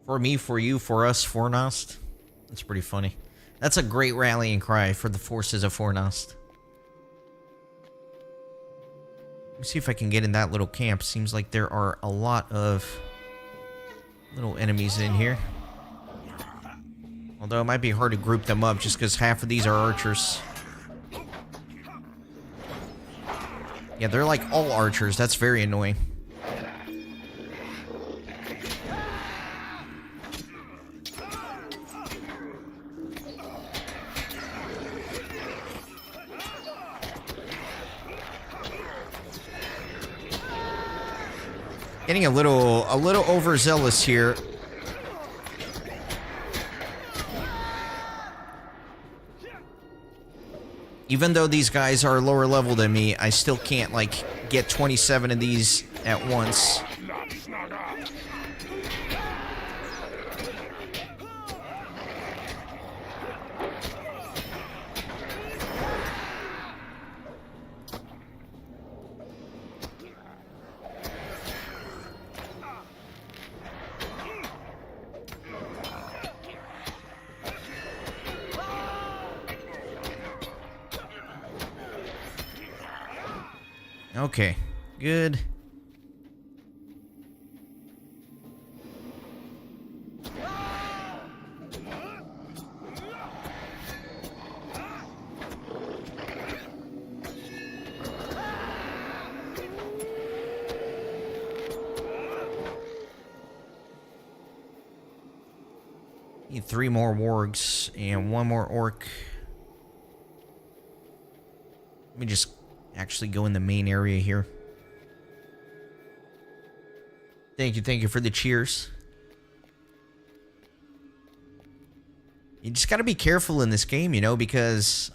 For me, for you, for us, Fornost. That's pretty funny. That's a great rallying cry for the forces of Fornost. Let me see if I can get in that little camp. Seems like there are a lot of little enemies in here. Although it might be hard to group them up just because half of these are archers. Yeah, they're like all archers. That's very annoying. Getting a little overzealous here. Even though these guys are lower level than me, I still can't, like, get 27 of these at once. Okay, good. Need 3 more wargs and 1 more orc. Let me just actually go in the main area here. Thank you for the cheers. You just gotta be careful in this game, you know, because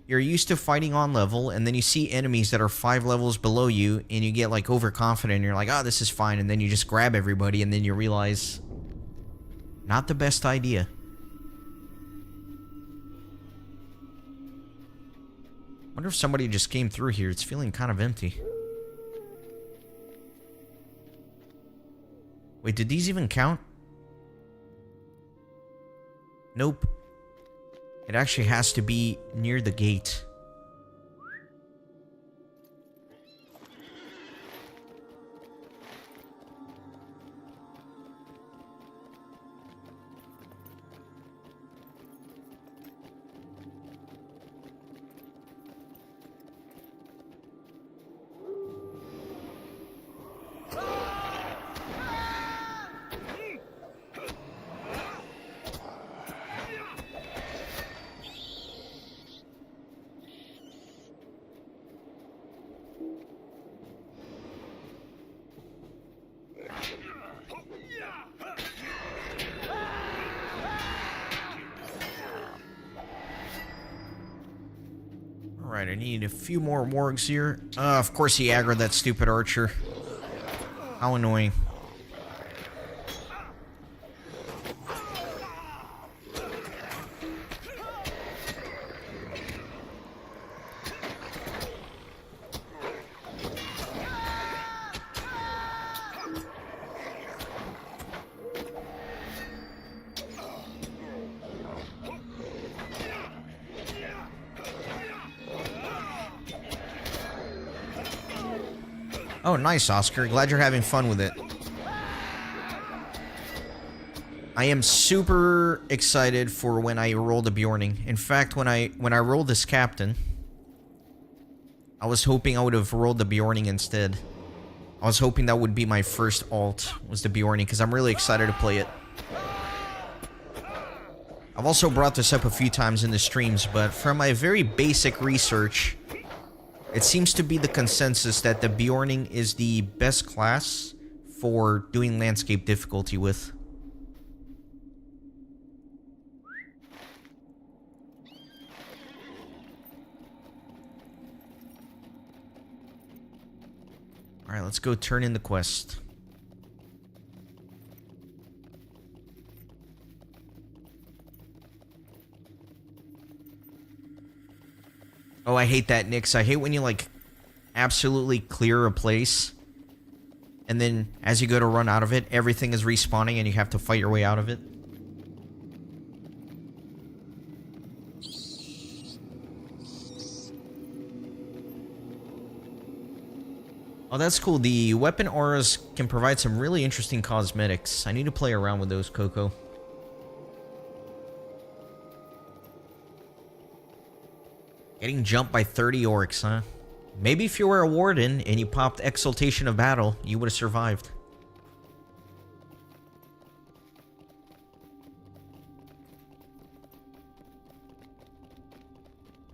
you're used to fighting on level, and then you see enemies that are 5 levels below you, and you get, like, overconfident, and you're like, oh, this is fine, and then you just grab everybody, and then you realize, not the best idea. Wonder if somebody just came through here. It's feeling kind of empty. Wait, did these even count? Nope. It actually has to be near the gate. Alright, I need a few more wargs here. Of course he aggroed that stupid archer. How annoying. Oh, nice, Oscar. Glad you're having fun with it. I am super excited for when I roll the Bjorning. In fact, when I rolled this captain, I was hoping I would have rolled the Bjorning instead. I was hoping that would be my first alt, was the Bjorning, because I'm really excited to play it. I've also brought this up a few times in the streams, but from my very basic research, it seems to be the consensus that the Bjorning is the best class for doing landscape difficulty with. Alright, let's go turn in the quest. Oh, I hate that, Nyx. I hate when you, like, absolutely clear a place, and then as you go to run out of it, everything is respawning and you have to fight your way out of it. Oh, that's cool. The weapon auras can provide some really interesting cosmetics. I need to play around with those, Coco. Getting jumped by 30 orcs, huh? Maybe if you were a warden and you popped Exaltation of Battle, you would have survived.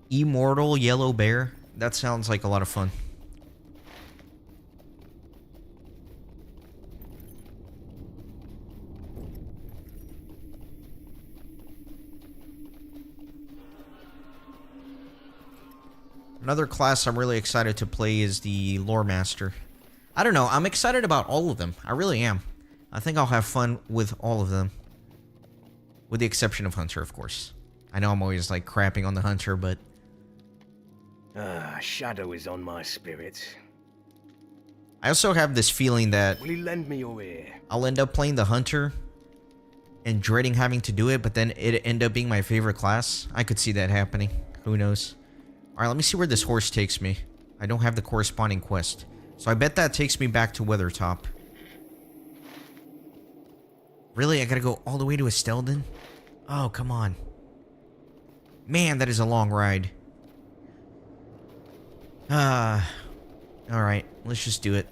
Immortal Yellow Bear? That sounds like a lot of fun. Another class I'm really excited to play is the Lore Master. I don't know, I'm excited about all of them. I really am. I think I'll have fun with all of them. With the exception of Hunter, of course. I know I'm always, like, crapping on the Hunter, but... Shadow is on my spirit. I also have this feeling that Will you lend me your ear? I'll end up playing the Hunter and dreading having to do it, but then it end up being my favorite class. I could see that happening. Who knows? Alright, let me see where this horse takes me. I don't have the corresponding quest. So I bet that takes me back to Weathertop. Really? I gotta go all the way to Estelden? Oh, come on. Man, that is a long ride. Alright, let's just do it.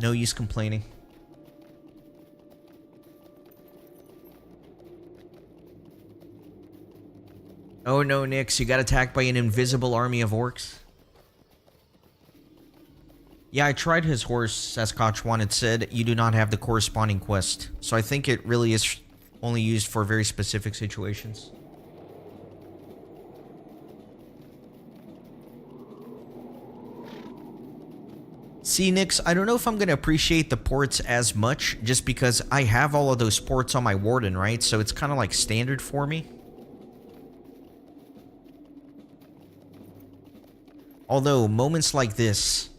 No use complaining. Oh no, Nix, you got attacked by an invisible army of orcs? Yeah, I tried his horse, Sasquatch It said you do not have the corresponding quest. So I think it really is only used for very specific situations. See, Nix, I don't know if I'm going to appreciate the ports as much, just because I have all of those ports on my Warden, right? So it's kind of like standard for me. Although, moments like this,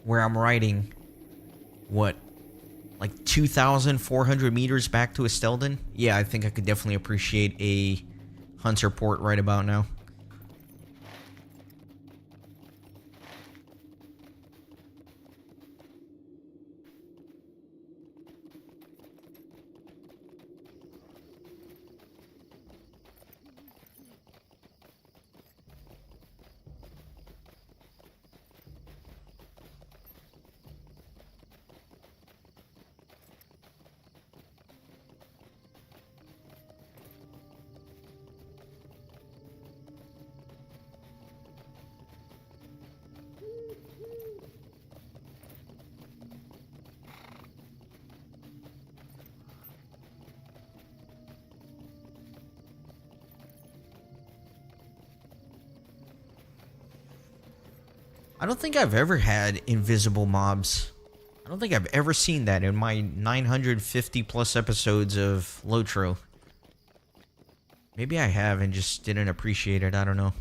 where I'm riding, what, like 2,400 meters back to Estelden? Yeah, I think I could definitely appreciate a Hunter port right about now. I don't think I've ever had invisible mobs. I don't think I've ever seen that in my 950 plus episodes of LOTRO. Maybe I have and just didn't appreciate it, I don't know.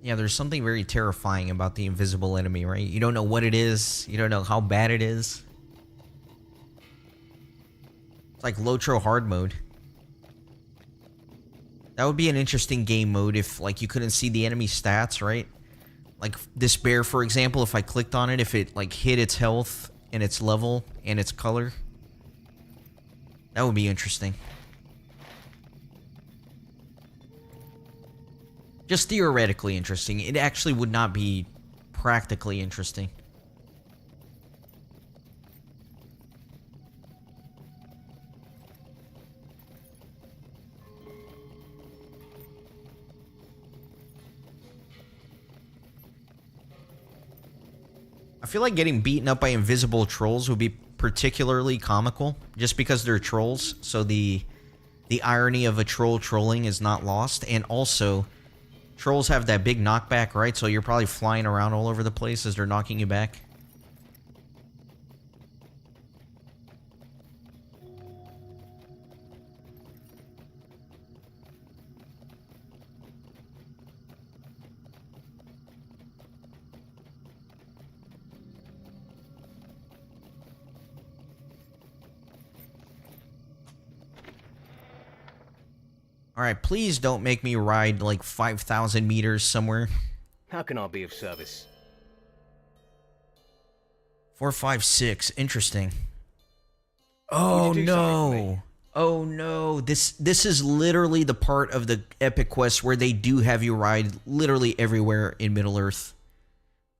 Yeah, there's something very terrifying about the invisible enemy, right? You don't know what it is. You don't know how bad it is. It's like LOTRO hard mode. That would be an interesting game mode if, like, you couldn't see the enemy stats, right? Like, this bear, for example, if I clicked on it, if it, like, hit its health and its level and its color. That would be interesting. Just theoretically interesting. It actually would not be practically interesting. I feel like getting beaten up by invisible trolls would be particularly comical, just because they're trolls, so the irony of a troll trolling is not lost, and also, trolls have that big knockback, right? So you're probably flying around all over the place as they're knocking you back. Alright, please don't make me ride like 5,000 meters somewhere. How can I be of service? 456, interesting. Would Oh you do something for me? no. Oh no. This is literally the part of the epic quest where they do have you ride literally everywhere in Middle-earth.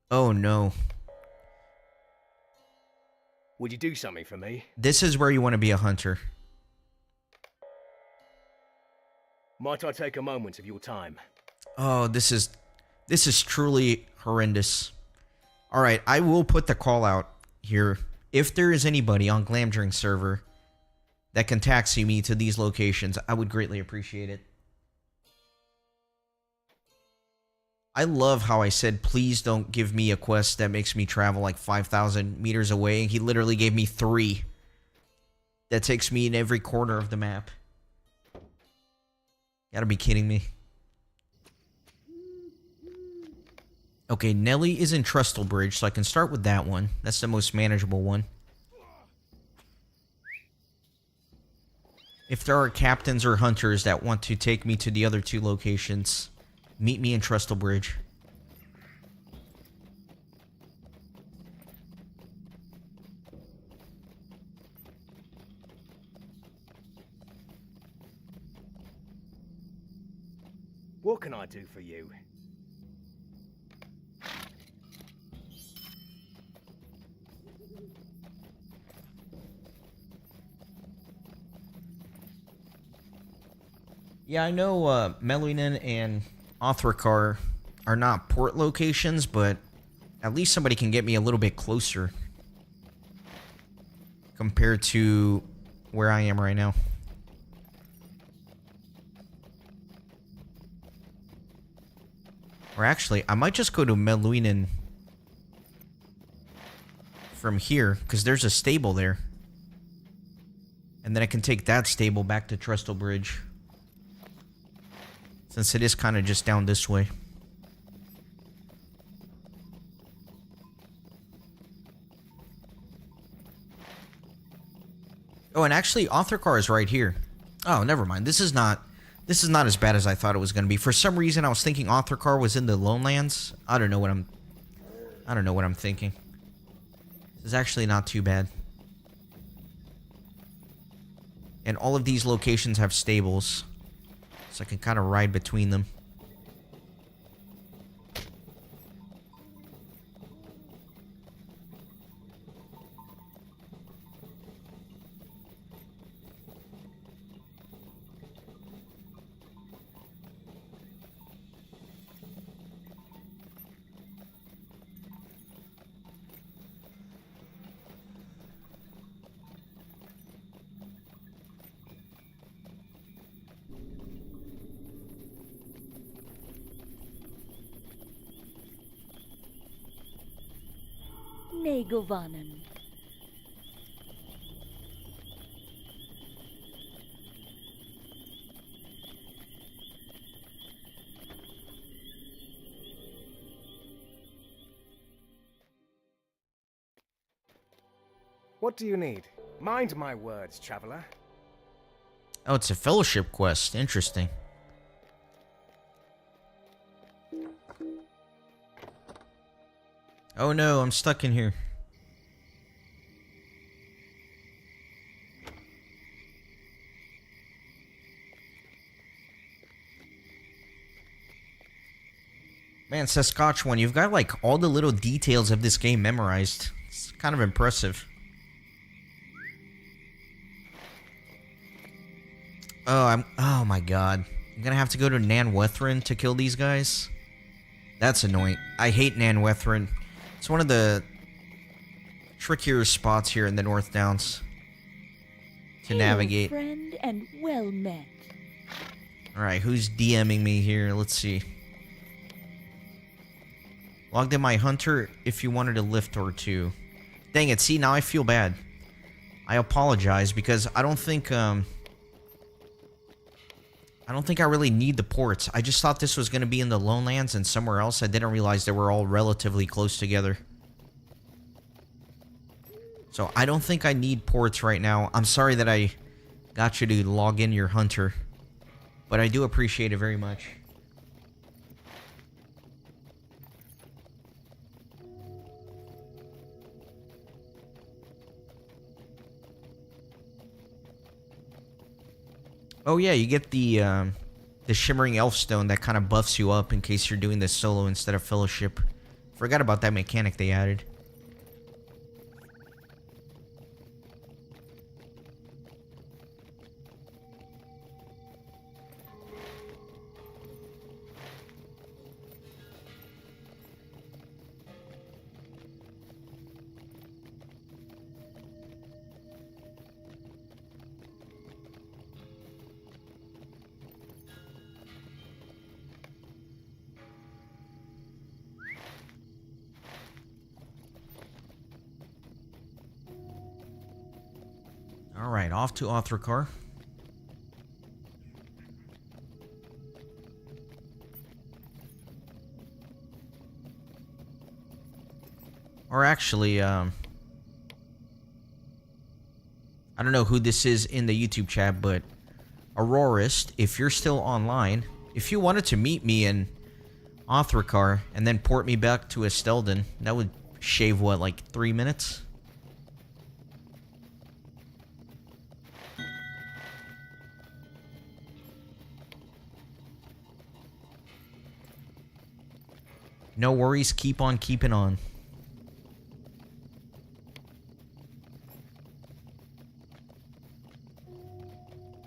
Oh no. Would you do something for me? This is where you want to be a hunter. Might I take a moment of your time? Oh, this is truly horrendous. Alright, I will put the call out here. If there is anybody on Glamdring server that can taxi me to these locations, I would greatly appreciate it. I love how I said, please don't give me a quest that makes me travel like 5,000 meters away. He literally gave me 3. That takes me in every corner of the map. Gotta be kidding me. Okay, Nelly is in Trustlebridge, so I can start with that one. That's the most manageable one. If there are captains or hunters that want to take me to the other 2 locations, meet me in Trustlebridge. What can I do for you? Yeah, I know Meluinen and Othrakar are not port locations, but at least somebody can get me a little bit closer compared to where I am right now. Or actually, I might just go to Meluinen from here, because there's a stable there. And then I can take that stable back to Trustlebridge, since it is kind of just down this way. Oh, and actually, Othrakar is right here. Oh, never mind. This is not as bad as I thought it was going to be. For some reason, I was thinking Othrakar was in the Lonelands. I don't know what I'm thinking. This is actually not too bad. And all of these locations have stables, so I can kind of ride between them. Negovanen. What do you need? Mind my words, traveler. Oh, it's a fellowship quest. Interesting. Oh no, I'm stuck in here. Man, Saskatchewan, you've got like all the little details of this game memorized. It's kind of impressive. Oh my god. I'm gonna have to go to Nanwethrin to kill these guys? That's annoying. I hate Nanwethrin. It's one of the trickier spots here in the North Downs to navigate. Friend, and well met. Alright, who's DMing me here? Let's see. Logged in my hunter if you wanted a lift or two. Dang it, see, now I feel bad. I apologize because I don't think I really need the ports. I just thought this was going to be in the Lowlands and somewhere else. I didn't realize they were all relatively close together. So I don't think I need ports right now. I'm sorry that I got you to log in your hunter. But I do appreciate it very much. Oh yeah, you get the Shimmering Elf Stone that kind of buffs you up in case you're doing this solo instead of Fellowship. Forgot about that mechanic they added. Alright, off to Othrakar. Or actually, I don't know who this is in the YouTube chat, but Aurorist, if you're still online, if you wanted to meet me in Othrakar and then port me back to Estelden, that would shave, what, like 3 minutes? No worries, keep on keeping on.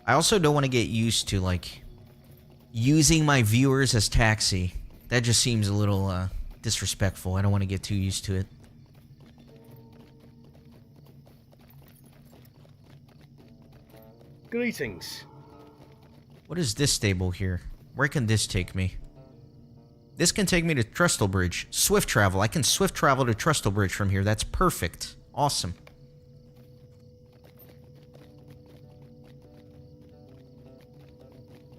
I also don't want to get used to, like, using my viewers as taxi. That just seems a little, disrespectful. I don't want to get too used to it. Greetings. What is this stable here? Where can this take me? This can take me to Trestlebridge. Swift travel. I can swift travel to Trestlebridge from here. That's perfect. Awesome.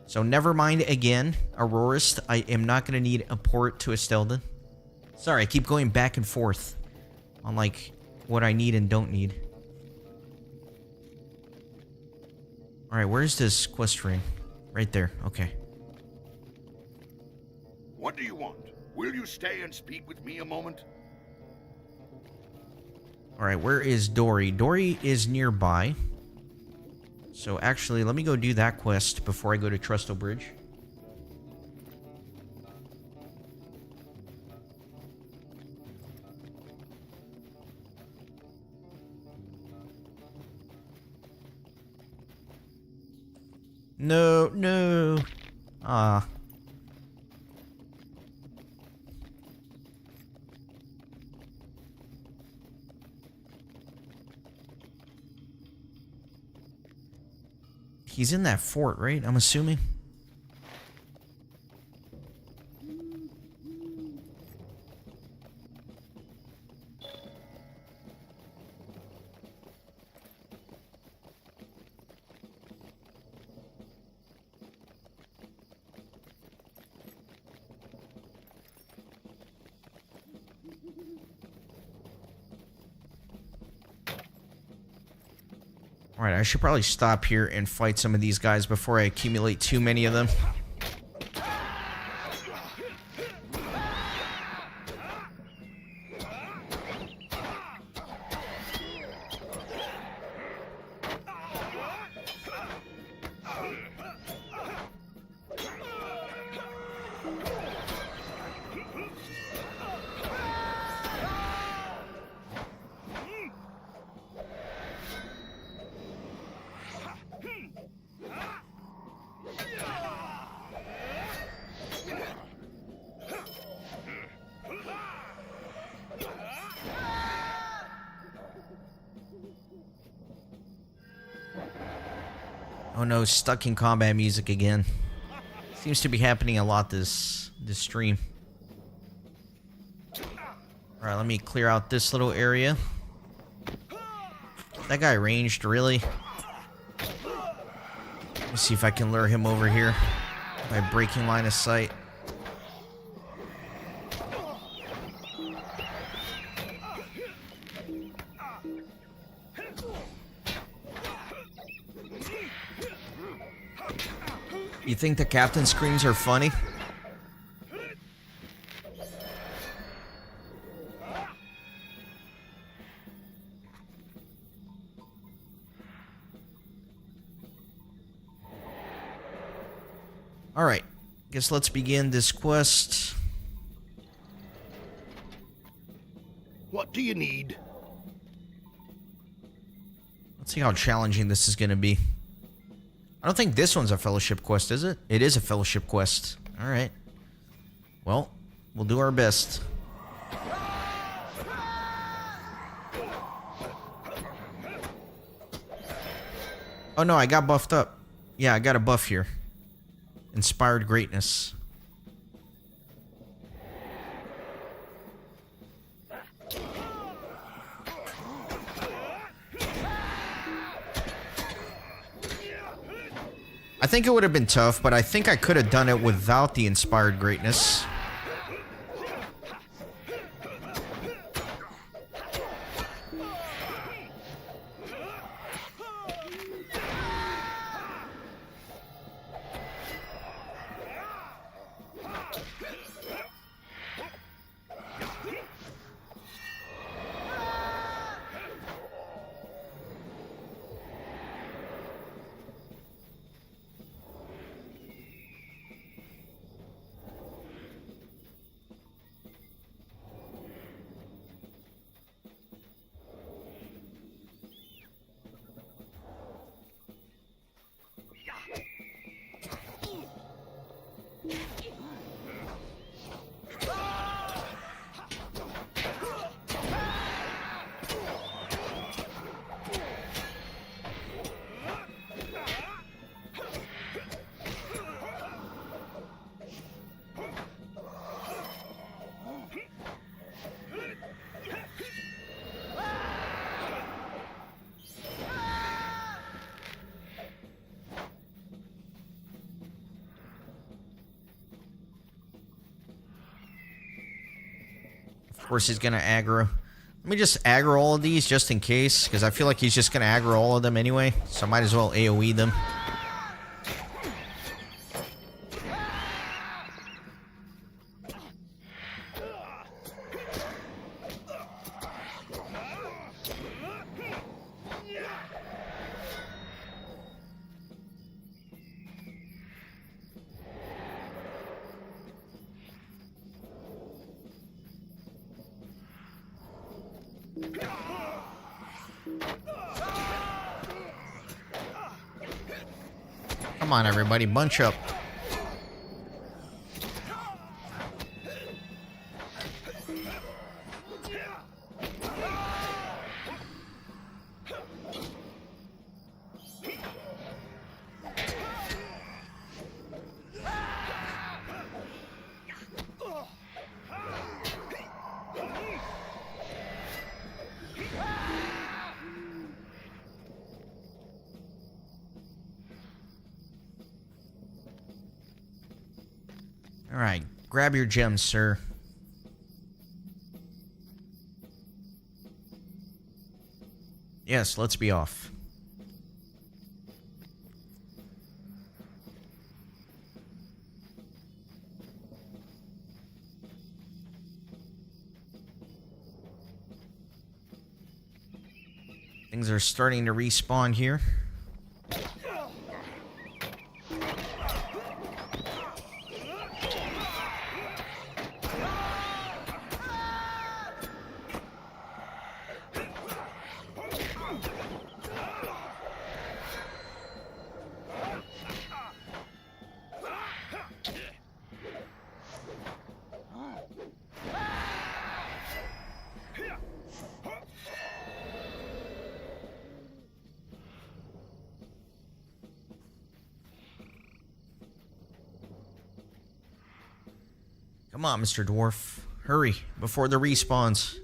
So never mind again, Aurorist. I am not going to need a port to Estelden. Sorry, I keep going back and forth on, like, what I need and don't need. Alright, where's this quest ring? Right there. Okay. What do you want? Will you stay and speak with me a moment? Alright, where is Dory? Dory is nearby. So actually, let me go do that quest before I go to Trestlebridge. No, no. Ah. He's in that fort, right? I'm assuming. Alright, I should probably stop here and fight some of these guys before I accumulate too many of them. Oh no, stuck in combat music again. Seems to be happening a lot this stream. Alright, let me clear out this little area. That guy ranged, really? Let me see if I can lure him over here by breaking line of sight. You think the captain screams are funny? Alright, guess let's begin this quest. What do you need? Let's see how challenging this is gonna be. I don't think this one's a fellowship quest, is it? It is a fellowship quest. Alright. Well, we'll do our best. Oh no, I got buffed up. Yeah, I got a buff here. Inspired greatness. I think it would have been tough, but I think I could have done it without the inspired greatness. Of course he's gonna aggro. Let me just aggro all of these just in case, because I feel like he's just gonna aggro all of them anyway, so I might as well AoE them. Come on, everybody, bunch up. Alright, grab your gems, sir. Yes, let's be off. Things are starting to respawn here. Come on, Mr. Dwarf. Hurry, before the respawns.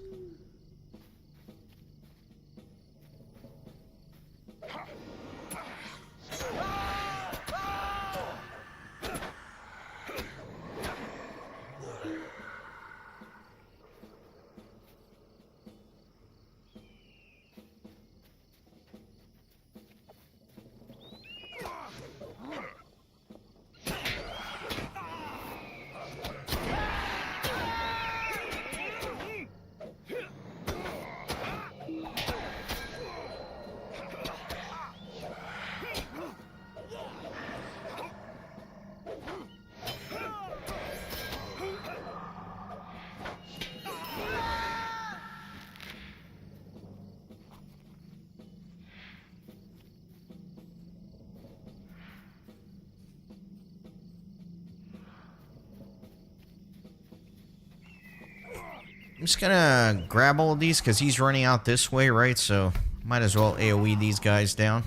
I'm just gonna grab all of these because he's running out this way, right? So might as well AoE these guys down.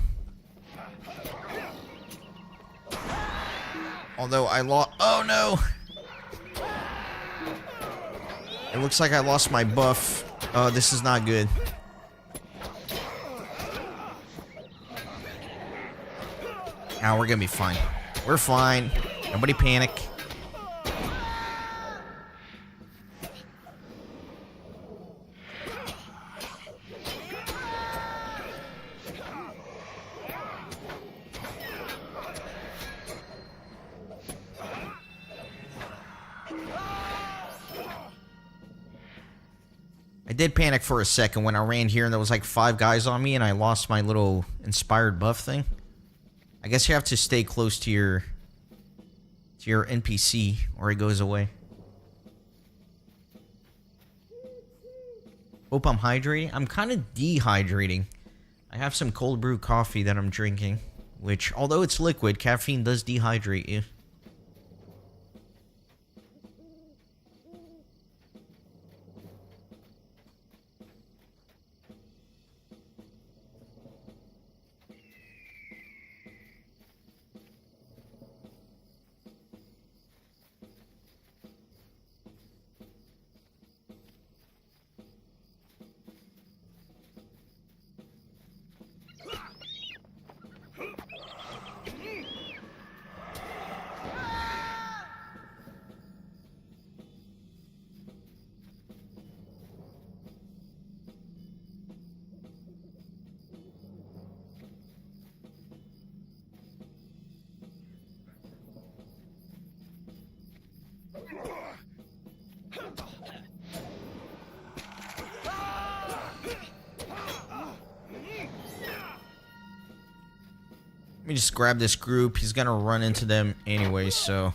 Although I lost... Oh no! It looks like I lost my buff. Oh, this is not good. Now we're gonna be fine. We're fine. Nobody panic. I did panic for a second when I ran here and there was like 5 guys on me and I lost my little inspired buff thing. I guess you have to stay close to your NPC or it goes away. Hope I'm hydrating. I'm kind of dehydrating. I have some cold brew coffee that I'm drinking, which although it's liquid, caffeine does dehydrate you. Let me just grab this group. He's gonna run into them anyway, so...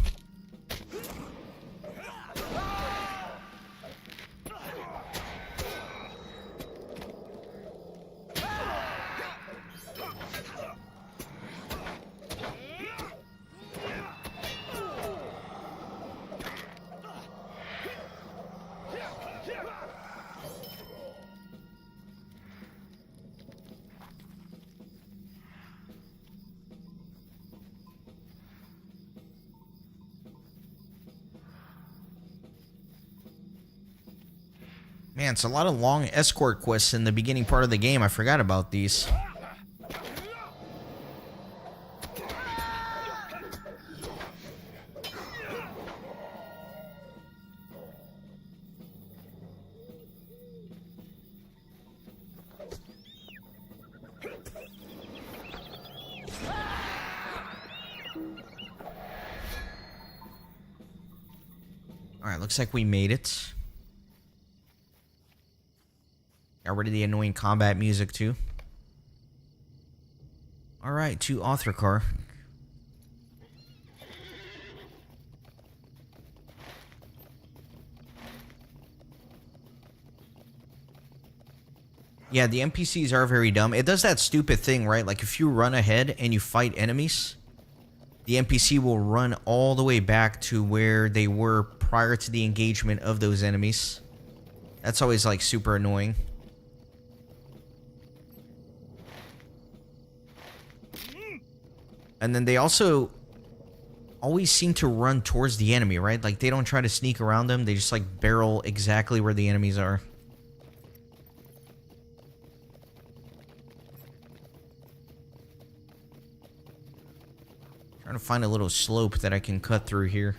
Man, it's a lot of long escort quests in the beginning part of the game. I forgot about these. Alright, looks like we made it. Got rid of the annoying combat music, too. Alright, to Authorcar. Yeah, the NPCs are very dumb. It does that stupid thing, right? Like, if you run ahead and you fight enemies, the NPC will run all the way back to where they were prior to the engagement of those enemies. That's always, like, super annoying. And then they also always seem to run towards the enemy, right? Like, they don't try to sneak around them. They just, like, barrel exactly where the enemies are. Trying to find a little slope that I can cut through here.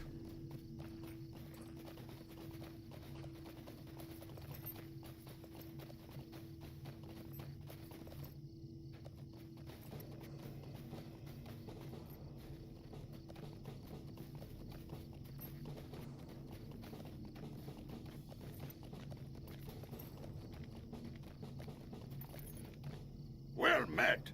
Well met.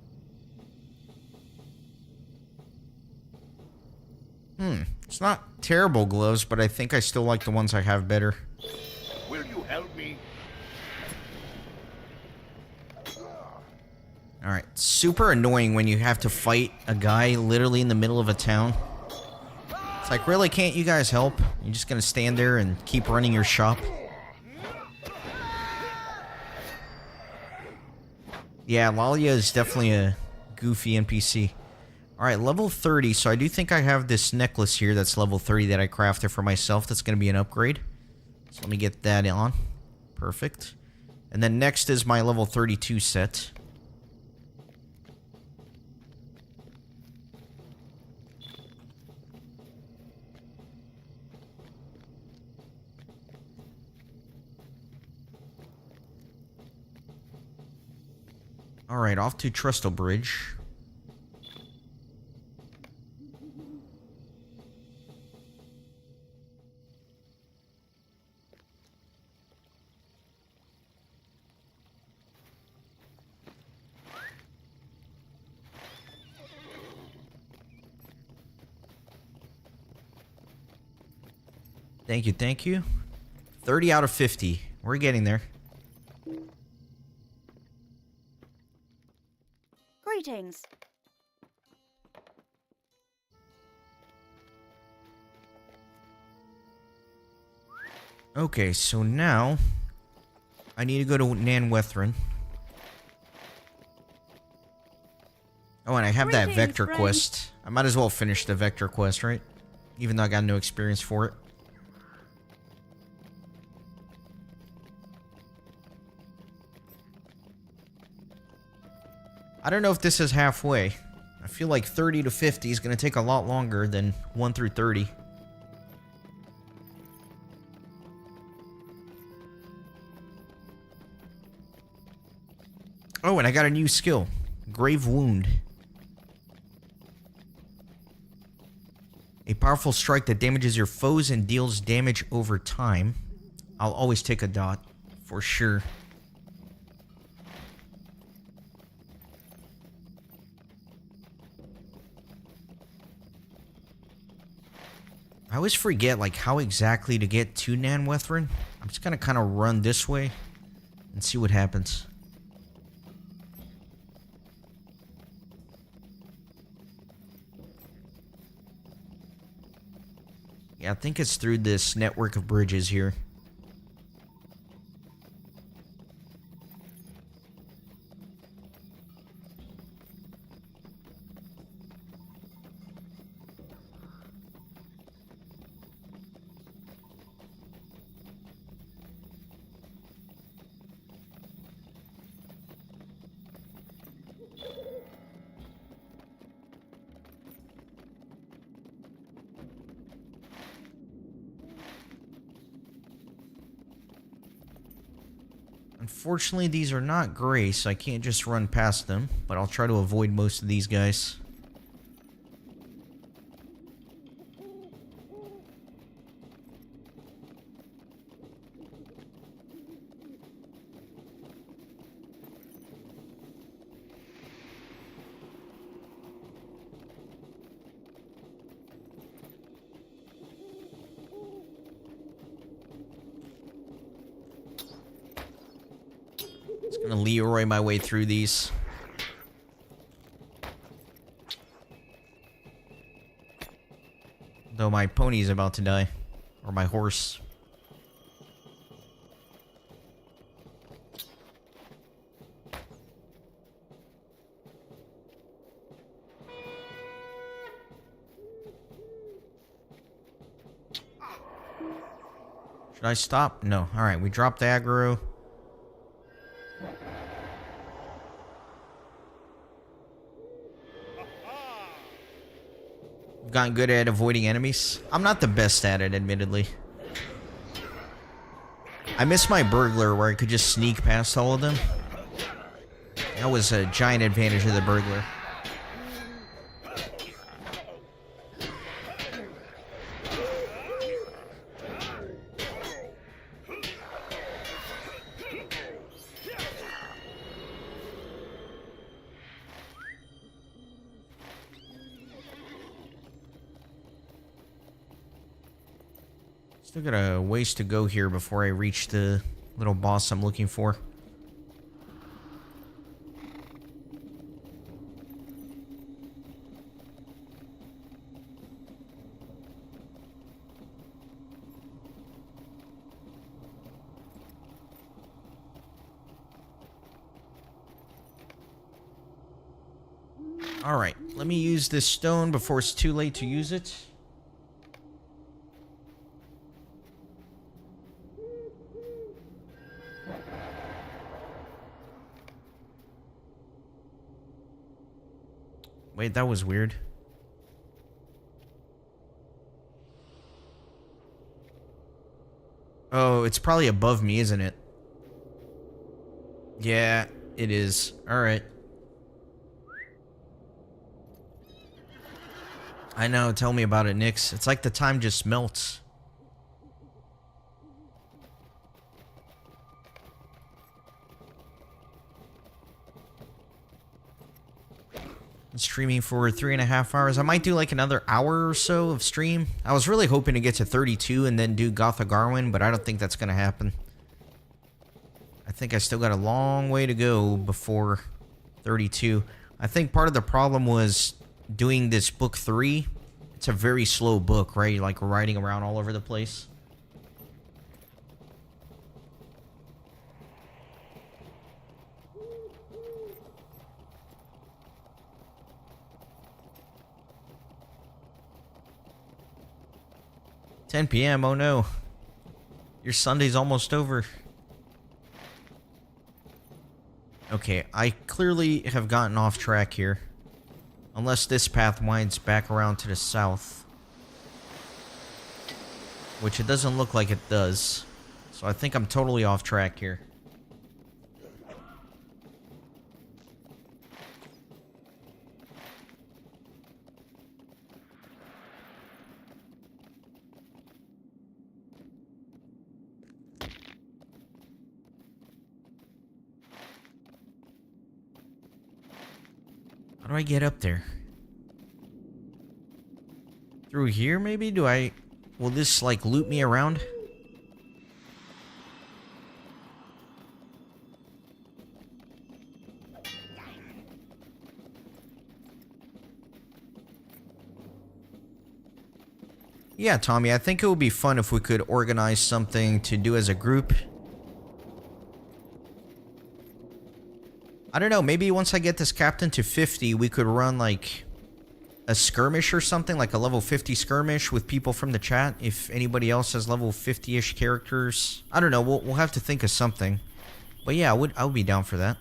It's not terrible gloves, but I think I still like the ones I have better. Will you help me? Alright, super annoying when you have to fight a guy literally in the middle of a town. It's like, really, can't you guys help? You're just gonna stand there and keep running your shop? Yeah, Lalia is definitely a goofy NPC. Alright, level 30, so I do think I have this necklace here that's level 30 that I crafted for myself. That's going to be an upgrade. So let me get that on. Perfect. And then next is my level 32 set. Alright, off to Trestle Bridge. Thank you, thank you. 30 out of 50. We're getting there. Greetings. Okay, so now I need to go to Nan Wethrin. Oh, and I have that Greetings, vector friend. quest. I might as well finish the vector quest, right? Even though I got no experience for it. I don't know if this is halfway. I feel like 30 to 50 is going to take a lot longer than 1 through 30. Oh, and I got a new skill. Grave Wound. A powerful strike that damages your foes and deals damage over time. I'll always take a dot, for sure. I always forget, like, how exactly to get to Nan Wethrin. I'm just gonna kind of run this way and see what happens. Yeah, I think it's through this network of bridges here. Unfortunately, these are not gray, so I can't just run past them, but I'll try to avoid most of these guys. Gonna Leroy my way through these. Though my pony is about to die. Or my horse. Should I stop? No. Alright, we dropped the aggro. We've gotten good at avoiding enemies. I'm not the best at it, admittedly. I miss my burglar where I could just sneak past all of them. That was a giant advantage of the burglar. Still got a ways to go here before I reach the little boss I'm looking for. Alright, let me use this stone before it's too late to use it. Wait, that was weird. Oh, it's probably above me, isn't it? Yeah, it is. Alright. I know, tell me about it, Nix. It's like the time just melts. I'm streaming for 3.5 hours. I might do like another hour or so of stream. I was really hoping to get to 32 and then do Gotha Garwin, but I don't think that's going to happen. I think I still got a long way to go before 32. I think part of the problem was doing this book 3. It's a very slow book, right? Like riding around all over the place. $10 p.m. Oh no. Your Sunday's almost over. Okay, I clearly have gotten off track here. Unless this path winds back around to the south. Which it doesn't look like it does. So I think I'm totally off track here. How do I get up there? Through here, maybe? Will this, like, loop me around? Yeah, Tommy, I think it would be fun if we could organize something to do as a group. I don't know, maybe once I get this captain to 50, we could run, like, a skirmish or something, like a level 50 skirmish with people from the chat, if anybody else has level 50-ish characters. I don't know, we'll have to think of something. But yeah, I would be down for that.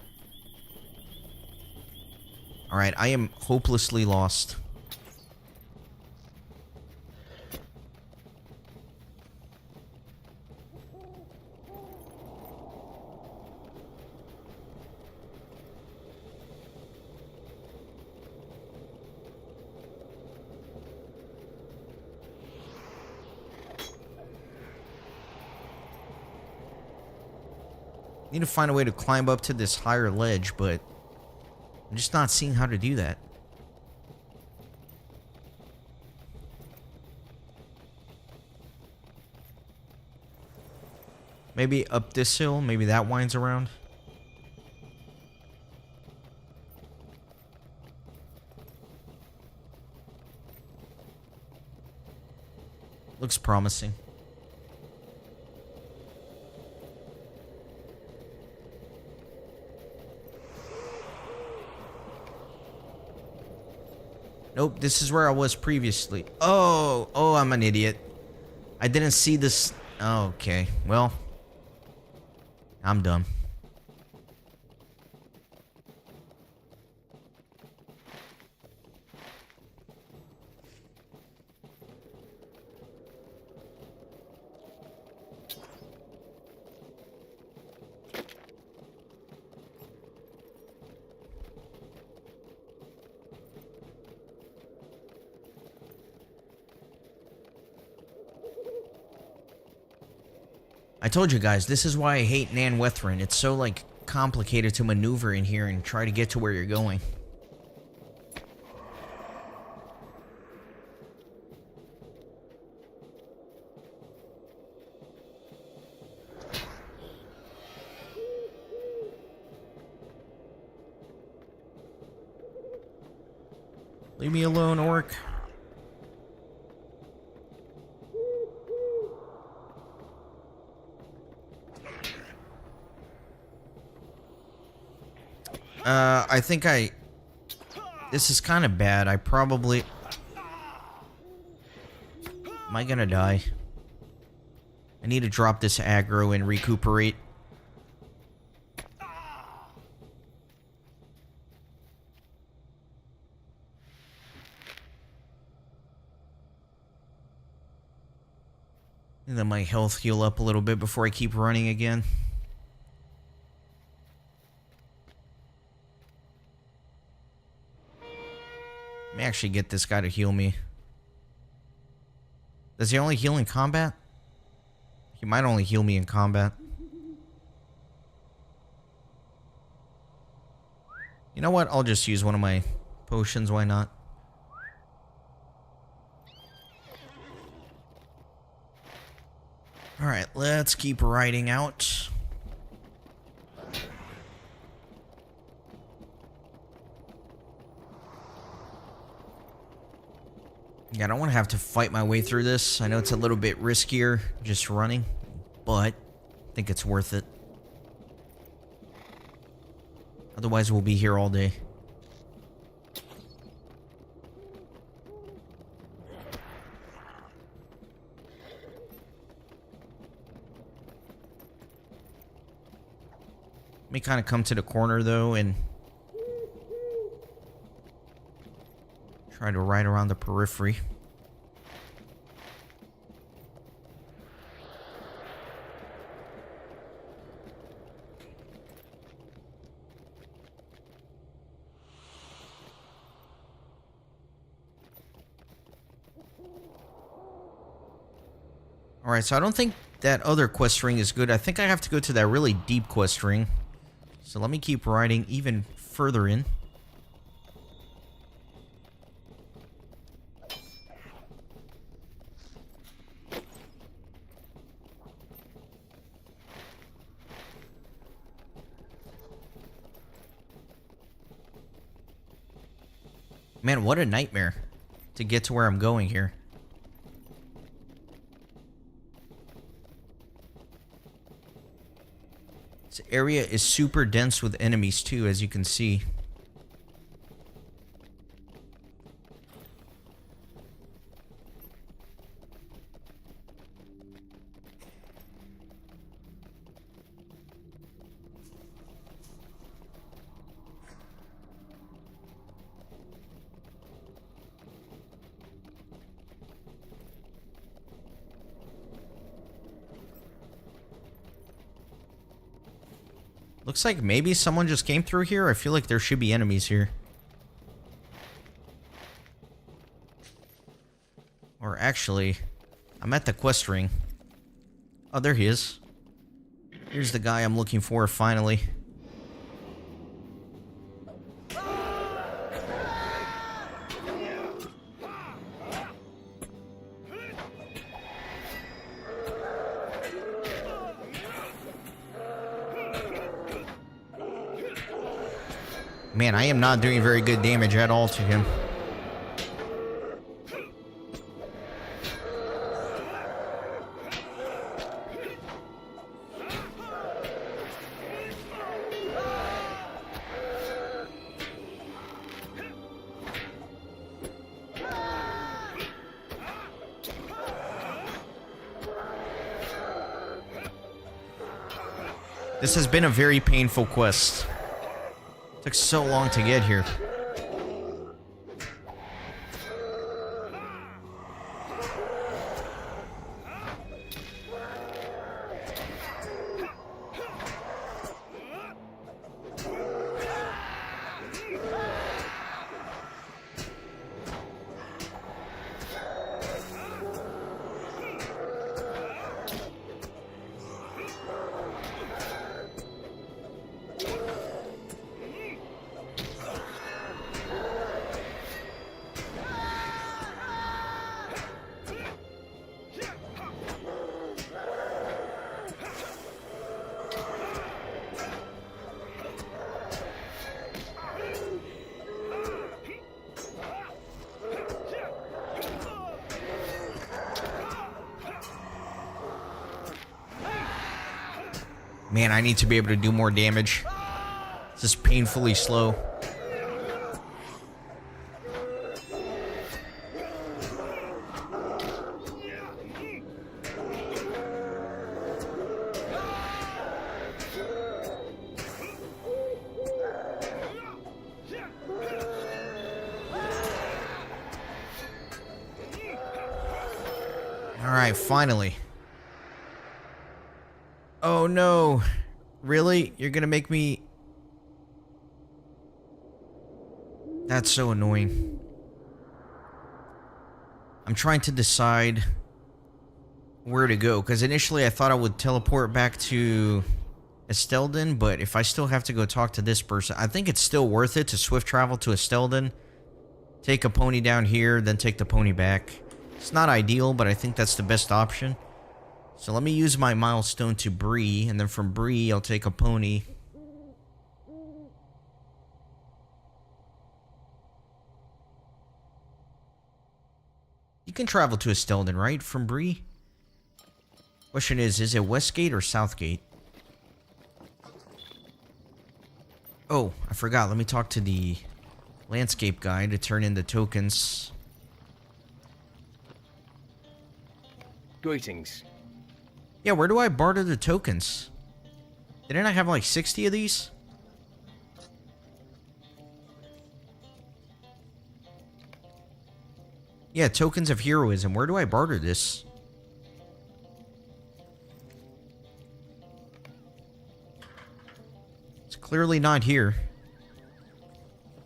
Alright, I am hopelessly lost. Need to find a way to climb up to this higher ledge, but I'm just not seeing how to do that. Maybe up this hill, maybe that winds around. Looks promising. Nope, this is where I was previously. Oh, I'm an idiot. I didn't see this Okay, well, I'm done. I told you guys, this is why I hate Nan Wethrin. It's so, like, complicated to maneuver in here and try to get to where you're going. Leave me alone, orc. I think this is kind of bad. I probably... Am I gonna die? I need to drop this aggro and recuperate. And then my health heal up a little bit before I keep running again. Let me actually get this guy to heal me. Does he only heal in combat? He might only heal me in combat. You know what? I'll just use one of my potions. Why not? Alright, let's keep riding out. Yeah, I don't want to have to fight my way through this. I know it's a little bit riskier just running, but I think it's worth it. Otherwise, we'll be here all day. Let me kind of come to the corner, though, and try to ride around the periphery. Alright, so I don't think that other quest ring is good. I think I have to go to that really deep quest ring. So let me keep riding even further in. Man, what a nightmare to get to where I'm going here. This area is super dense with enemies too, as you can see. Looks like maybe someone just came through here. I feel like there should be enemies here. Or actually, I'm at the quest ring. Oh, there he is. Here's the guy I'm looking for, finally. Man, I am not doing very good damage at all to him. This has been a very painful quest. Took so long to get here. Man, I need to be able to do more damage. This is painfully slow. All right, finally. Oh no. Really? You're gonna make me... That's so annoying. I'm trying to decide where to go, because initially I thought I would teleport back to Estelden, but if I still have to go talk to this person, I think it's still worth it to swift travel to Estelden, take a pony down here, then take the pony back. It's not ideal, but I think that's the best option. So let me use my milestone to Bree, and then from Bree, I'll take a pony. You can travel to Estelden, right? From Bree? Question is it Westgate or Southgate? Oh, I forgot. Let me talk to the landscape guy to turn in the tokens. Greetings. Yeah, where do I barter the tokens? Didn't I have like 60 of these? Yeah, tokens of heroism. Where do I barter this? It's clearly not here.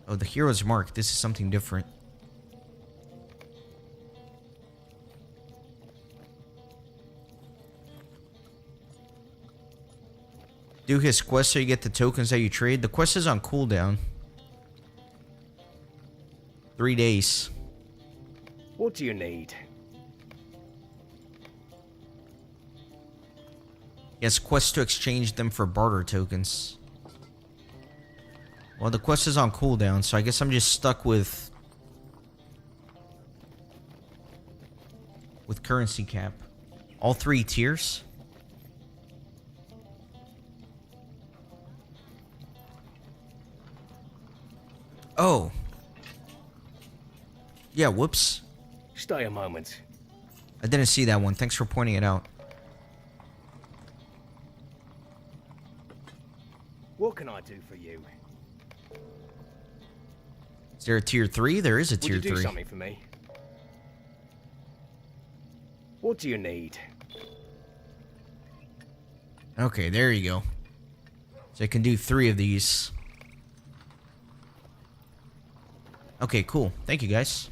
Oh, the hero's mark. This is something different. Do his quest so you get the tokens that you trade. The quest is on cooldown. 3 days. What do you need? Yes, quest to exchange them for barter tokens. Well, the quest is on cooldown, so I guess I'm just stuck with currency cap. All 3 tiers? Oh. Yeah, whoops. Stay a moment. I didn't see that one. Thanks for pointing it out. What can I do for you? Is there a tier 3? There is a tier Would you 3. do something for me? What do you need? Okay, there you go. So I can do 3 of these. Okay, cool. Thank you, guys.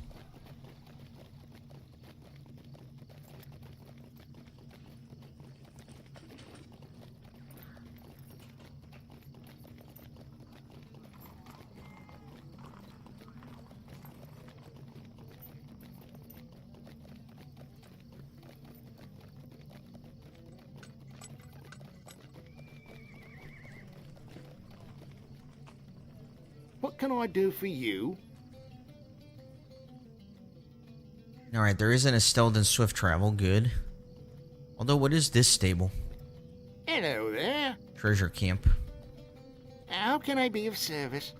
What can I do for you? Alright, there isn't a Stelden Swift Travel. Good. Although, what is this stable? Hello there. Treasure Camp. How can I be of service?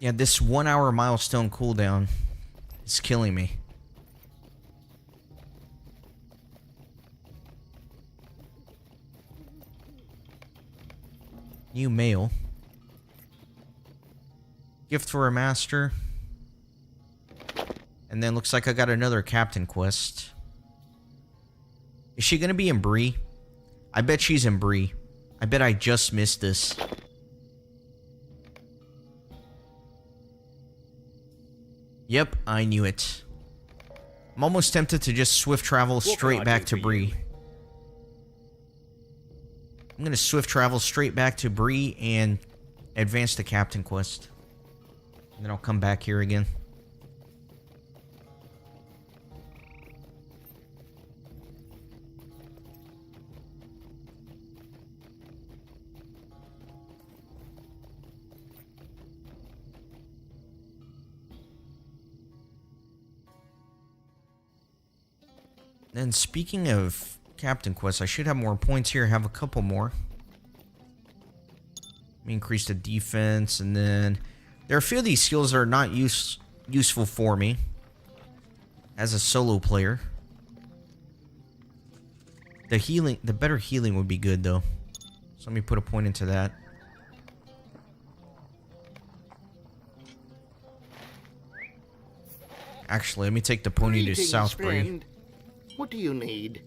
Yeah, this 1 hour milestone cooldown is killing me. New mail. Gift for a master. And then looks like I got another captain quest. Is she gonna be in Bree? I bet she's in Bree. I bet I just missed this. Yep, I knew it. I'm almost tempted to just swift travel straight back to Bree. I'm gonna swift travel straight back to Bree and advance the captain quest. And then I'll come back here again. Then speaking of captain quests, I should have more points here. Have a couple more. Let me increase the defense, and then there are a few of these skills that are not useful for me as a solo player. The better healing would be good though. So let me put a point into that. Actually, let me take the pony to Greetings, Southbury. friend. What do you need?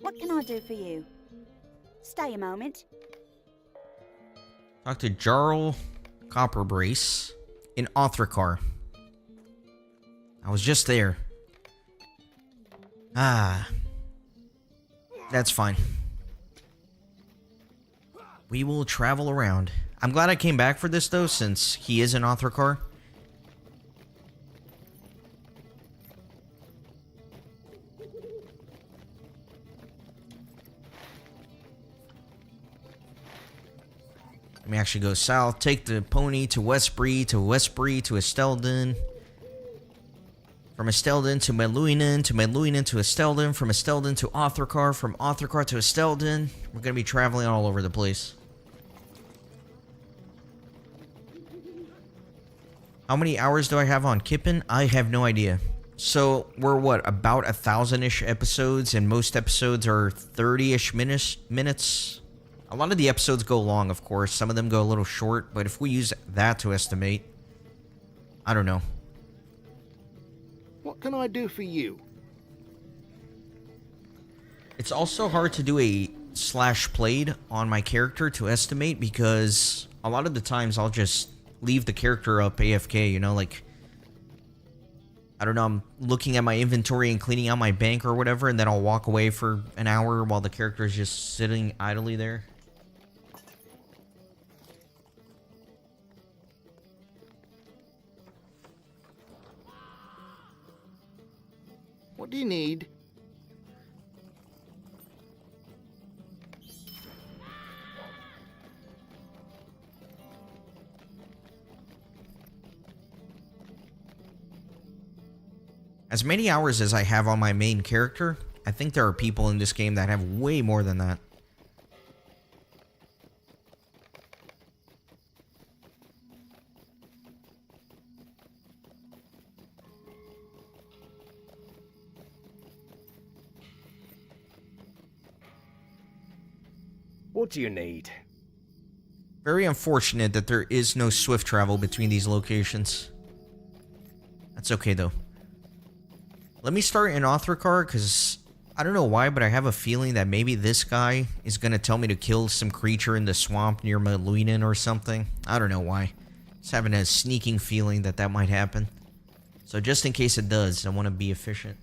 What can I do for you? Stay a moment. Talk to J.R.R. Copperbrace in Othrakar. I was just there. Ah. That's fine. We will travel around. I'm glad I came back for this though, since he is in Othrakar. Let me actually go south, take the pony to Westbury, to Estelden. From Estelden to Meluinen, to Estelden, from Estelden to Othrakar, from Othrakar to Estelden. We're going to be traveling all over the place. How many hours do I have on Kippen? I have no idea. So, we're what, about 1,000-ish episodes, and most episodes are 30-ish minutes? A lot of the episodes go long, of course. Some of them go a little short, but if we use that to estimate, I don't know. What can I do for you? It's also hard to do a /played on my character to estimate because a lot of the times I'll just leave the character up AFK, you know, like, I don't know, I'm looking at my inventory and cleaning out my bank or whatever, and then I'll walk away for an hour while the character is just sitting idly there. What do you need? As many hours as I have on my main character, I think there are people in this game that have way more than that. What do you need? Very unfortunate that there is no swift travel between these locations. That's okay though. Let me start in Othrakar, because I don't know why, but I have a feeling that maybe this guy is going to tell me to kill some creature in the swamp near Meluinen or something. I don't know why. Just having a sneaking feeling that that might happen. So just in case it does, I want to be efficient.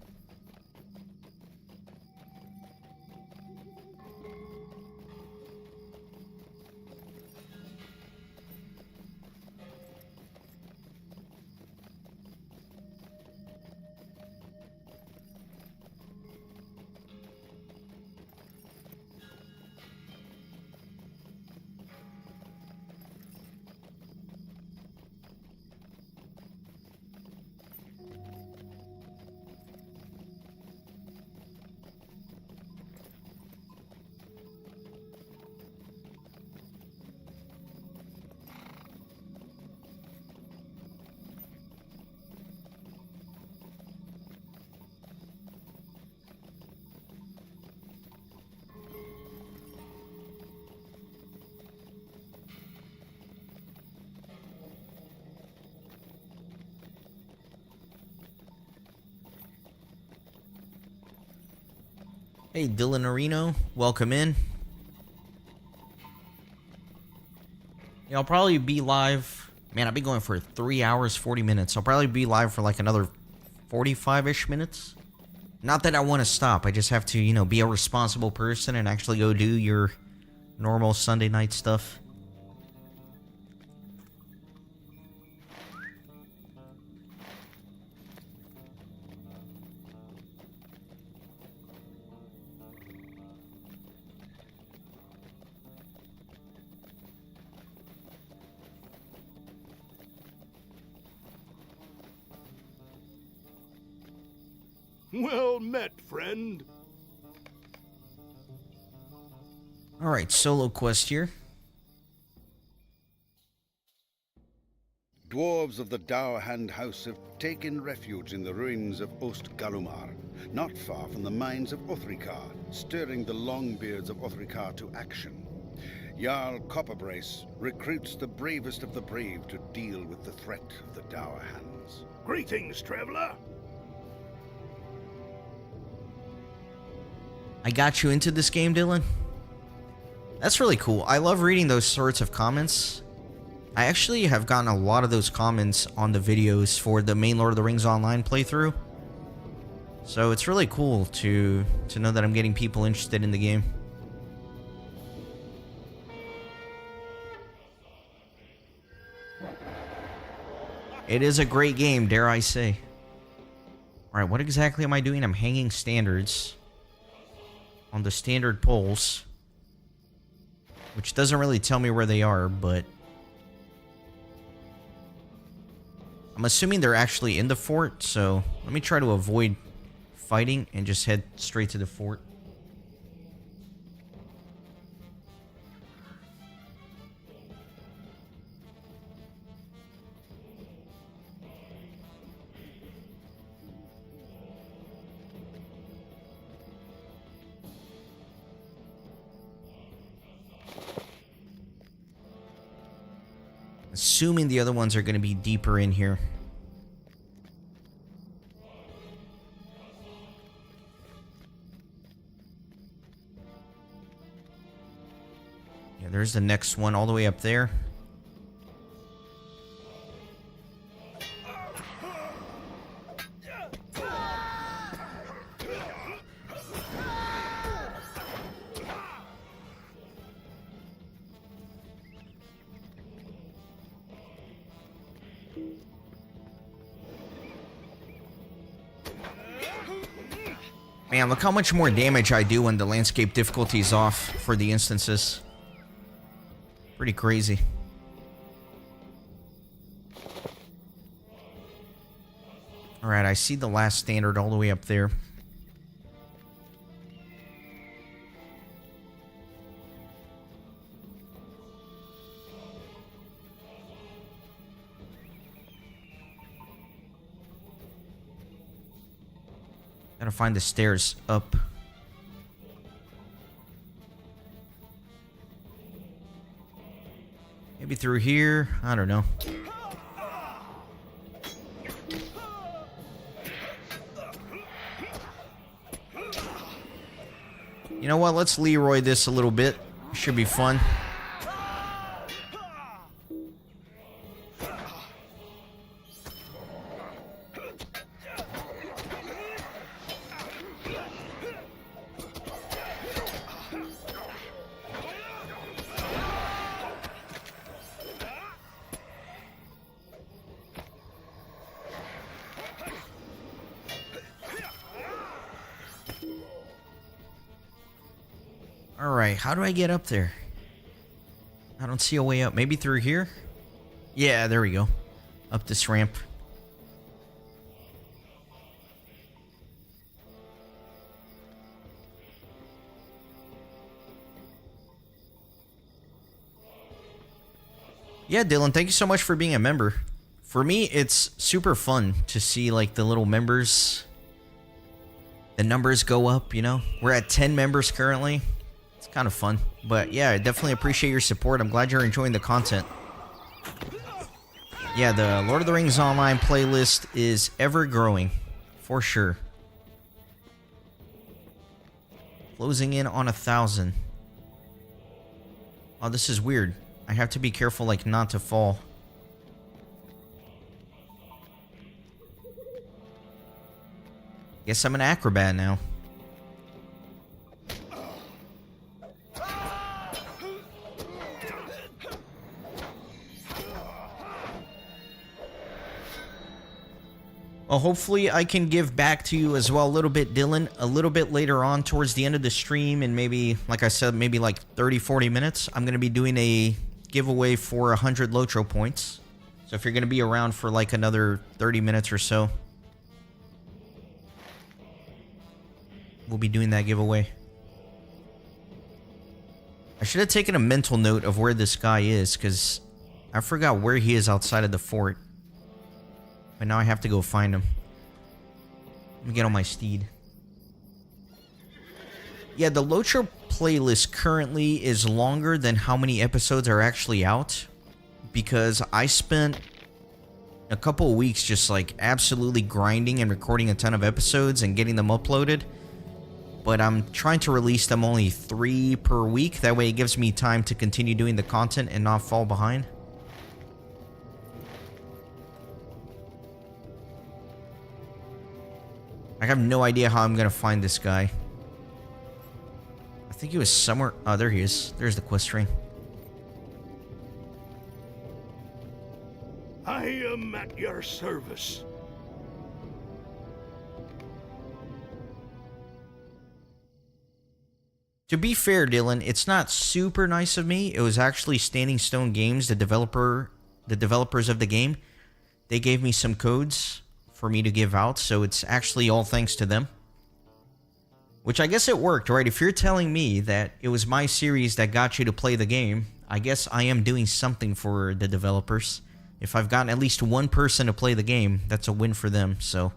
Hey, Dylan Areno, welcome in. Yeah, I'll probably be live. Man, I've been going for 3 hours, 40 minutes. I'll probably be live for like another 45-ish minutes. Not that I want to stop. I just have to, you know, be a responsible person and actually go do your normal Sunday night stuff. Well met, friend. Alright, solo quest here. Dwarves of the Dower-Hand House have taken refuge in the ruins of Ost Galumar, not far from the mines of Othrikar, stirring the Longbeards of Othrikar to action. Jarl Copperbrace recruits the bravest of the brave to deal with the threat of the Dower-Hands. Greetings, traveler. I got you into this game, Dylan. That's really cool. I love reading those sorts of comments. I actually have gotten a lot of those comments on the videos for the main Lord of the Rings Online playthrough. So it's really cool to know that I'm getting people interested in the game. It is a great game, dare I say. Alright, what exactly am I doing? I'm hanging standards on the standard poles, which doesn't really tell me where they are, but I'm assuming they're actually in the fort, so let me try to avoid fighting and just head straight to the fort. Assuming the other ones are going to be deeper in here. Yeah, there's the next one all the way up there. Man, look how much more damage I do when the landscape difficulty is off for the instances. Pretty crazy. Alright, I see the last standard all the way up there. Gotta find the stairs up. Maybe through here? I don't know. You know what? Let's Leroy this a little bit. Should be fun. Alright, how do I get up there? I don't see a way up. Maybe through here? Yeah, there we go. Up this ramp. Yeah, Dylan, thank you so much for being a member. For me, it's super fun to see, like, the little members. The numbers go up, you know? We're at 10 members currently. It's kind of fun. But yeah, I definitely appreciate your support. I'm glad you're enjoying the content. Yeah, the Lord of the Rings Online playlist is ever growing. For sure. Closing in on 1,000. Oh, this is weird. I have to be careful, like, not to fall. Guess I'm an acrobat now. Well, hopefully I can give back to you as well a little bit, Dylan, a little bit later on towards the end of the stream, and maybe, like I said, maybe like 30-40 minutes. I'm going to be doing a giveaway for 100 LOTRO points. So if you're going to be around for like another 30 minutes or so, we'll be doing that giveaway. I should have taken a mental note of where this guy is, because I forgot where he is outside of the fort. But now I have to go find him. Let me get on my steed. Yeah, the LOTRO playlist currently is longer than how many episodes are actually out, because I spent a couple of weeks just like absolutely grinding and recording a ton of episodes and getting them uploaded. But I'm trying to release them only 3 per week. That way it gives me time to continue doing the content and not fall behind. I have no idea how I'm going to find this guy. I think he was somewhere... Oh, there he is. There's the quest train. I am at your service. To be fair, Dylan, it's not super nice of me. It was actually Standing Stone Games, the developers of the game. They gave me some codes for me to give out, so it's actually all thanks to them. Which I guess it worked, right? If you're telling me that it was my series that got you to play the game, I guess I am doing something for the developers. If I've gotten at least one person to play the game, that's a win for them, so...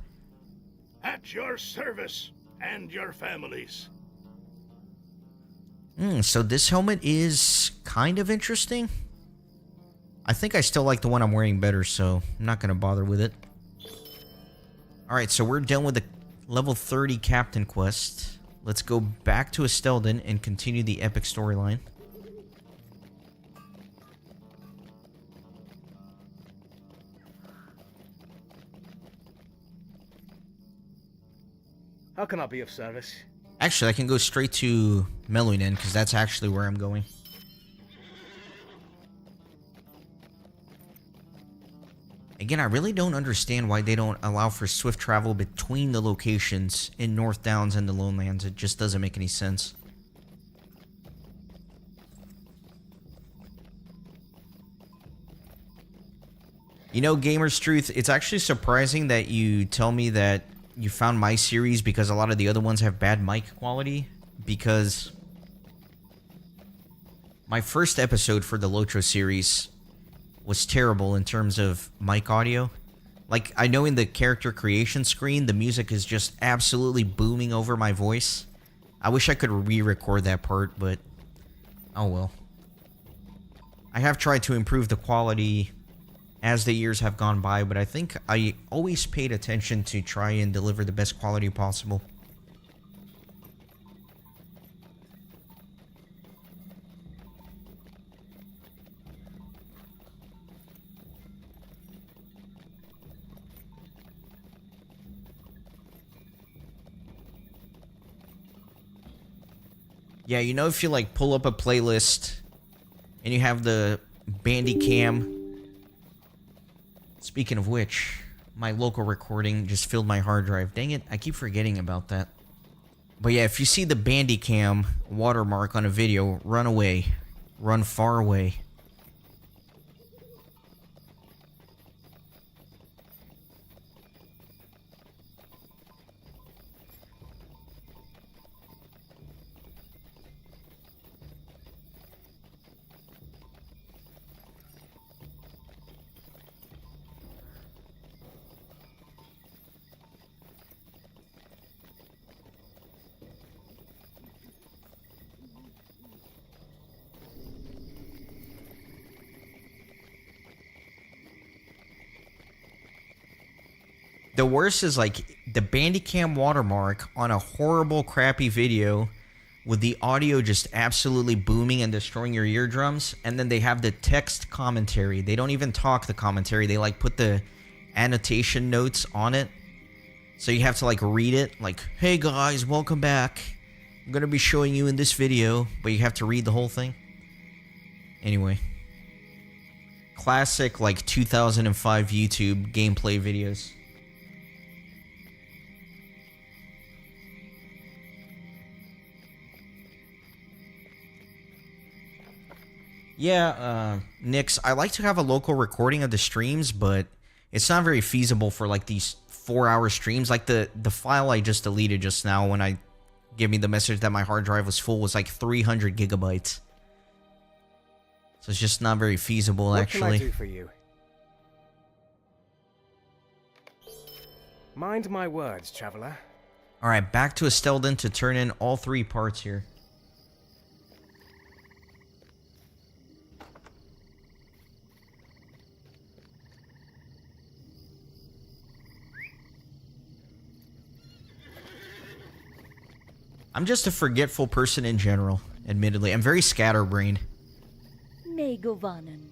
At your service and your families. So this helmet is kind of interesting. I think I still like the one I'm wearing better, so I'm not going to bother with it. Alright, so we're done with the level 30 captain quest. Let's go back to Estelden and continue the epic storyline. How can I be of service? Actually, I can go straight to Meluinen, because that's actually where I'm going. Again, I really don't understand why they don't allow for swift travel between the locations in North Downs and the Lonelands. It just doesn't make any sense. You know, Gamer's Truth, it's actually surprising that you tell me that you found my series because a lot of the other ones have bad mic quality, because my first episode for the LOTRO series was terrible in terms of mic audio. Like, I know in the character creation screen, the music is just absolutely booming over my voice. I wish I could re-record that part, but oh well. I have tried to improve the quality as the years have gone by, but I think I always paid attention to try and deliver the best quality possible. Yeah, you know, if you like pull up a playlist and you have the Bandicam. Speaking of which, my local recording just filled my hard drive. Dang it, I keep forgetting about that. But yeah, if you see the Bandicam watermark on a video, run away. Run far away. The worst is like the Bandicam watermark on a horrible, crappy video with the audio just absolutely booming and destroying your eardrums, and then they have the text commentary. They don't even talk the commentary. They like put the annotation notes on it. So you have to like read it, like, hey guys, welcome back. I'm going to be showing you in this video, but you have to read the whole thing. Anyway. Classic like 2005 YouTube gameplay videos. Yeah, Nix, I like to have a local recording of the streams, but it's not very feasible for like these 4-hour streams. Like the file I just deleted just now when I gave me the message that my hard drive was full was like 300 gigabytes. So it's just not very feasible, actually. What can I do for you? Mind my words, traveler. Alright, back to Estelden to turn in all 3 parts here. I'm just a forgetful person in general, admittedly. I'm very scatterbrained. Negovanen.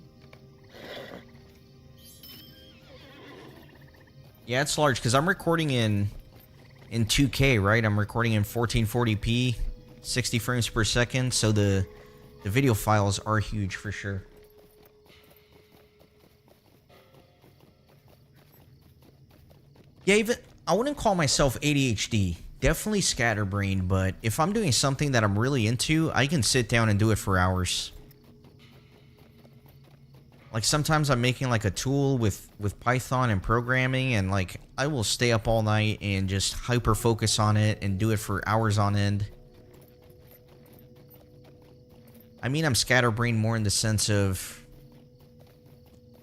Yeah, it's large because I'm recording in 2K, right? I'm recording in 1440p, 60 frames per second, so the video files are huge for sure. Yeah, even I wouldn't call myself ADHD. Definitely scatterbrained, but if I'm doing something that I'm really into, I can sit down and do it for hours. Like sometimes I'm making like a tool with Python and programming, and like I will stay up all night and just hyper focus on it and do it for hours on end. I mean, I'm scatterbrained more in the sense of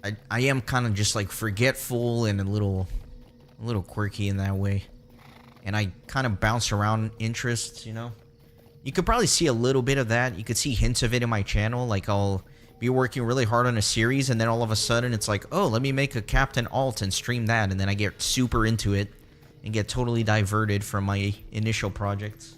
I am kind of just like forgetful and a little quirky in that way. And I kind of bounce around interests, you know? You could probably see a little bit of that. You could see hints of it in my channel. Like, I'll be working really hard on a series, and then all of a sudden it's like, oh, let me make a Captain Alt and stream that. And then I get super into it and get totally diverted from my initial projects.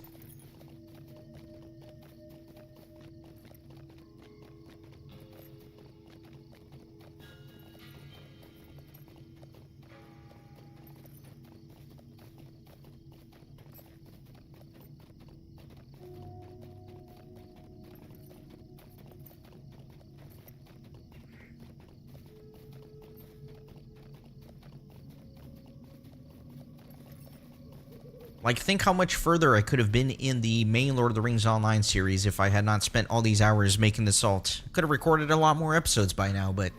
Like, think how much further I could have been in the main Lord of the Rings Online series if I had not spent all these hours making this alt. Could have recorded a lot more episodes by now, but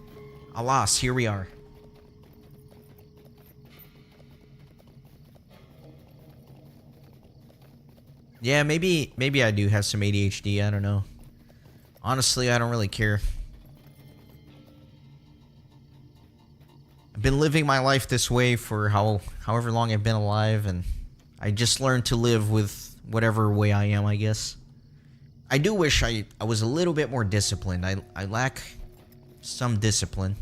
alas, here we are. Yeah, maybe I do have some ADHD, I don't know. Honestly, I don't really care. I've been living my life this way for however long I've been alive, and I just learned to live with whatever way I am, I guess. I do wish I was a little bit more disciplined. I lack some discipline.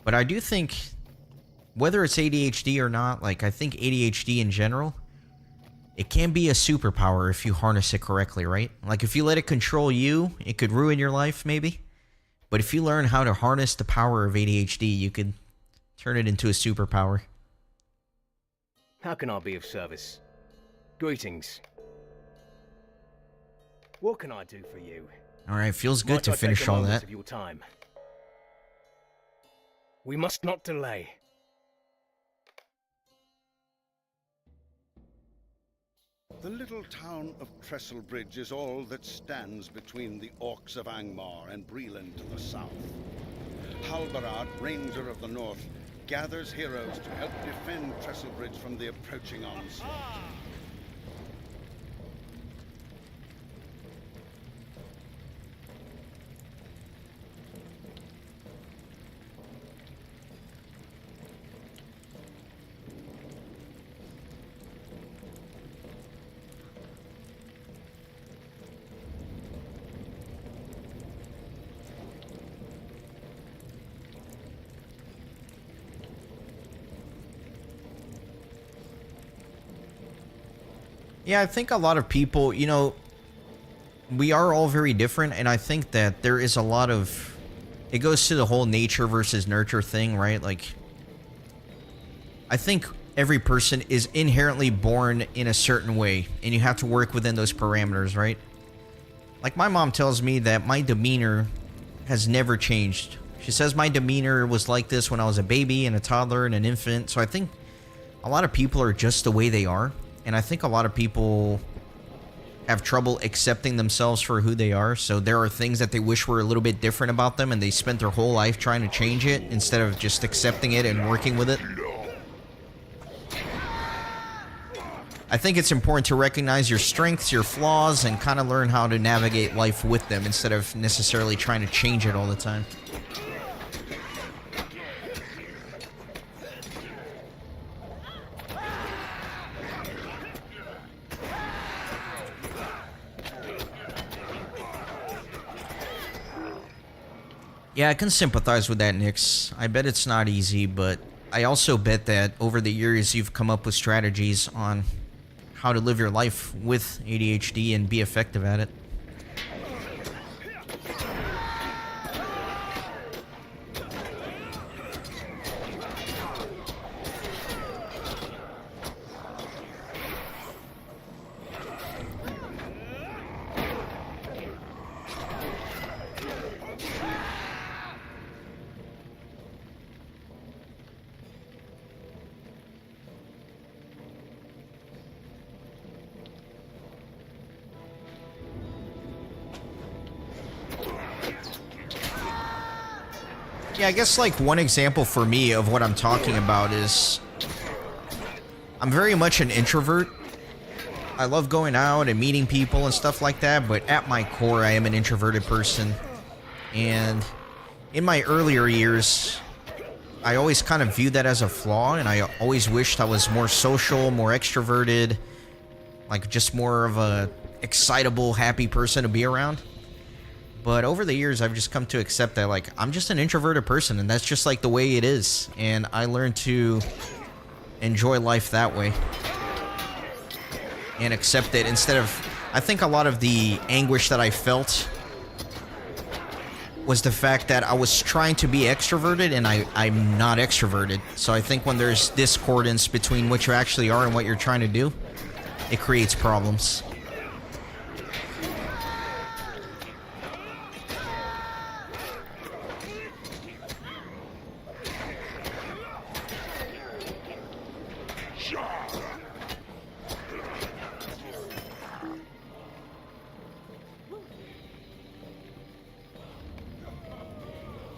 But I do think, whether it's ADHD or not, like, I think ADHD in general, it can be a superpower if you harness it correctly, right? Like, if you let it control you, it could ruin your life, maybe. But if you learn how to harness the power of ADHD, you could turn it into a superpower. How can I be of service? Greetings. What can I do for you? Alright, feels good Might to I take finish a all moment that. of your time? We must not delay. The little town of Trestlebridge is all that stands between the Orcs of Angmar and Breland to the south. Halbarad, Ranger of the North, gathers heroes to help defend Trestlebridge from the approaching onslaught. Yeah, I think a lot of people, you know, we are all very different, and I think that there is a lot of... It goes to the whole nature versus nurture thing, right? Like, I think every person is inherently born in a certain way, and you have to work within those parameters, right? Like, my mom tells me that my demeanor has never changed. She says my demeanor was like this when I was a baby and a toddler and an infant. So I think a lot of people are just the way they are. And I think a lot of people have trouble accepting themselves for who they are. So there are things that they wish were a little bit different about them, and they spent their whole life trying to change it instead of just accepting it and working with it. I think it's important to recognize your strengths, your flaws, and kind of learn how to navigate life with them instead of necessarily trying to change it all the time. Yeah, I can sympathize with that, Nix. I bet it's not easy, but I also bet that over the years you've come up with strategies on how to live your life with ADHD and be effective at it. Yeah, I guess like one example for me of what I'm talking about is I'm very much an introvert. I love going out and meeting people and stuff like that, but at my core I am an introverted person. And in my earlier years, I always kind of viewed that as a flaw, and I always wished I was more social, more extroverted, like just more of a excitable, happy person to be around. But over the years, I've just come to accept that, like, I'm just an introverted person, and that's just, like, the way it is. And I learned to enjoy life that way. And accept it instead of... I think a lot of the anguish that I felt was the fact that I was trying to be extroverted, and I'm not extroverted. So I think when there's discordance between what you actually are and what you're trying to do, it creates problems.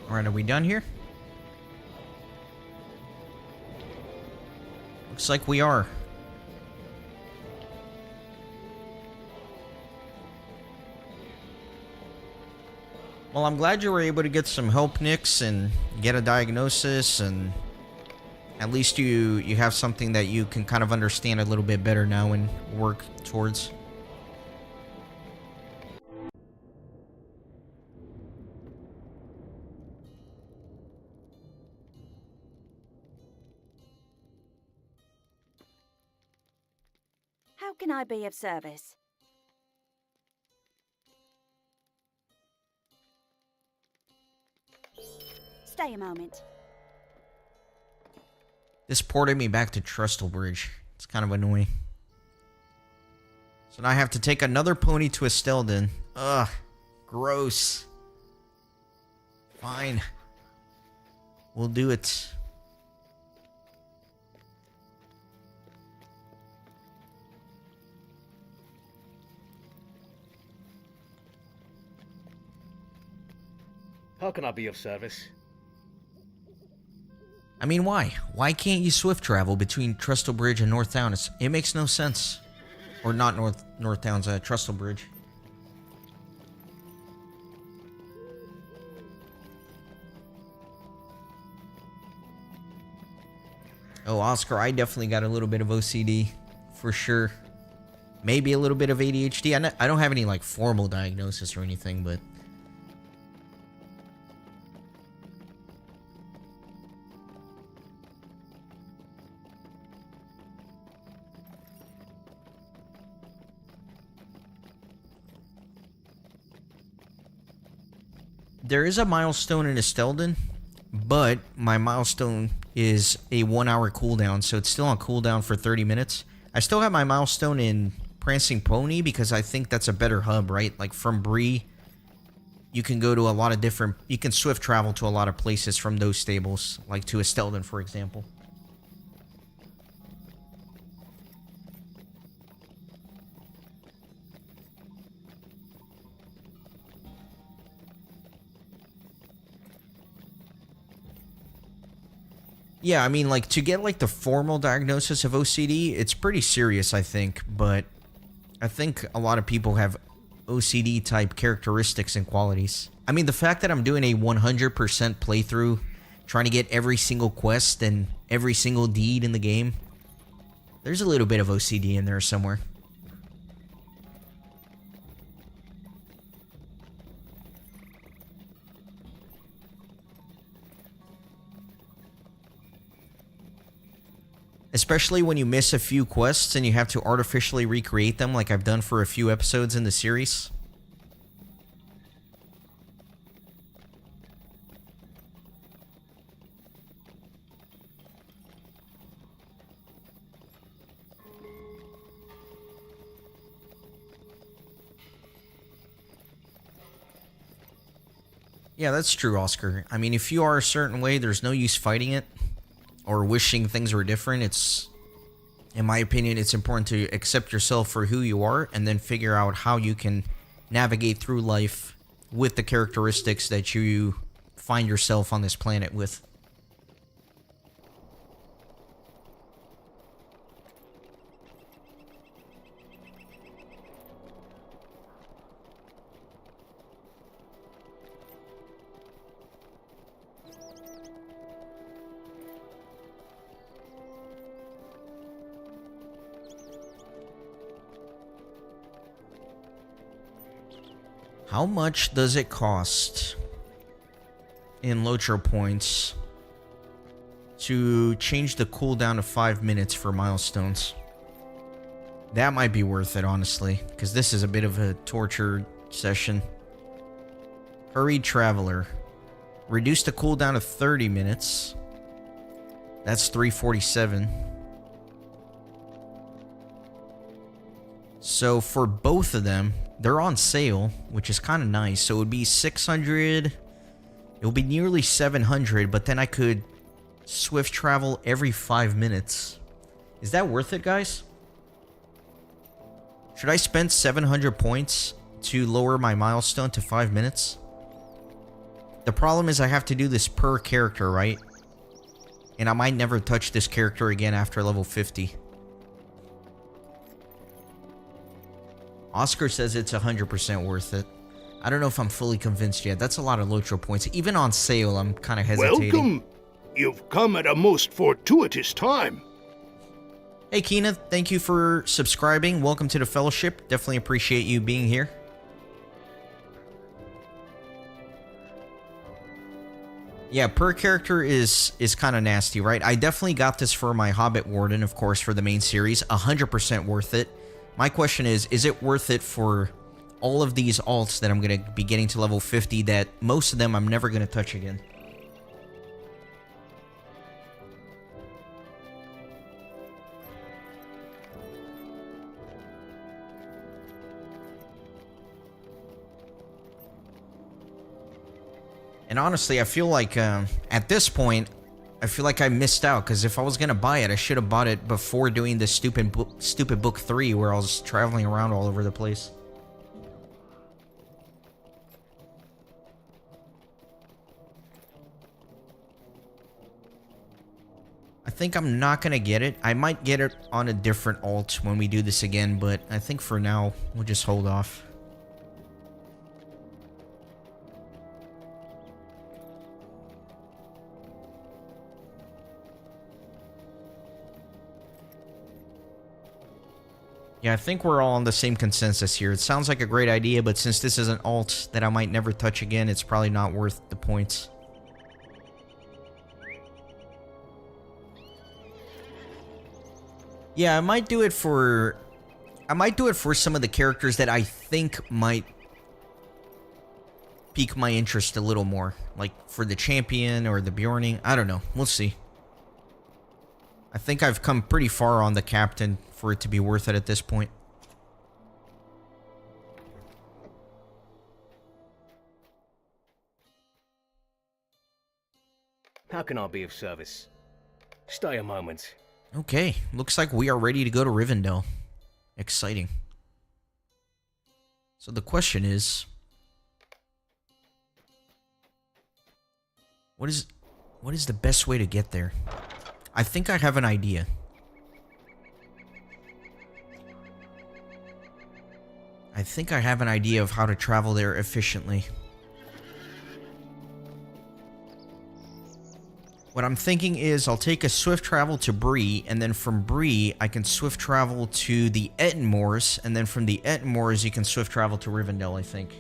Alright, are we done here? Looks like we are. Well, I'm glad you were able to get some help, Nix, and get a diagnosis, and at least you have something that you can kind of understand a little bit better now and work towards. How can I be of service? Stay a moment. This ported me back to Trustlebridge. It's kind of annoying. So now I have to take another pony to Estelden. Ugh. Gross. Fine. We'll do it. How can I be of service? I mean, why? Why can't you swift travel between Trustlebridge and Northtown? It makes no sense. Or not Northtown's, Trustlebridge. Oh, Oscar, I definitely got a little bit of OCD. For sure. Maybe a little bit of ADHD. I don't have any, like, formal diagnosis or anything, but... There is a milestone in Estelden, but my milestone is a 1 hour cooldown, so it's still on cooldown for 30 minutes. I still have my milestone in Prancing Pony because I think that's a better hub, right? Like from Bree, you can go to a lot of different... You can swift travel to a lot of places from those stables, like to Estelden, for example. Yeah, I mean, like, to get, like, the formal diagnosis of OCD, it's pretty serious, I think, but I think a lot of people have OCD-type characteristics and qualities. I mean, the fact that I'm doing a 100% playthrough, trying to get every single quest and every single deed in the game, there's a little bit of OCD in there somewhere. Especially when you miss a few quests and you have to artificially recreate them like I've done for a few episodes in the series. Yeah, that's true, Oscar. I mean, if you are a certain way, there's no use fighting it or wishing things were different. It's, in my opinion, it's important to accept yourself for who you are and then figure out how you can navigate through life with the characteristics that you find yourself on this planet with. How much does it cost in LOTRO points to change the cooldown to 5 minutes for milestones? That might be worth it, honestly, because this is a bit of a torture session. Hurried Traveler. Reduce the cooldown to 30 minutes. That's 347. So for both of them, they're on sale, which is kind of nice. So it would be 600. It would be nearly 700, but then I could swift travel every 5 minutes. Is that worth it, guys? Should I spend 700 points to lower my milestone to 5 minutes? The problem is I have to do this per character, right? And I might never touch this character again after level 50. Oscar says it's 100% worth it. I don't know if I'm fully convinced yet. That's a lot of LOTRO points. Even on sale, I'm kind of hesitating. Welcome! You've come at a most fortuitous time. Hey, Keena, thank you for subscribing. Welcome to the Fellowship. Definitely appreciate you being here. Yeah, per character is kind of nasty, right? I definitely got this for my Hobbit Warden, of course, for the main series. 100% worth it. My question is it worth it for all of these alts that I'm going to be getting to level 50 that most of them I'm never going to touch again? And honestly, I feel like at this point, I feel like I missed out, because if I was going to buy it, I should have bought it before doing this stupid book 3 where I was traveling around all over the place. I think I'm not going to get it. I might get it on a different alt when we do this again, but I think for now, we'll just hold off. Yeah, I think we're all on the same consensus here. It sounds like a great idea, but since this is an alt that I might never touch again, it's probably not worth the points. Yeah, I might do it for some of the characters that I think might pique my interest a little more. Like for the champion or the Bjorning. I don't know. We'll see. I think I've come pretty far on the captain for it to be worth it at this point. How can I be of service? Stay a moment. Okay, looks like we are ready to go to Rivendell. Exciting. So the question is, what is the best way to get there? I think I have an idea. I think I have an idea of how to travel there efficiently. What I'm thinking is I'll take a swift travel to Bree, and then from Bree I can swift travel to the Ettenmoors, and then from the Ettenmoors you can swift travel to Rivendell, I think.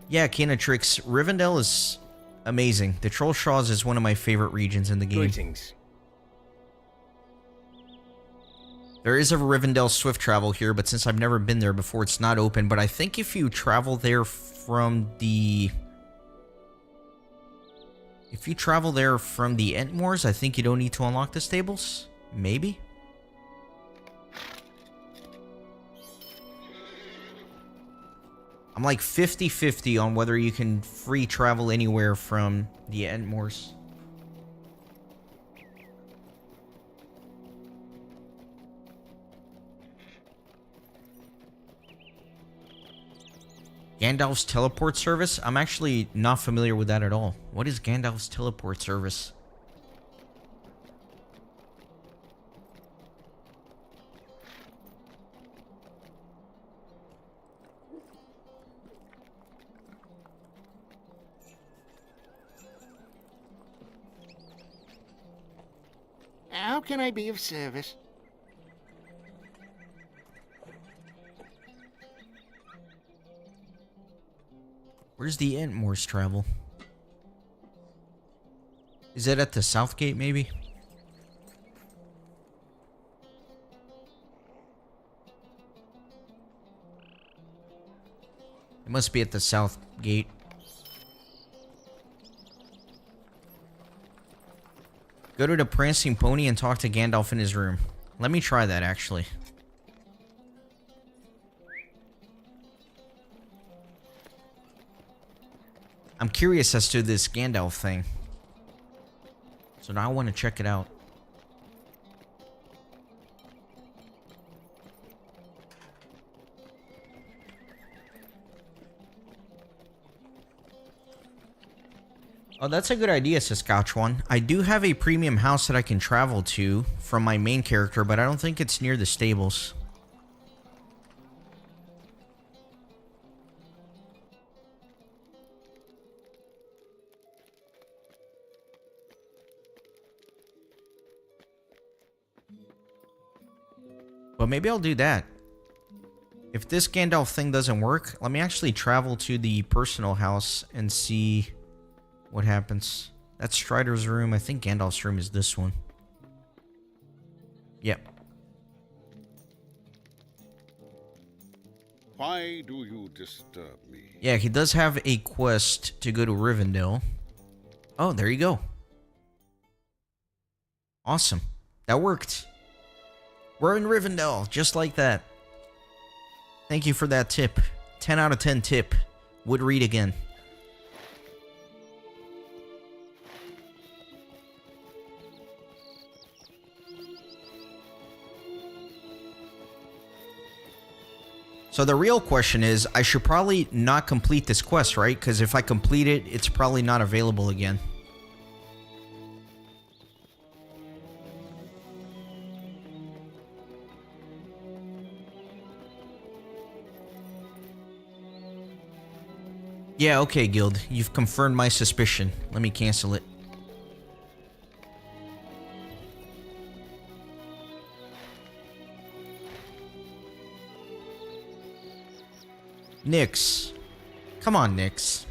Yeah, Canatrix, Rivendell is amazing. The Trollshaws is one of my favorite regions in the game. Greetings. There is a Rivendell swift travel here, but since I've never been there before, it's not open. But I think if you travel there from the... If you travel there from the Entmoors, I think you don't need to unlock the stables? Maybe? I'm like 50-50 on whether you can free travel anywhere from the Entmoors. Gandalf's teleport service? I'm actually not familiar with that at all. What is Gandalf's teleport service? How can I be of service? Where's the Entmoors travel? Is it at the South Gate, maybe? It must be at the South Gate. Go to the Prancing Pony and talk to Gandalf in his room. Let me try that, actually. I'm curious as to this Gandalf thing. So now I want to check it out. Oh, that's a good idea, Saskatchewan. I do have a premium house that I can travel to from my main character, but I don't think it's near the stables. But maybe I'll do that. If this Gandalf thing doesn't work, let me actually travel to the personal house and see what happens. That's Strider's room. I think Gandalf's room is this one. Yep. Why do you disturb me? Yeah, he does have a quest to go to Rivendell. Oh, there you go. Awesome. That worked. We're in Rivendell, just like that. Thank you for that tip. 10 out of 10 tip. Would read again. So the real question is, I should probably not complete this quest, right? Because if I complete it, it's probably not available again. Yeah, okay, Guild. You've confirmed my suspicion. Let me cancel it. Nyx. Come on, Nyx.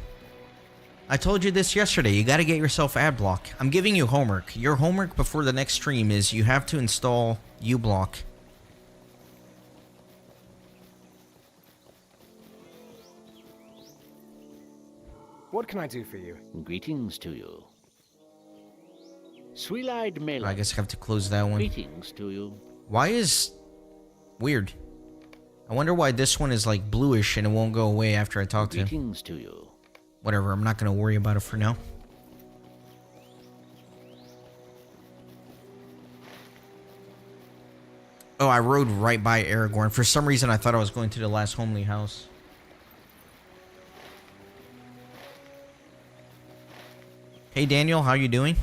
I told you this yesterday. You gotta get yourself Adblock. I'm giving you homework. Your homework before the next stream is you have to install uBlock. What can I do for you? Greetings to you. Sweet-eyed Melon. I guess I have to close that one. Greetings to you. Why is... Weird. I wonder why this one is like bluish and it won't go away after I talk to him. Greetings to you. Whatever, I'm not going to worry about it for now. Oh, I rode right by Aragorn. For some reason, I thought I was going to the last homely house. Hey, Daniel, how you doing?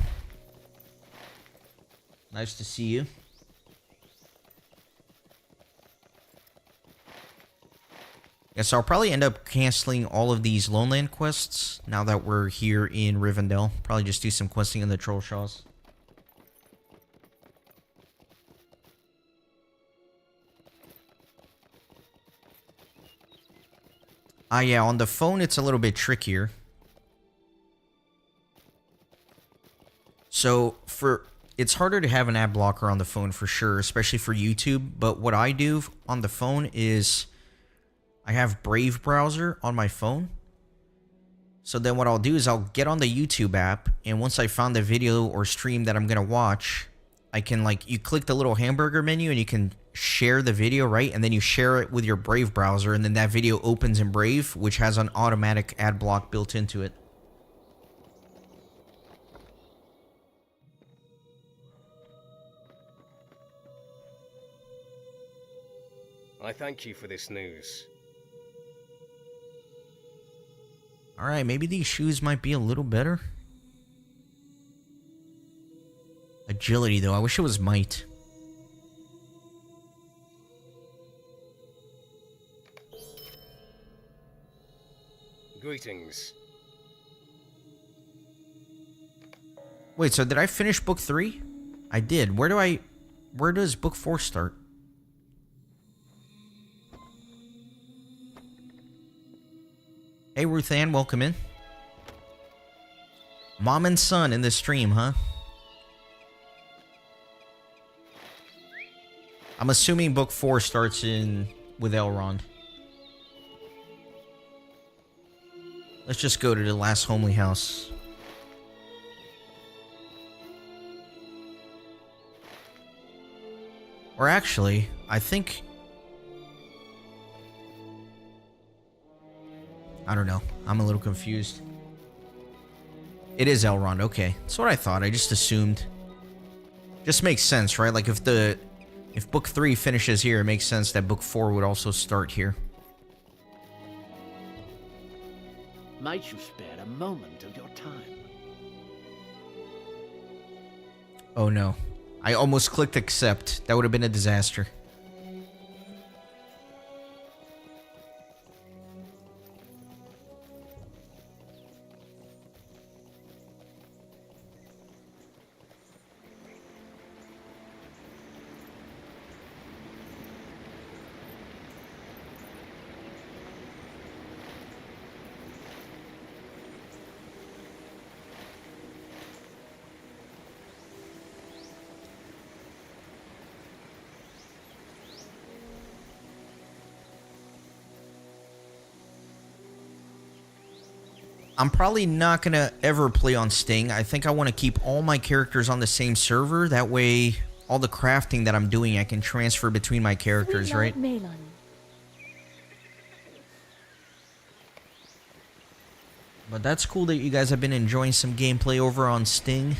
Nice to see you. Yes, I'll probably end up canceling all of these Loneland quests now that we're here in Rivendell. Probably just do some questing in the Trollshaws. Yeah, on the phone it's a little bit trickier. So, it's harder to have an ad blocker on the phone for sure, especially for YouTube. But what I do on the phone is I have Brave browser on my phone. So then what I'll do is I'll get on the YouTube app, and once I found the video or stream that I'm going to watch, I can, like, you click the little hamburger menu and you can share the video, right? And then you share it with your Brave browser, and then that video opens in Brave, which has an automatic ad block built into it. I thank you for this news. Alright, maybe these shoes might be a little better. Agility, though. I wish it was might. Greetings. Wait, so did I finish book 3? I did. Where does book 4 start? Hey, Ruth Ann, welcome in. Mom and son in the stream, huh? I'm assuming book 4 starts with Elrond. Let's just go to the last homely house. Or actually, I think... I don't know. I'm a little confused. It is Elrond. Okay. That's what I thought. I just assumed. Just makes sense, right? Like if book 3 finishes here, it makes sense that book 4 would also start here. Might you spare a moment of your time? Oh no. I almost clicked accept. That would have been a disaster. I'm probably not going to ever play on Sting. I think I want to keep all my characters on the same server. That way, all the crafting that I'm doing, I can transfer between my characters, right? Melon. But that's cool that you guys have been enjoying some gameplay over on Sting.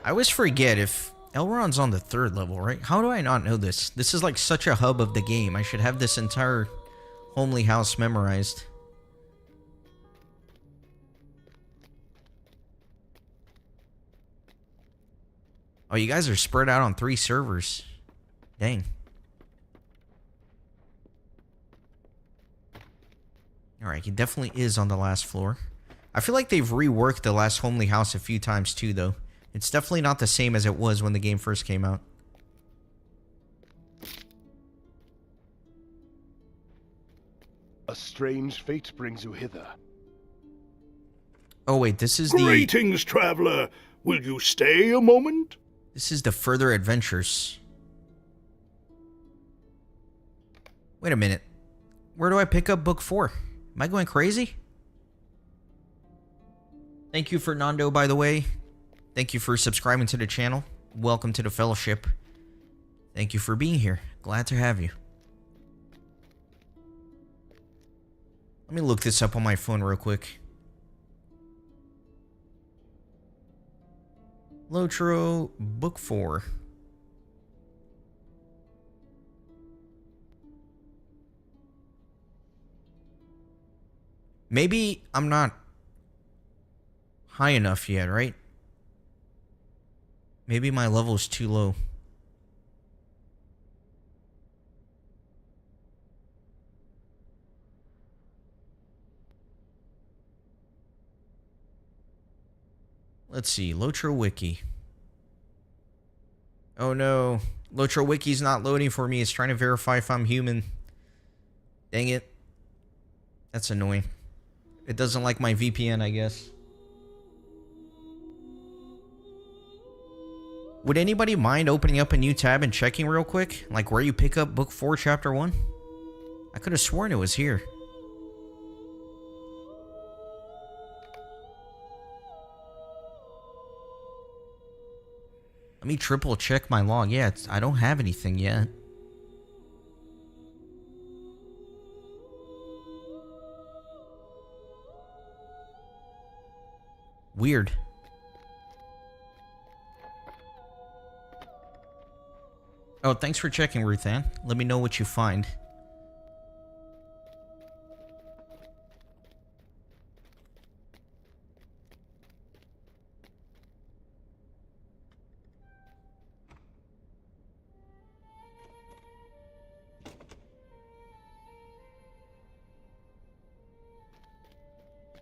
I always forget if Elrond's on the 3rd level, right? How do I not know this? This is like such a hub of the game. I should have this entire homely house memorized. Oh, you guys are spread out on 3 servers. Dang. Alright, he definitely is on the last floor. I feel like they've reworked the last Homely House a few times too, though. It's definitely not the same as it was when the game first came out. A strange fate brings you hither. Oh wait, this is Greetings, traveler. Will you stay a moment? This is the Further Adventures. Wait a minute. Where do I pick up book 4? Am I going crazy? Thank you, Fernando, by the way. Thank you for subscribing to the channel. Welcome to the Fellowship. Thank you for being here. Glad to have you. Let me look this up on my phone real quick. LOTRO, book 4. Maybe I'm not high enough yet, right? Maybe my level is too low. Let's see, LOTRO Wiki. Oh no, LOTRO Wiki's not loading for me. It's trying to verify if I'm human. Dang it. That's annoying. It doesn't like my VPN, I guess. Would anybody mind opening up a new tab and checking real quick? Like where you pick up book 4, chapter 1? I could have sworn it was here. Let me triple check my log. Yeah, I don't have anything yet. Weird. Oh, thanks for checking, Ruth Ann. Let me know what you find.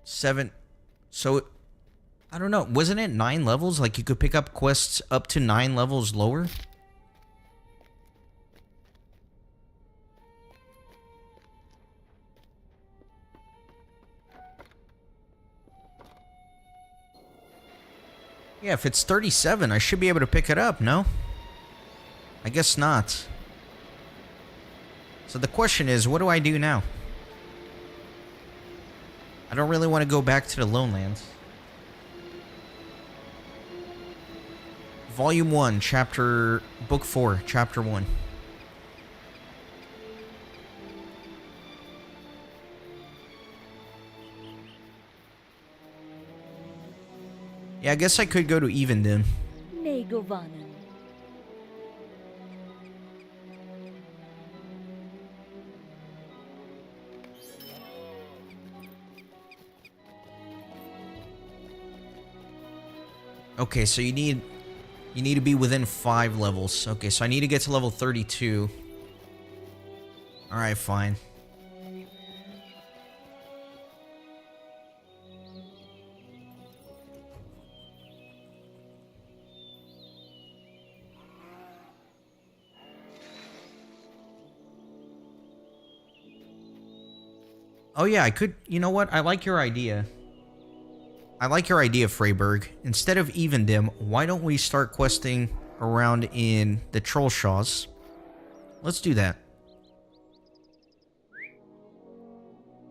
Seven. So, I don't know. Wasn't it 9 levels? Like you could pick up quests up to 9 levels lower? Yeah, if it's 37, I should be able to pick it up, no? I guess not. So the question is, what do I do now? I don't really want to go back to the Lonelands. Volume 1, Book 4, Chapter 1. Yeah, I guess I could go to Evendim. Negovanen. Okay, so you need to be within 5 levels. Okay, so I need to get to level 32. Alright, fine. Oh yeah, I could... You know what? I like your idea. I like your idea, Freyberg. Instead of Evendim, why don't we start questing around in the Trollshaws? Let's do that.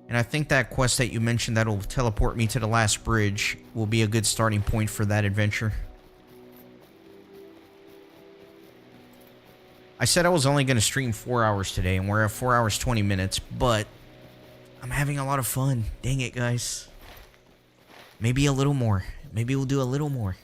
And I think that quest that you mentioned that'll teleport me to the last bridge will be a good starting point for that adventure. I said I was only going to stream 4 hours today, and we're at 4 hours 20 minutes, but I'm having a lot of fun. Dang it, guys. Maybe a little more. Maybe we'll do a little more.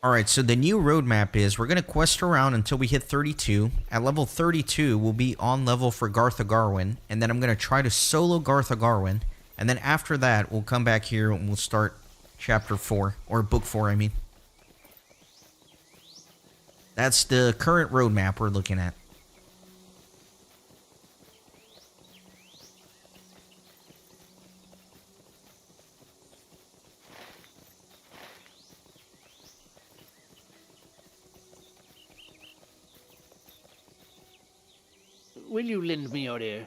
Alright, so the new roadmap is we're going to quest around until we hit 32. At level 32, we'll be on level for Garth Agarwin, and then I'm going to try to solo Garth Agarwin, and then after that, we'll come back here and we'll start Chapter 4, or Book 4, I mean. That's the current roadmap we're looking at. Will you lend me your ear?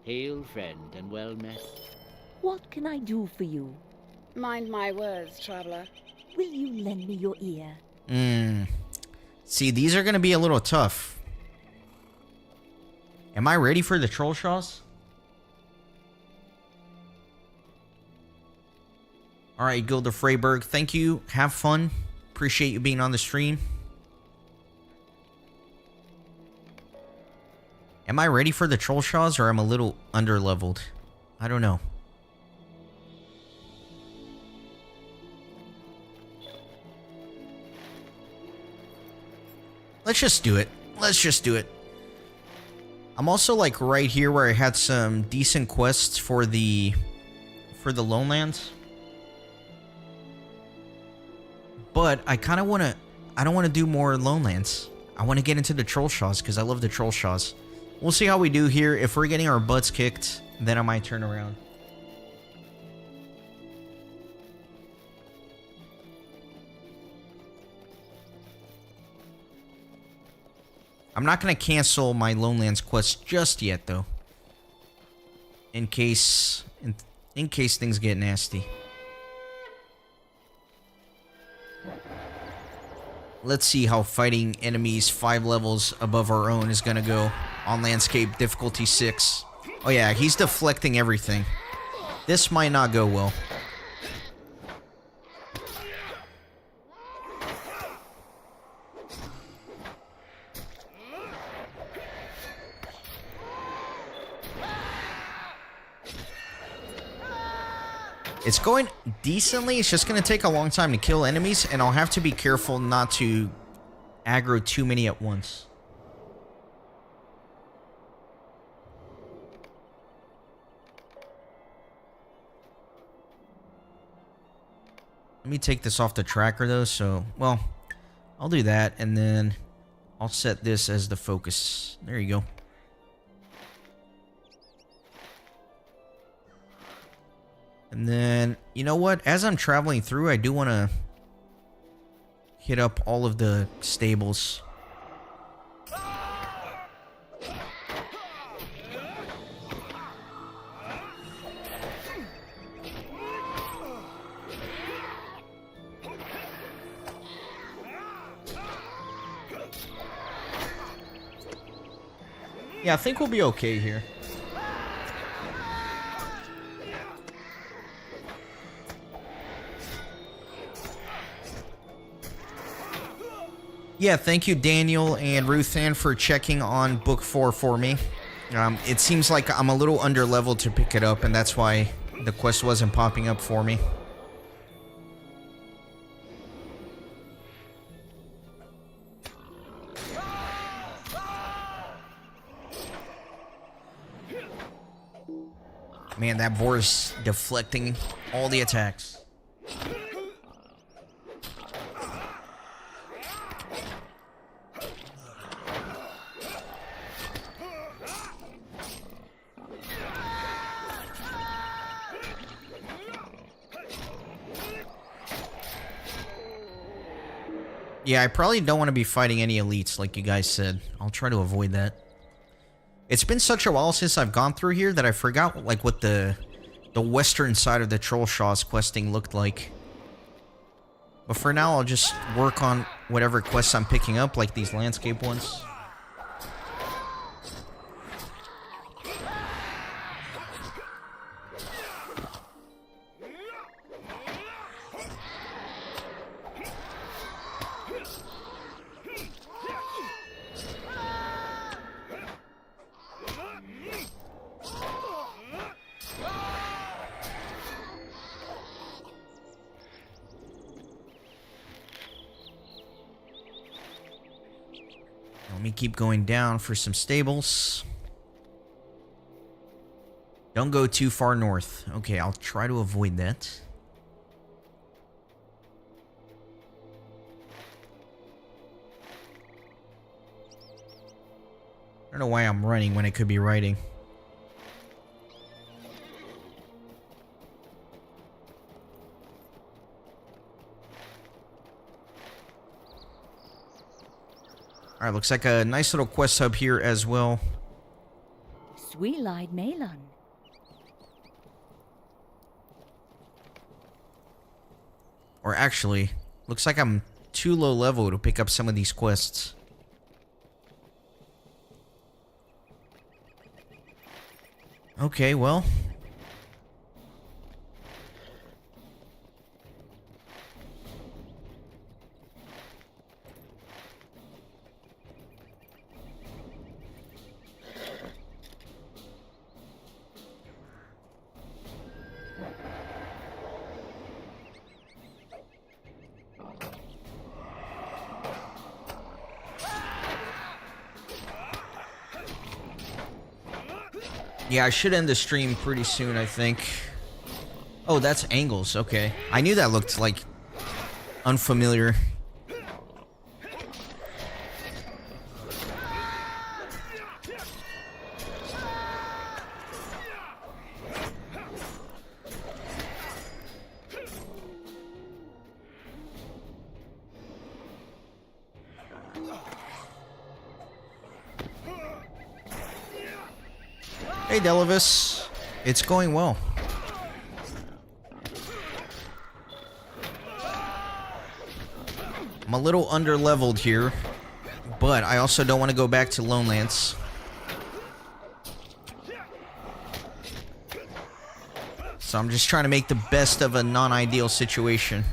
Hail, friend, and well met. What can I do for you? Mind my words, traveler. Will you lend me your ear? See, these are going to be a little tough. Am I ready for the troll shaws? Alright, Gilda Freyberg, thank you. Have fun. Appreciate you being on the stream. Am I ready for the troll shaws, or I'm a little underleveled? I don't know. Let's just do it. Let's just do it. I'm also like right here where I had some decent quests for the Lonelands. But I kind of want to... I don't want to do more Lonelands. I want to get into the troll shaws because I love the troll shaws. We'll see how we do here. If we're getting our butts kicked, then I might turn around. I'm not going to cancel my Lonelands quest just yet, though. In case things get nasty. Let's see how fighting enemies 5 levels above our own is going to go on landscape difficulty 6. Oh yeah, he's deflecting everything. This might not go well. It's going decently. It's just going to take a long time to kill enemies, and I'll have to be careful not to aggro too many at once. Let me take this off the tracker, though, so... Well, I'll do that, and then I'll set this as the focus. There you go. And then, you know what? As I'm traveling through, I do want to hit up all of the stables. Yeah, I think we'll be okay here. Yeah, thank you, Daniel and Ruthann, for checking on Book 4 for me. It seems like I'm a little underleveled to pick it up, and that's why the quest wasn't popping up for me. Man, that boar is deflecting all the attacks. Yeah, I probably don't want to be fighting any elites like you guys said. I'll try to avoid that. It's been such a while since I've gone through here that I forgot like what the western side of the Troll Shaw's questing looked like. But for now, I'll just work on whatever quests I'm picking up, like these landscape ones. Let me keep going down for some stables. Don't go too far north. Okay, I'll try to avoid that. don't know why I'm running when I could be writing. Alright, looks like a nice little quest hub here as well. Sweet-eyed Malon. Or actually, looks like I'm too low level to pick up some of these quests. Okay, well. Yeah, I should end the stream pretty soon, I think. Oh, that's angles. Okay. I knew that looked, like, unfamiliar. Hey, Delavis. It's going well. I'm a little under-leveled here, but I also don't want to go back to Lone Lance. So I'm just trying to make the best of a non-ideal situation.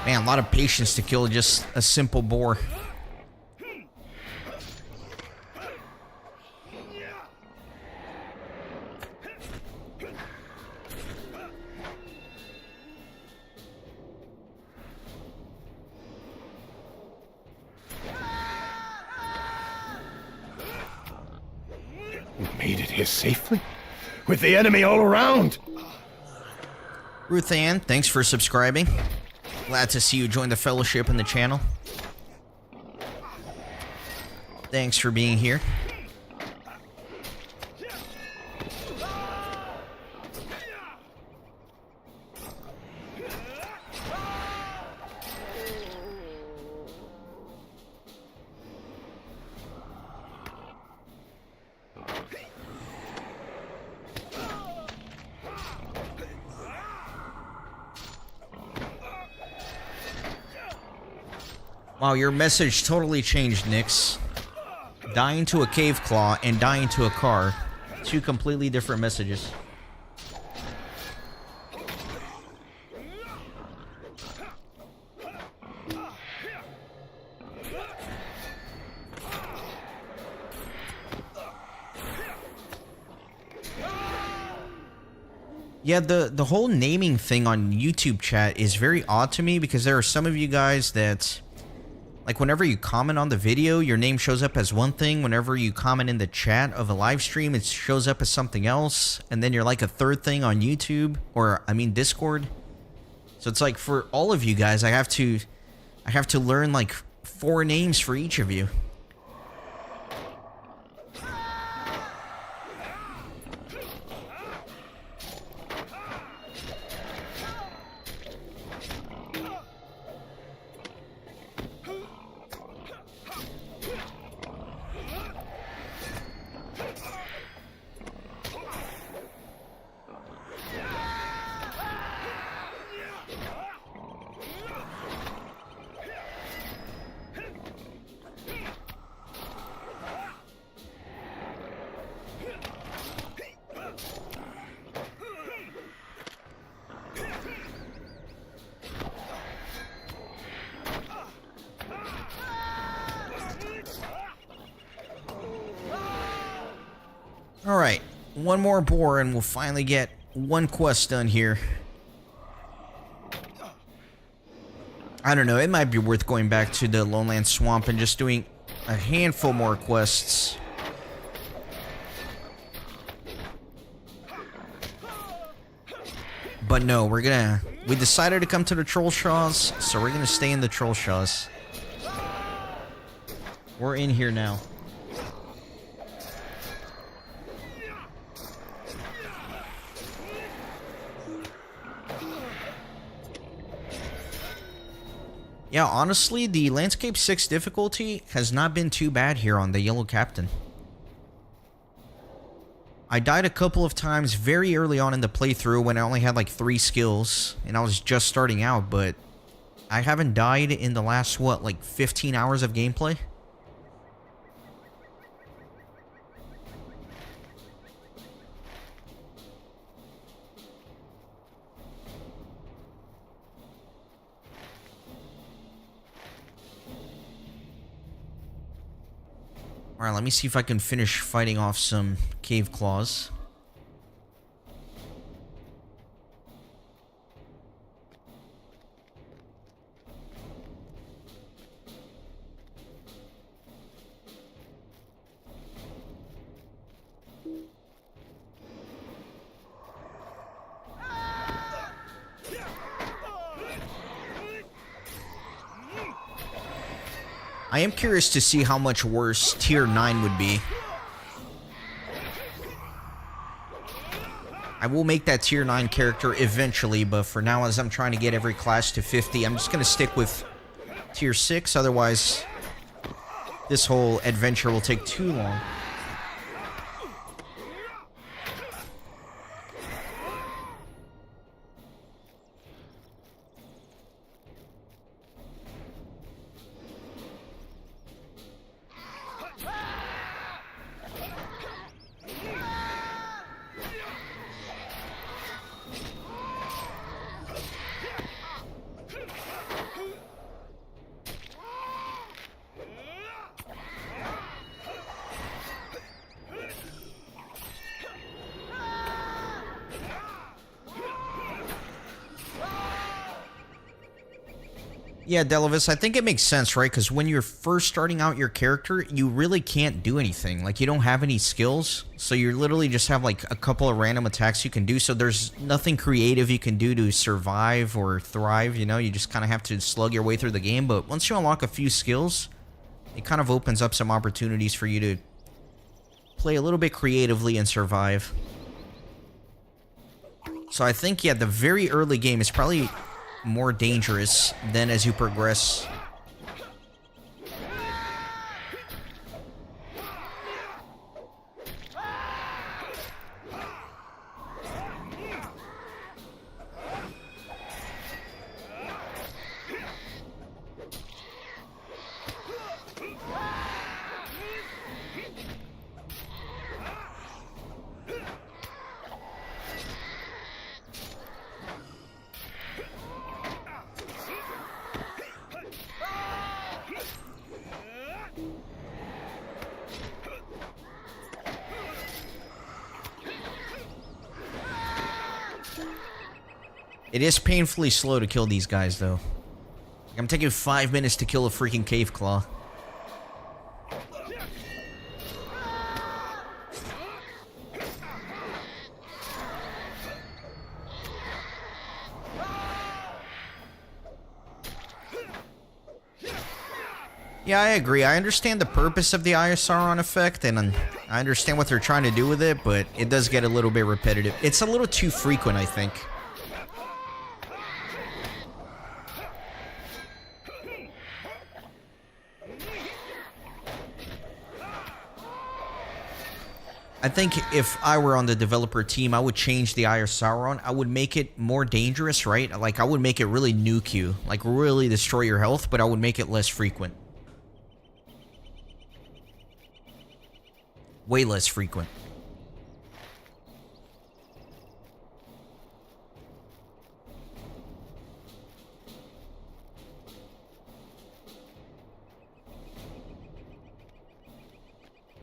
Man, a lot of patience to kill just a simple boar. We made it here safely? With the enemy all around? Ruth Ann, thanks for subscribing. Glad to see you join the fellowship and the channel. Thanks for being here. Wow, your message totally changed, Nyx. Dying to a cave claw and dying to a car. Two completely different messages. Yeah, the whole naming thing on YouTube chat is very odd to me because there are some of you guys that... Like, whenever you comment on the video, your name shows up as one thing. Whenever you comment in the chat of a live stream, it shows up as something else. And then you're like a third thing on YouTube, or, I mean, Discord. So it's like, for all of you guys, I have to learn, like, 4 names for each of you. Alright, one more boar and we'll finally get one quest done here. I don't know, it might be worth going back to the Loneland Swamp and just doing a handful more quests. But no, we decided to come to the Trollshaws, so we're gonna stay in the Trollshaws. We're in here now. Yeah, honestly, the Landscape 6 difficulty has not been too bad here on the Yellow Captain. I died a couple of times very early on in the playthrough when I only had like 3 skills and I was just starting out, but I haven't died in the last, what, like 15 hours of gameplay? Alright, let me see if I can finish fighting off some cave claws. I am curious to see how much worse tier 9 would be. I will make that tier 9 character eventually, but for now, as I'm trying to get every class to 50, I'm just going to stick with tier 6, otherwise this whole adventure will take too long. Yeah, Delavis, I think it makes sense, right? Because when you're first starting out your character, you really can't do anything. Like, you don't have any skills, so you literally just have, like, a couple of random attacks you can do, so there's nothing creative you can do to survive or thrive, you know? You just kind of have to slug your way through the game, but once you unlock a few skills, it kind of opens up some opportunities for you to play a little bit creatively and survive. So I think, yeah, the very early game is probably more dangerous than as you progress. It is painfully slow to kill these guys, though. I'm taking 5 minutes to kill a freaking cave claw. Yeah, I agree. I understand the purpose of the Eye of Sauron effect, and I understand what they're trying to do with it, but it does get a little bit repetitive. It's a little too frequent, I think. I think if I were on the developer team, I would change the Eye of Sauron. I would make it more dangerous, right? Like, I would make it really nuke you. Like, really destroy your health, but I would make it less frequent. Way less frequent.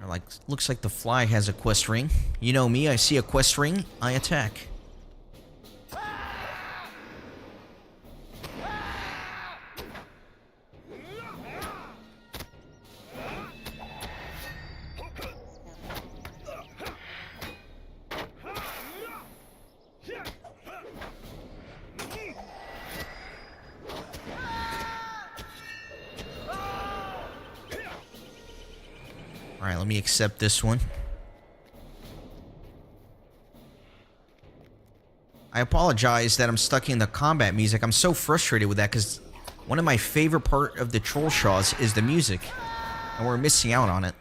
Or like looks like the fly has a quest ring. You know me, I see a quest ring, I attack. Alright, let me accept this one. I apologize that I'm stuck in the combat music. I'm so frustrated with that because one of my favorite part of the Troll Shaws is the music. And we're missing out on it.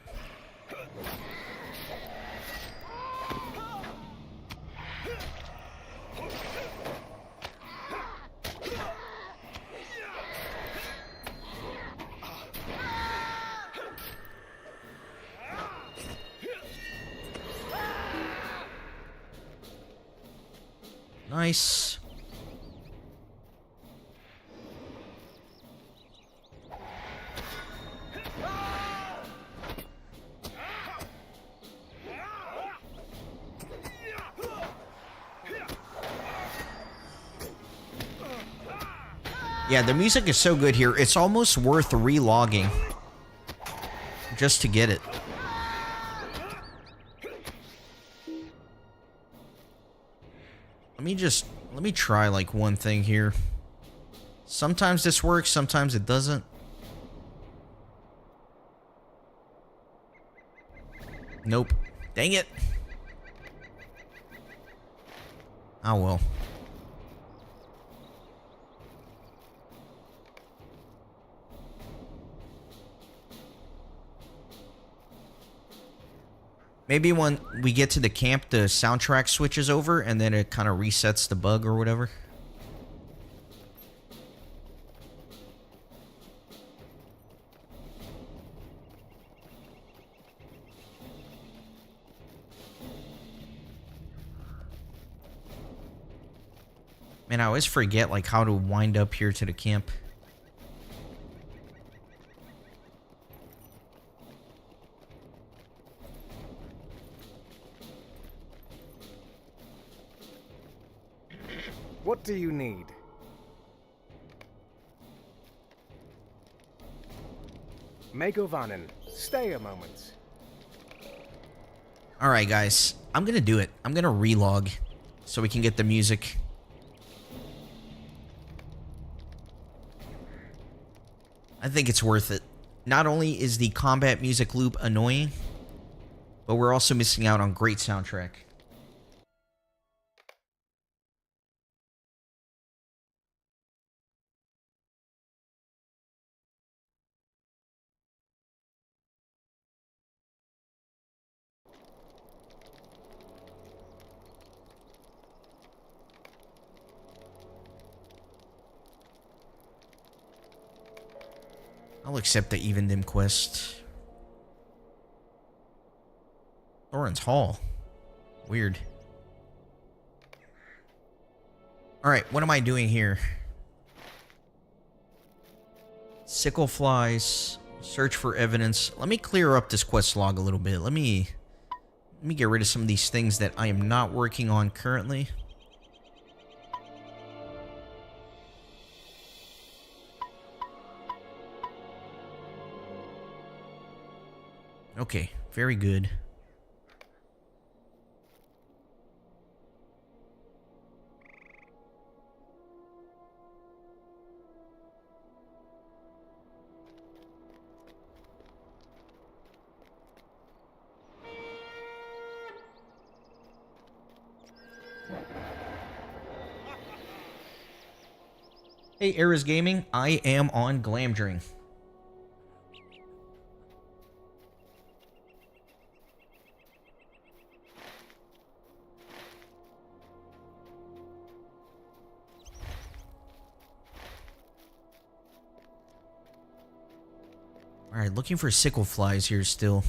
Nice. Yeah, the music is so good here. It's almost worth re-logging just to get it. Let me try like one thing here. Sometimes this works, sometimes it doesn't. Nope. Dang it. Oh well. Maybe when we get to the camp, the soundtrack switches over, and then it kind of resets the bug or whatever. Man, I always forget, like, how to wind up here to the camp. What do you need? Megovanen, stay a moment. Alright, guys. I'm gonna do it. I'm gonna relog so we can get the music. I think it's worth it. Not only is the combat music loop annoying, but we're also missing out on great soundtrack. I'll accept the Even Dim quest. Thorin's Hall. Weird. Alright, what am I doing here? Sickle flies. Search for evidence. Let me clear up this quest log a little bit. Let me get rid of some of these things that I am not working on currently. Okay, very good. Hey, Eras Gaming, I am on Glamdring. Alright, looking for sickle flies here still.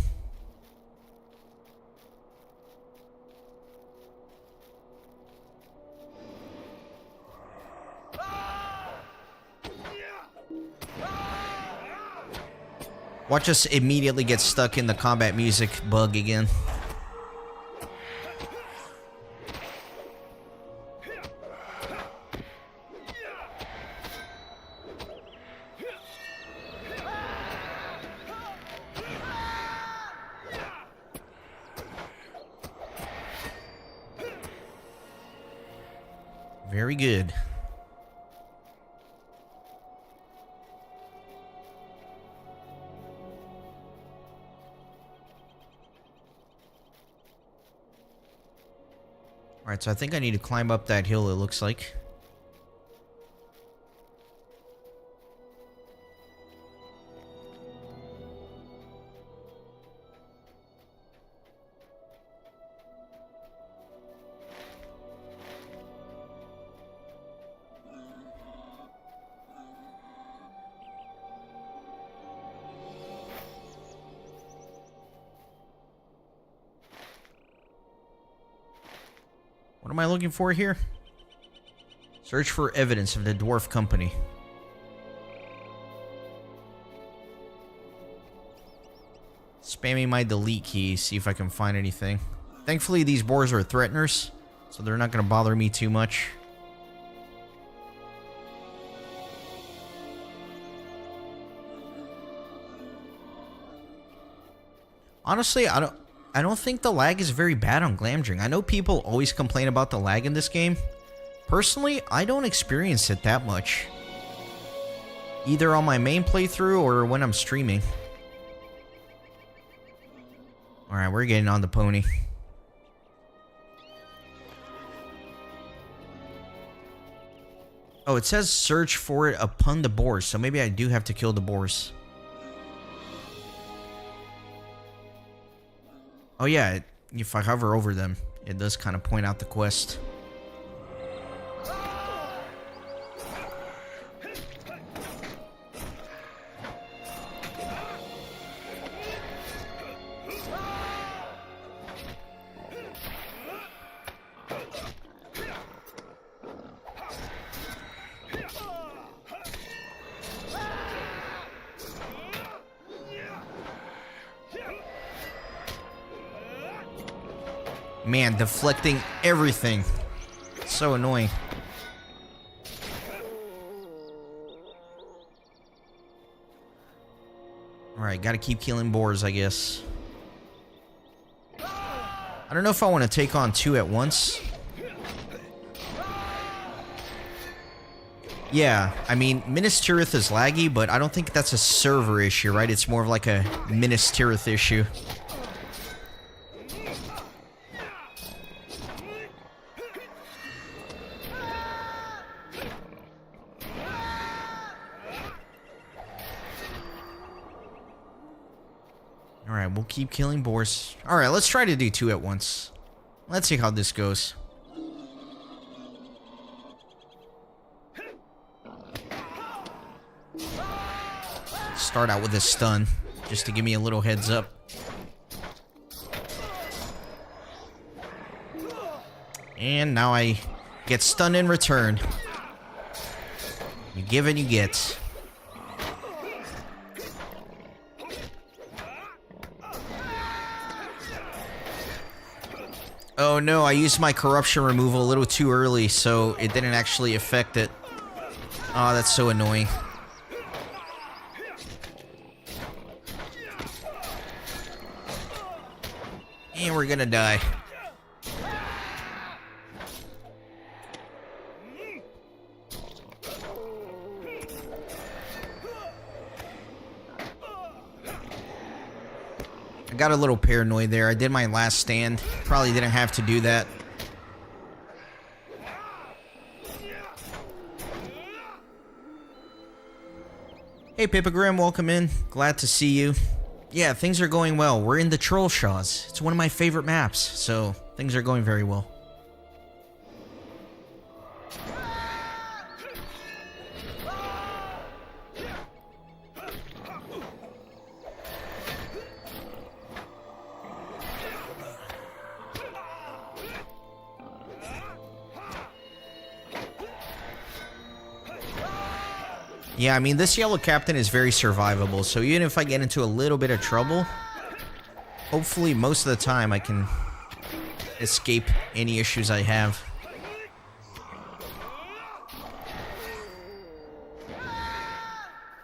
Watch us immediately get stuck in the combat music bug again. Very good. Alright, so I think I need to climb up that hill, it looks like. What am I looking for here? Search for evidence of the dwarf company. Spamming my delete key, see if I can find anything. Thankfully, these boars are threateners, so they're not going to bother me too much. Honestly, I don't think the lag is very bad on Glamdring. I know people always complain about the lag in this game. Personally, I don't experience it that much. Either on my main playthrough or when I'm streaming. Alright, we're getting on the pony. Oh, it says search for it upon the boars, so maybe I do have to kill the boars. Oh yeah, if I hover over them, it does kind of point out the quest. Man, deflecting everything. So annoying. Alright, gotta keep killing boars, I guess. I don't know if I want to take on two at once. Yeah, I mean, Minas Tirith is laggy, but I don't think that's a server issue, right? It's more of like a Minas Tirith issue. Alright, we'll keep killing boars. Alright, let's try to do two at once. Let's see how this goes. Start out with a stun, just to give me a little heads up. And now I get stunned in return. You give and you get. Oh no, I used my corruption removal a little too early, so it didn't actually affect it. Oh, that's so annoying. And we're gonna die. I got a little paranoid there. I did my last stand. Probably didn't have to do that. Hey, Pipigram, welcome in. Glad to see you. Yeah, things are going well. We're in the Trollshaws. It's one of my favorite maps, so things are going very well. Yeah, I mean, this yellow captain is very survivable, so even if I get into a little bit of trouble, hopefully most of the time I can escape any issues I have.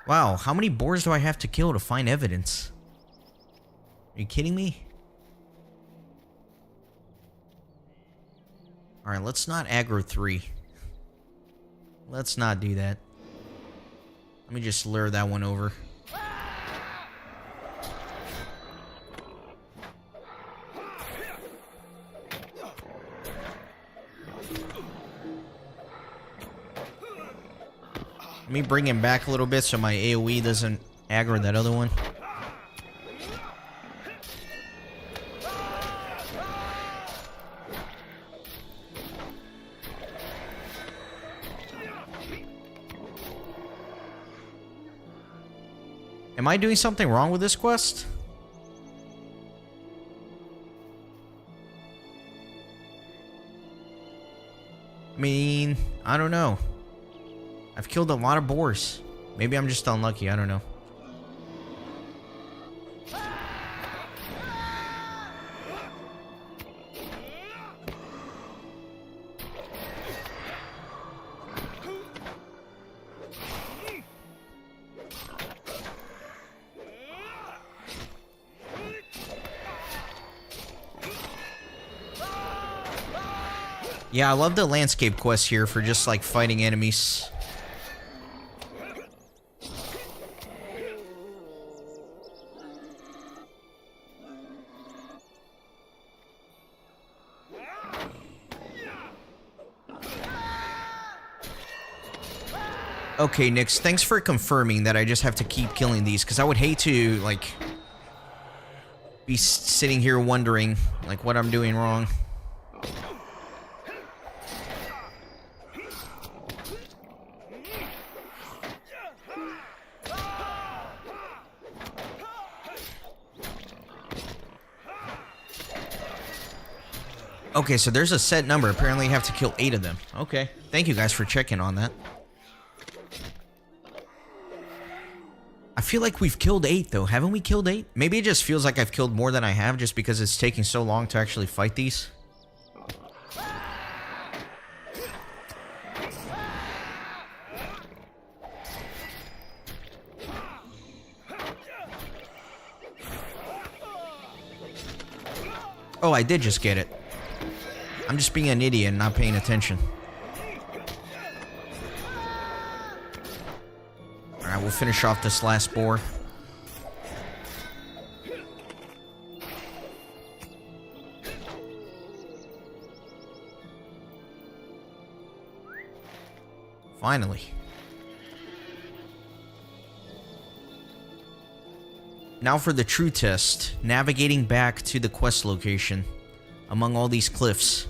Wow, how many boars do I have to kill to find evidence? Are you kidding me? Alright, let's not aggro 3. Let's not do that. Let me just lure that one over. Let me bring him back a little bit so my AoE doesn't aggro that other one. Am I doing something wrong with this quest? I mean, I don't know. I've killed a lot of boars. Maybe I'm just unlucky, I don't know. Yeah, I love the landscape quests here for just like fighting enemies. Okay, Nyx, thanks for confirming that I just have to keep killing these, because I would hate to, like, be sitting here wondering, like, what I'm doing wrong. Okay, so there's a set number. Apparently you have to kill 8 of them. Okay. Thank you guys for checking on that. I feel like we've killed 8, though. Haven't we killed 8? Maybe it just feels like I've killed more than I have just because it's taking so long to actually fight these. Oh, I did just get it. I'm just being an idiot and not paying attention. Alright, we'll finish off this last boar. Finally. Now for the true test. Navigating back to the quest location among all these cliffs.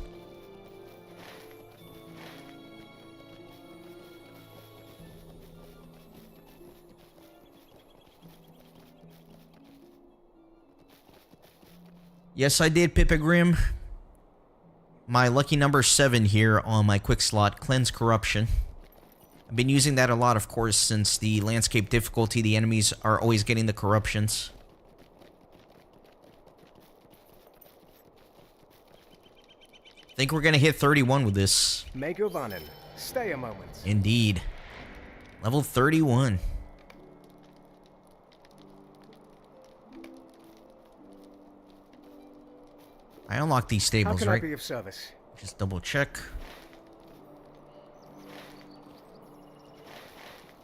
Yes, I did, Pippigrim. My lucky number 7 here on my quick slot, Cleanse Corruption. I've been using that a lot, of course, since the landscape difficulty, the enemies are always getting the corruptions. I think we're gonna hit 31 with this. Megovanen, stay a moment. Indeed. Level 31. I unlocked these stables, How can right? I be of service? Just double check.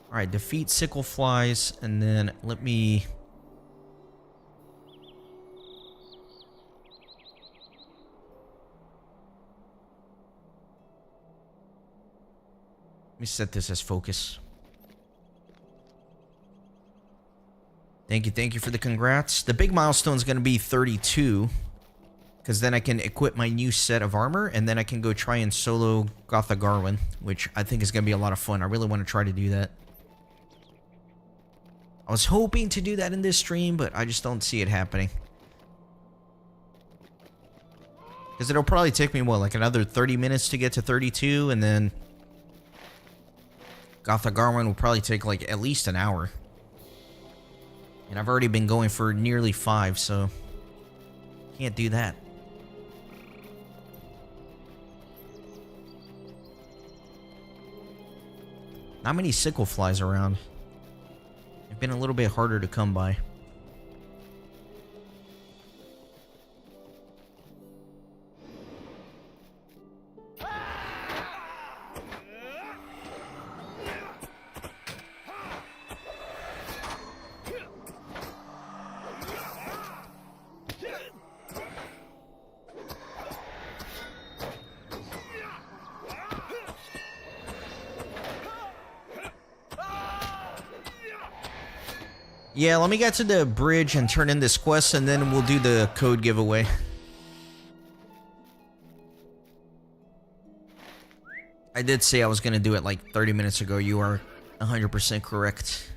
Alright, defeat sickle flies, and then let me... Let me set this as focus. Thank you for the congrats. The big milestone is going to be 32. Because then I can equip my new set of armor, and then I can go try and solo Gotha Garwin, which I think is going to be a lot of fun. I really want to try to do that. I was hoping to do that in this stream, but I just don't see it happening. Because it'll probably take me, what, like another 30 minutes to get to 32, and then Gotha Garwin will probably take like at least an hour. And I've already been going for nearly 5, so can't do that. Not many sickle flies around. They've been a little bit harder to come by. Yeah, let me get to the bridge and turn in this quest, and then we'll do the code giveaway. I did say I was going to do it like 30 minutes ago. You are 100% correct.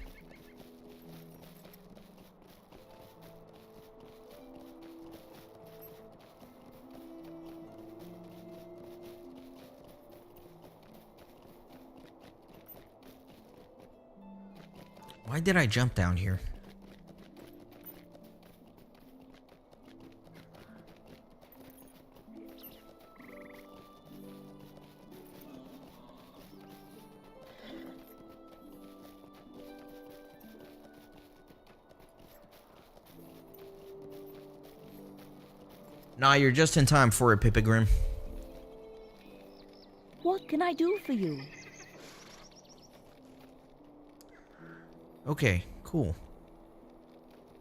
Why did I jump down here? Nah, you're just in time for it, Pippigrim. What can I do for you? Okay, cool.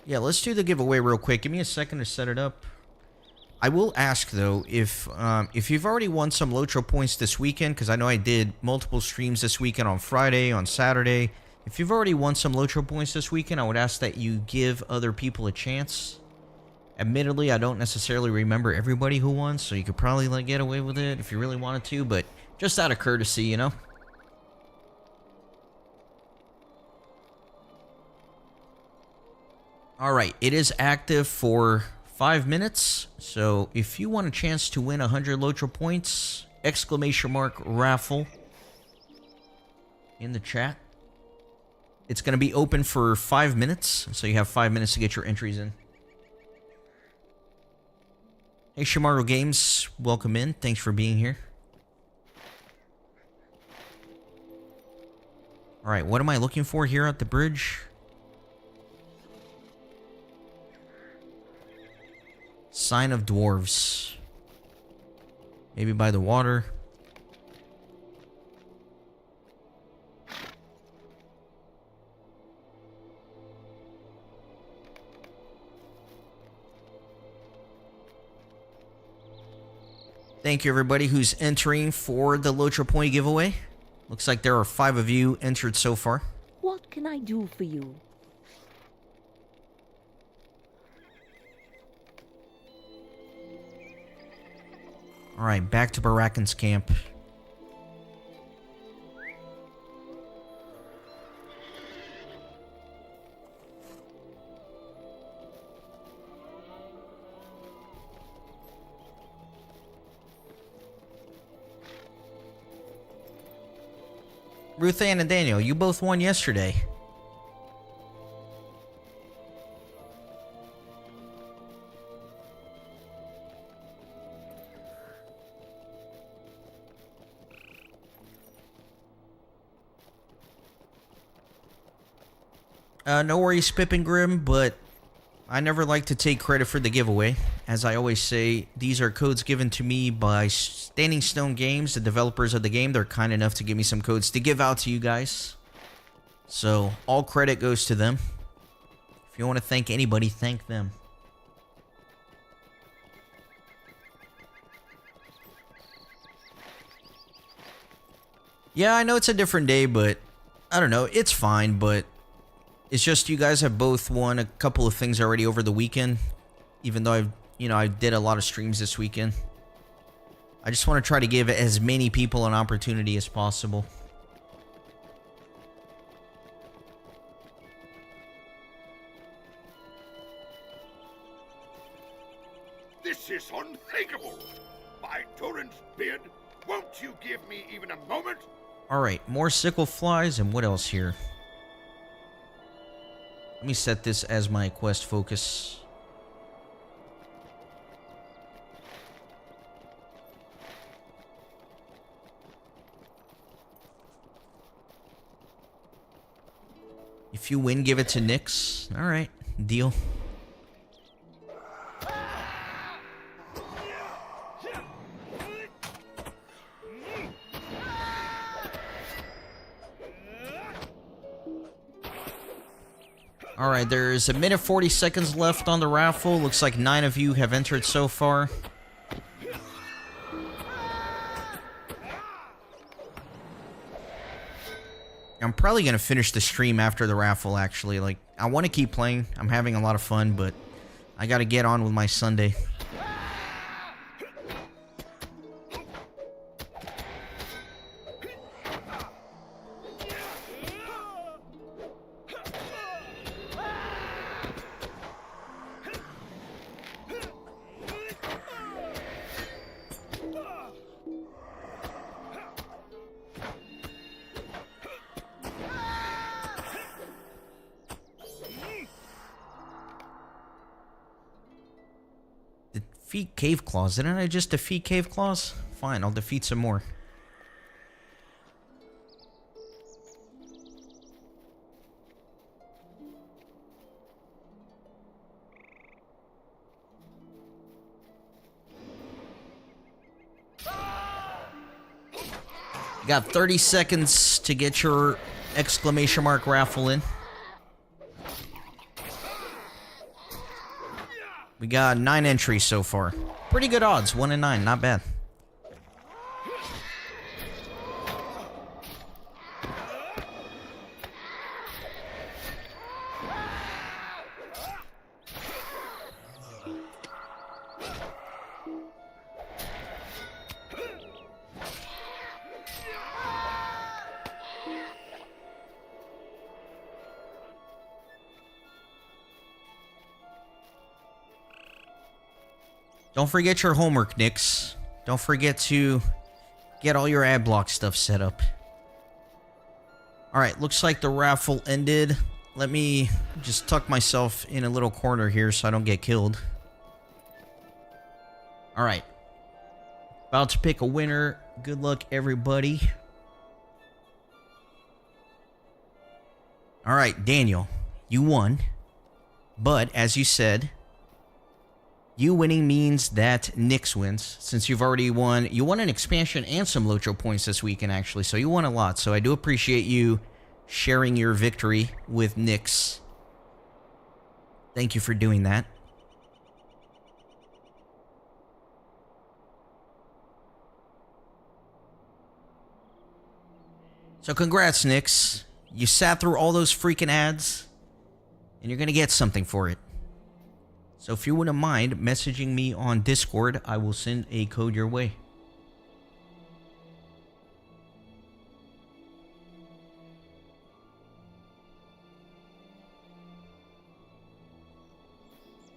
Yeah, let's do the giveaway real quick. Give me a second to set it up. I will ask, though, if you've already won some LOTRO points this weekend, because I know I did multiple streams this weekend on Friday, on Saturday. If you've already won some LOTRO points this weekend, I would ask that you give other people a chance. Admittedly, I don't necessarily remember everybody who won, so you could probably like get away with it if you really wanted to, but just out of courtesy, you know? Alright, it is active for 5 minutes, so if you want a chance to win 100 LOTRO points, exclamation mark raffle in the chat. It's going to be open for 5 minutes, so you have 5 minutes to get your entries in. Hey, Shimaru Games, welcome in. Thanks for being here. Alright, what am I looking for here at the bridge? Sign of Dwarves. Maybe by the water. Thank you, everybody who's entering for the LOTRO point giveaway. Looks like there are 5 of you entered so far. What can I do for you? Alright, back to Barakan's camp. Ruth Ann and Daniel, you both won yesterday. No worries, Pippingrim, but I never like to take credit for the giveaway. As I always say, these are codes given to me by Standing Stone Games, the developers of the game. They're kind enough to give me some codes to give out to you guys. So, all credit goes to them. If you want to thank anybody, thank them. Yeah, I know it's a different day, but I don't know. It's fine, but it's just you guys have both won a couple of things already over the weekend. Even though I did a lot of streams this weekend. I just want to try to give as many people an opportunity as possible. This is unthinkable! By Torrent's beard, won't you give me even a moment? Alright, more sickle flies, and what else here? Let me set this as my quest focus. If you win, give it to Nyx. Alright, deal. Alright, there's a minute 40 seconds left on the raffle. Looks like 9 of you have entered so far. I'm probably going to finish the stream after the raffle, actually. Like, I want to keep playing. I'm having a lot of fun, but I got to get on with my Sunday. Defeat Cave Claws. Didn't I just defeat Cave Claws? Fine, I'll defeat some more. You got 30 seconds to get your exclamation mark raffle in. We got 9 entries so far. Pretty good odds, 1 in 9, not bad. Don't forget your homework, Nyx. Don't forget to get all your ad block stuff set up. Alright, looks like the raffle ended. Let me just tuck myself in a little corner here so I don't get killed. Alright. About to pick a winner. Good luck, everybody. Alright, Daniel. You won. But, as you said, you winning means that Nyx wins, since you've already won. You won an expansion and some LOTRO points this weekend, actually, so you won a lot. So I do appreciate you sharing your victory with Nyx. Thank you for doing that. So congrats, Nyx. You sat through all those freaking ads, and you're going to get something for it. So if you wouldn't mind messaging me on Discord, I will send a code your way.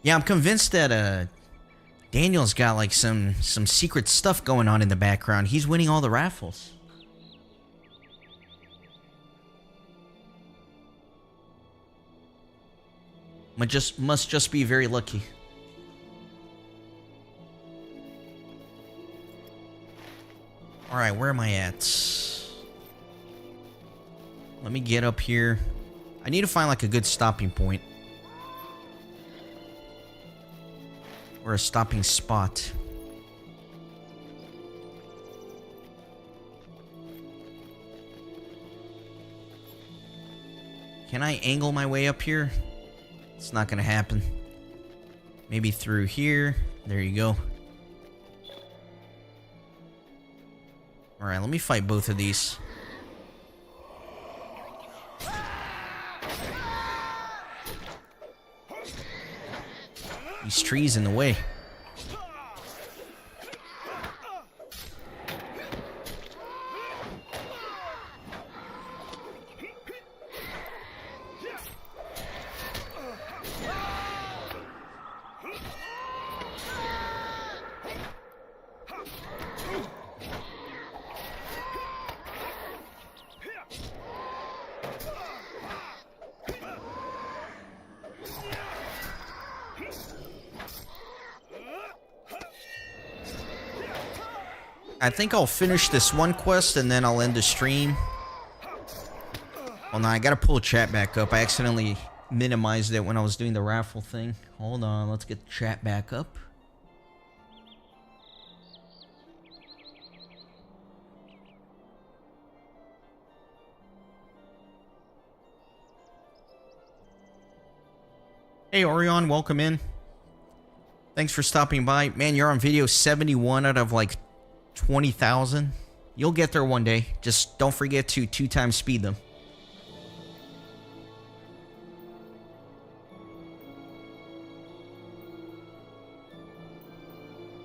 Yeah, I'm convinced that Daniel's got like some secret stuff going on in the background. He's winning all the raffles. Must just be very lucky. Alright, where am I at? Let me get up here. I need to find like a good stopping point. Or a stopping spot. Can I angle my way up here? It's not gonna happen. Maybe through here. There you go. Alright, let me fight both of these. These trees in the way. I think I'll finish this one quest and then I'll end the stream. Well, no, I gotta pull chat back up. I accidentally minimized it when I was doing the raffle thing. Hold on, let's get the chat back up. Hey, Orion, welcome in. Thanks for stopping by. Man, you're on video 71 out of like 20,000. You'll get there one day. Just don't forget to 2x speed them.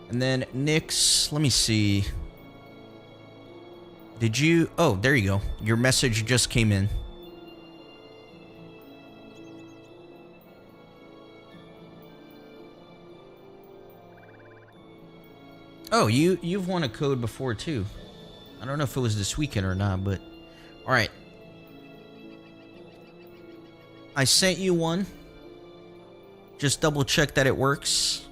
And then Nyx, let me see. Did you... Oh, there you go. Your message just came in. Oh, you've won a code before too. I don't know if it was this weekend or not, but... Alright. I sent you one. Just double check that it works.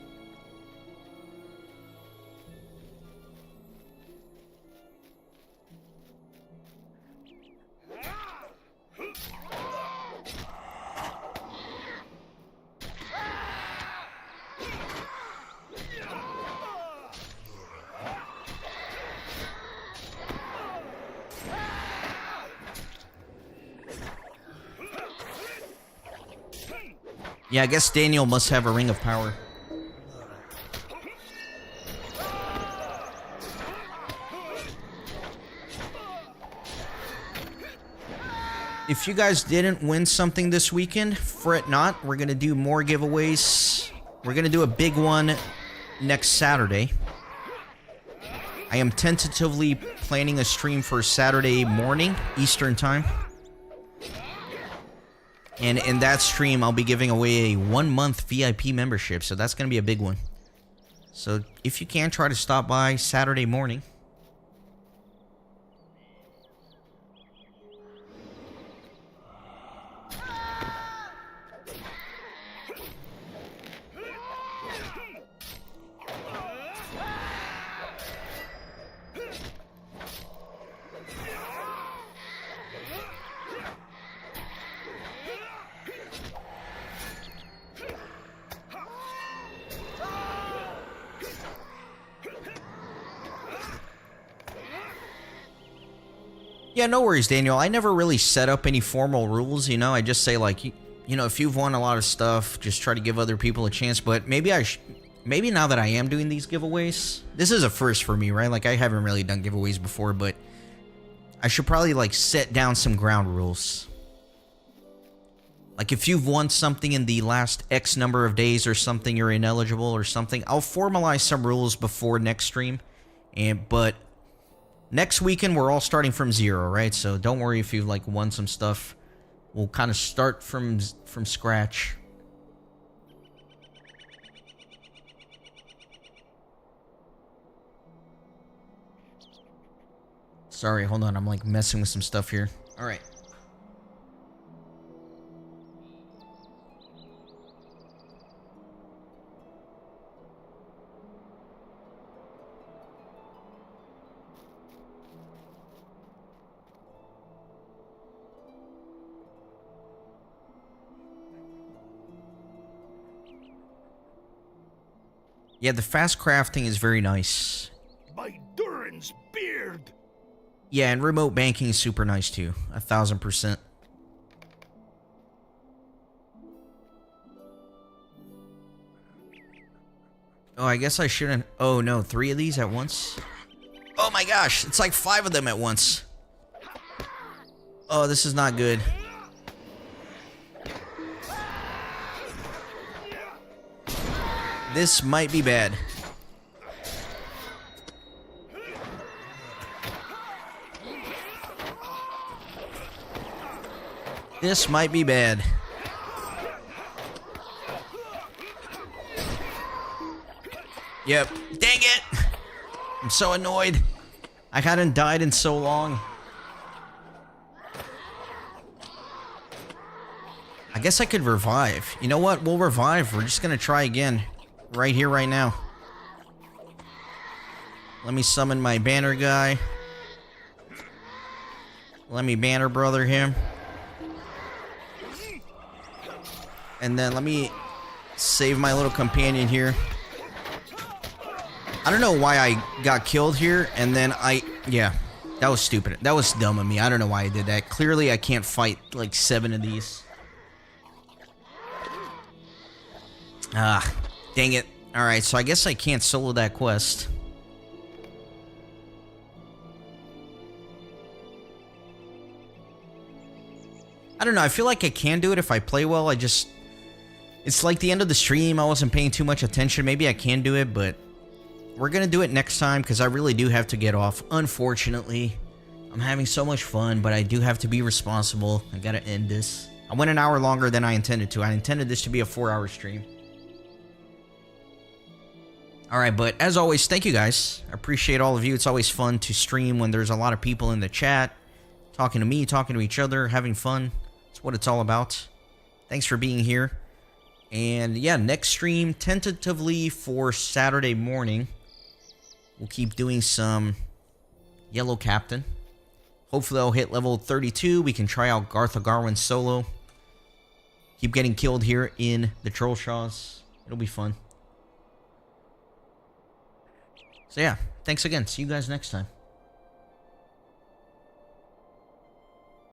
Yeah, I guess Daniel must have a ring of power. If you guys didn't win something this weekend, fret not. We're going to do more giveaways. We're going to do a big one next Saturday. I am tentatively planning a stream for Saturday morning, Eastern time. And in that stream, I'll be giving away a 1-month VIP membership, so that's going to be a big one. So if you can, try to stop by Saturday morning. Yeah, no worries, Daniel. I never really set up any formal rules, you know. I just say, like, you know, if you've won a lot of stuff, just try to give other people a chance. But maybe maybe now that I am doing these giveaways, this is a first for me, right? Like, I haven't really done giveaways before, but I should probably, like, set down some ground rules. Like, if you've won something in the last X number of days or something, you're ineligible or something, I'll formalize some rules before next stream. But next weekend, we're all starting from zero, right? So don't worry if you've, like, won some stuff. We'll kind of start from scratch. Sorry, hold on. I'm, like, messing with some stuff here. All right. Yeah, the fast crafting is very nice. By Durin's beard! Yeah, and remote banking is super nice too. 1000%. Oh, I guess I shouldn't... Oh, no, 3 of these at once? Oh my gosh, it's like 5 of them at once. Oh, this is not good. This might be bad. This might be bad. Yep. Dang it! I'm so annoyed. I hadn't died in so long. I guess I could revive. You know what? We'll revive. We're just gonna try again. Right here, right now. Let me summon my banner guy. Let me banner brother him. And then let me save my little companion here. I don't know why I got killed here, and then yeah, that was stupid. That was dumb of me. I don't know why I did that. Clearly, I can't fight like 7 of these. Ah, dang it. Alright, so I guess I can't solo that quest. I don't know, I feel like I can do it if I play well. It's like the end of the stream, I wasn't paying too much attention. Maybe I can do it, but we're gonna do it next time because I really do have to get off. Unfortunately, I'm having so much fun, but I do have to be responsible. I gotta end this. I went an hour longer than I intended to. I intended this to be a 4-hour stream. Alright, but as always, thank you guys. I appreciate all of you. It's always fun to stream when there's a lot of people in the chat, talking to me, talking to each other, having fun. That's what it's all about. Thanks for being here. And yeah, next stream, tentatively for Saturday morning. We'll keep doing some Yellow Captain. Hopefully I'll hit level 32. We can try out Garth Garwin solo. Keep getting killed here in the Troll Shaws. It'll be fun. So yeah, thanks again. See you guys next time.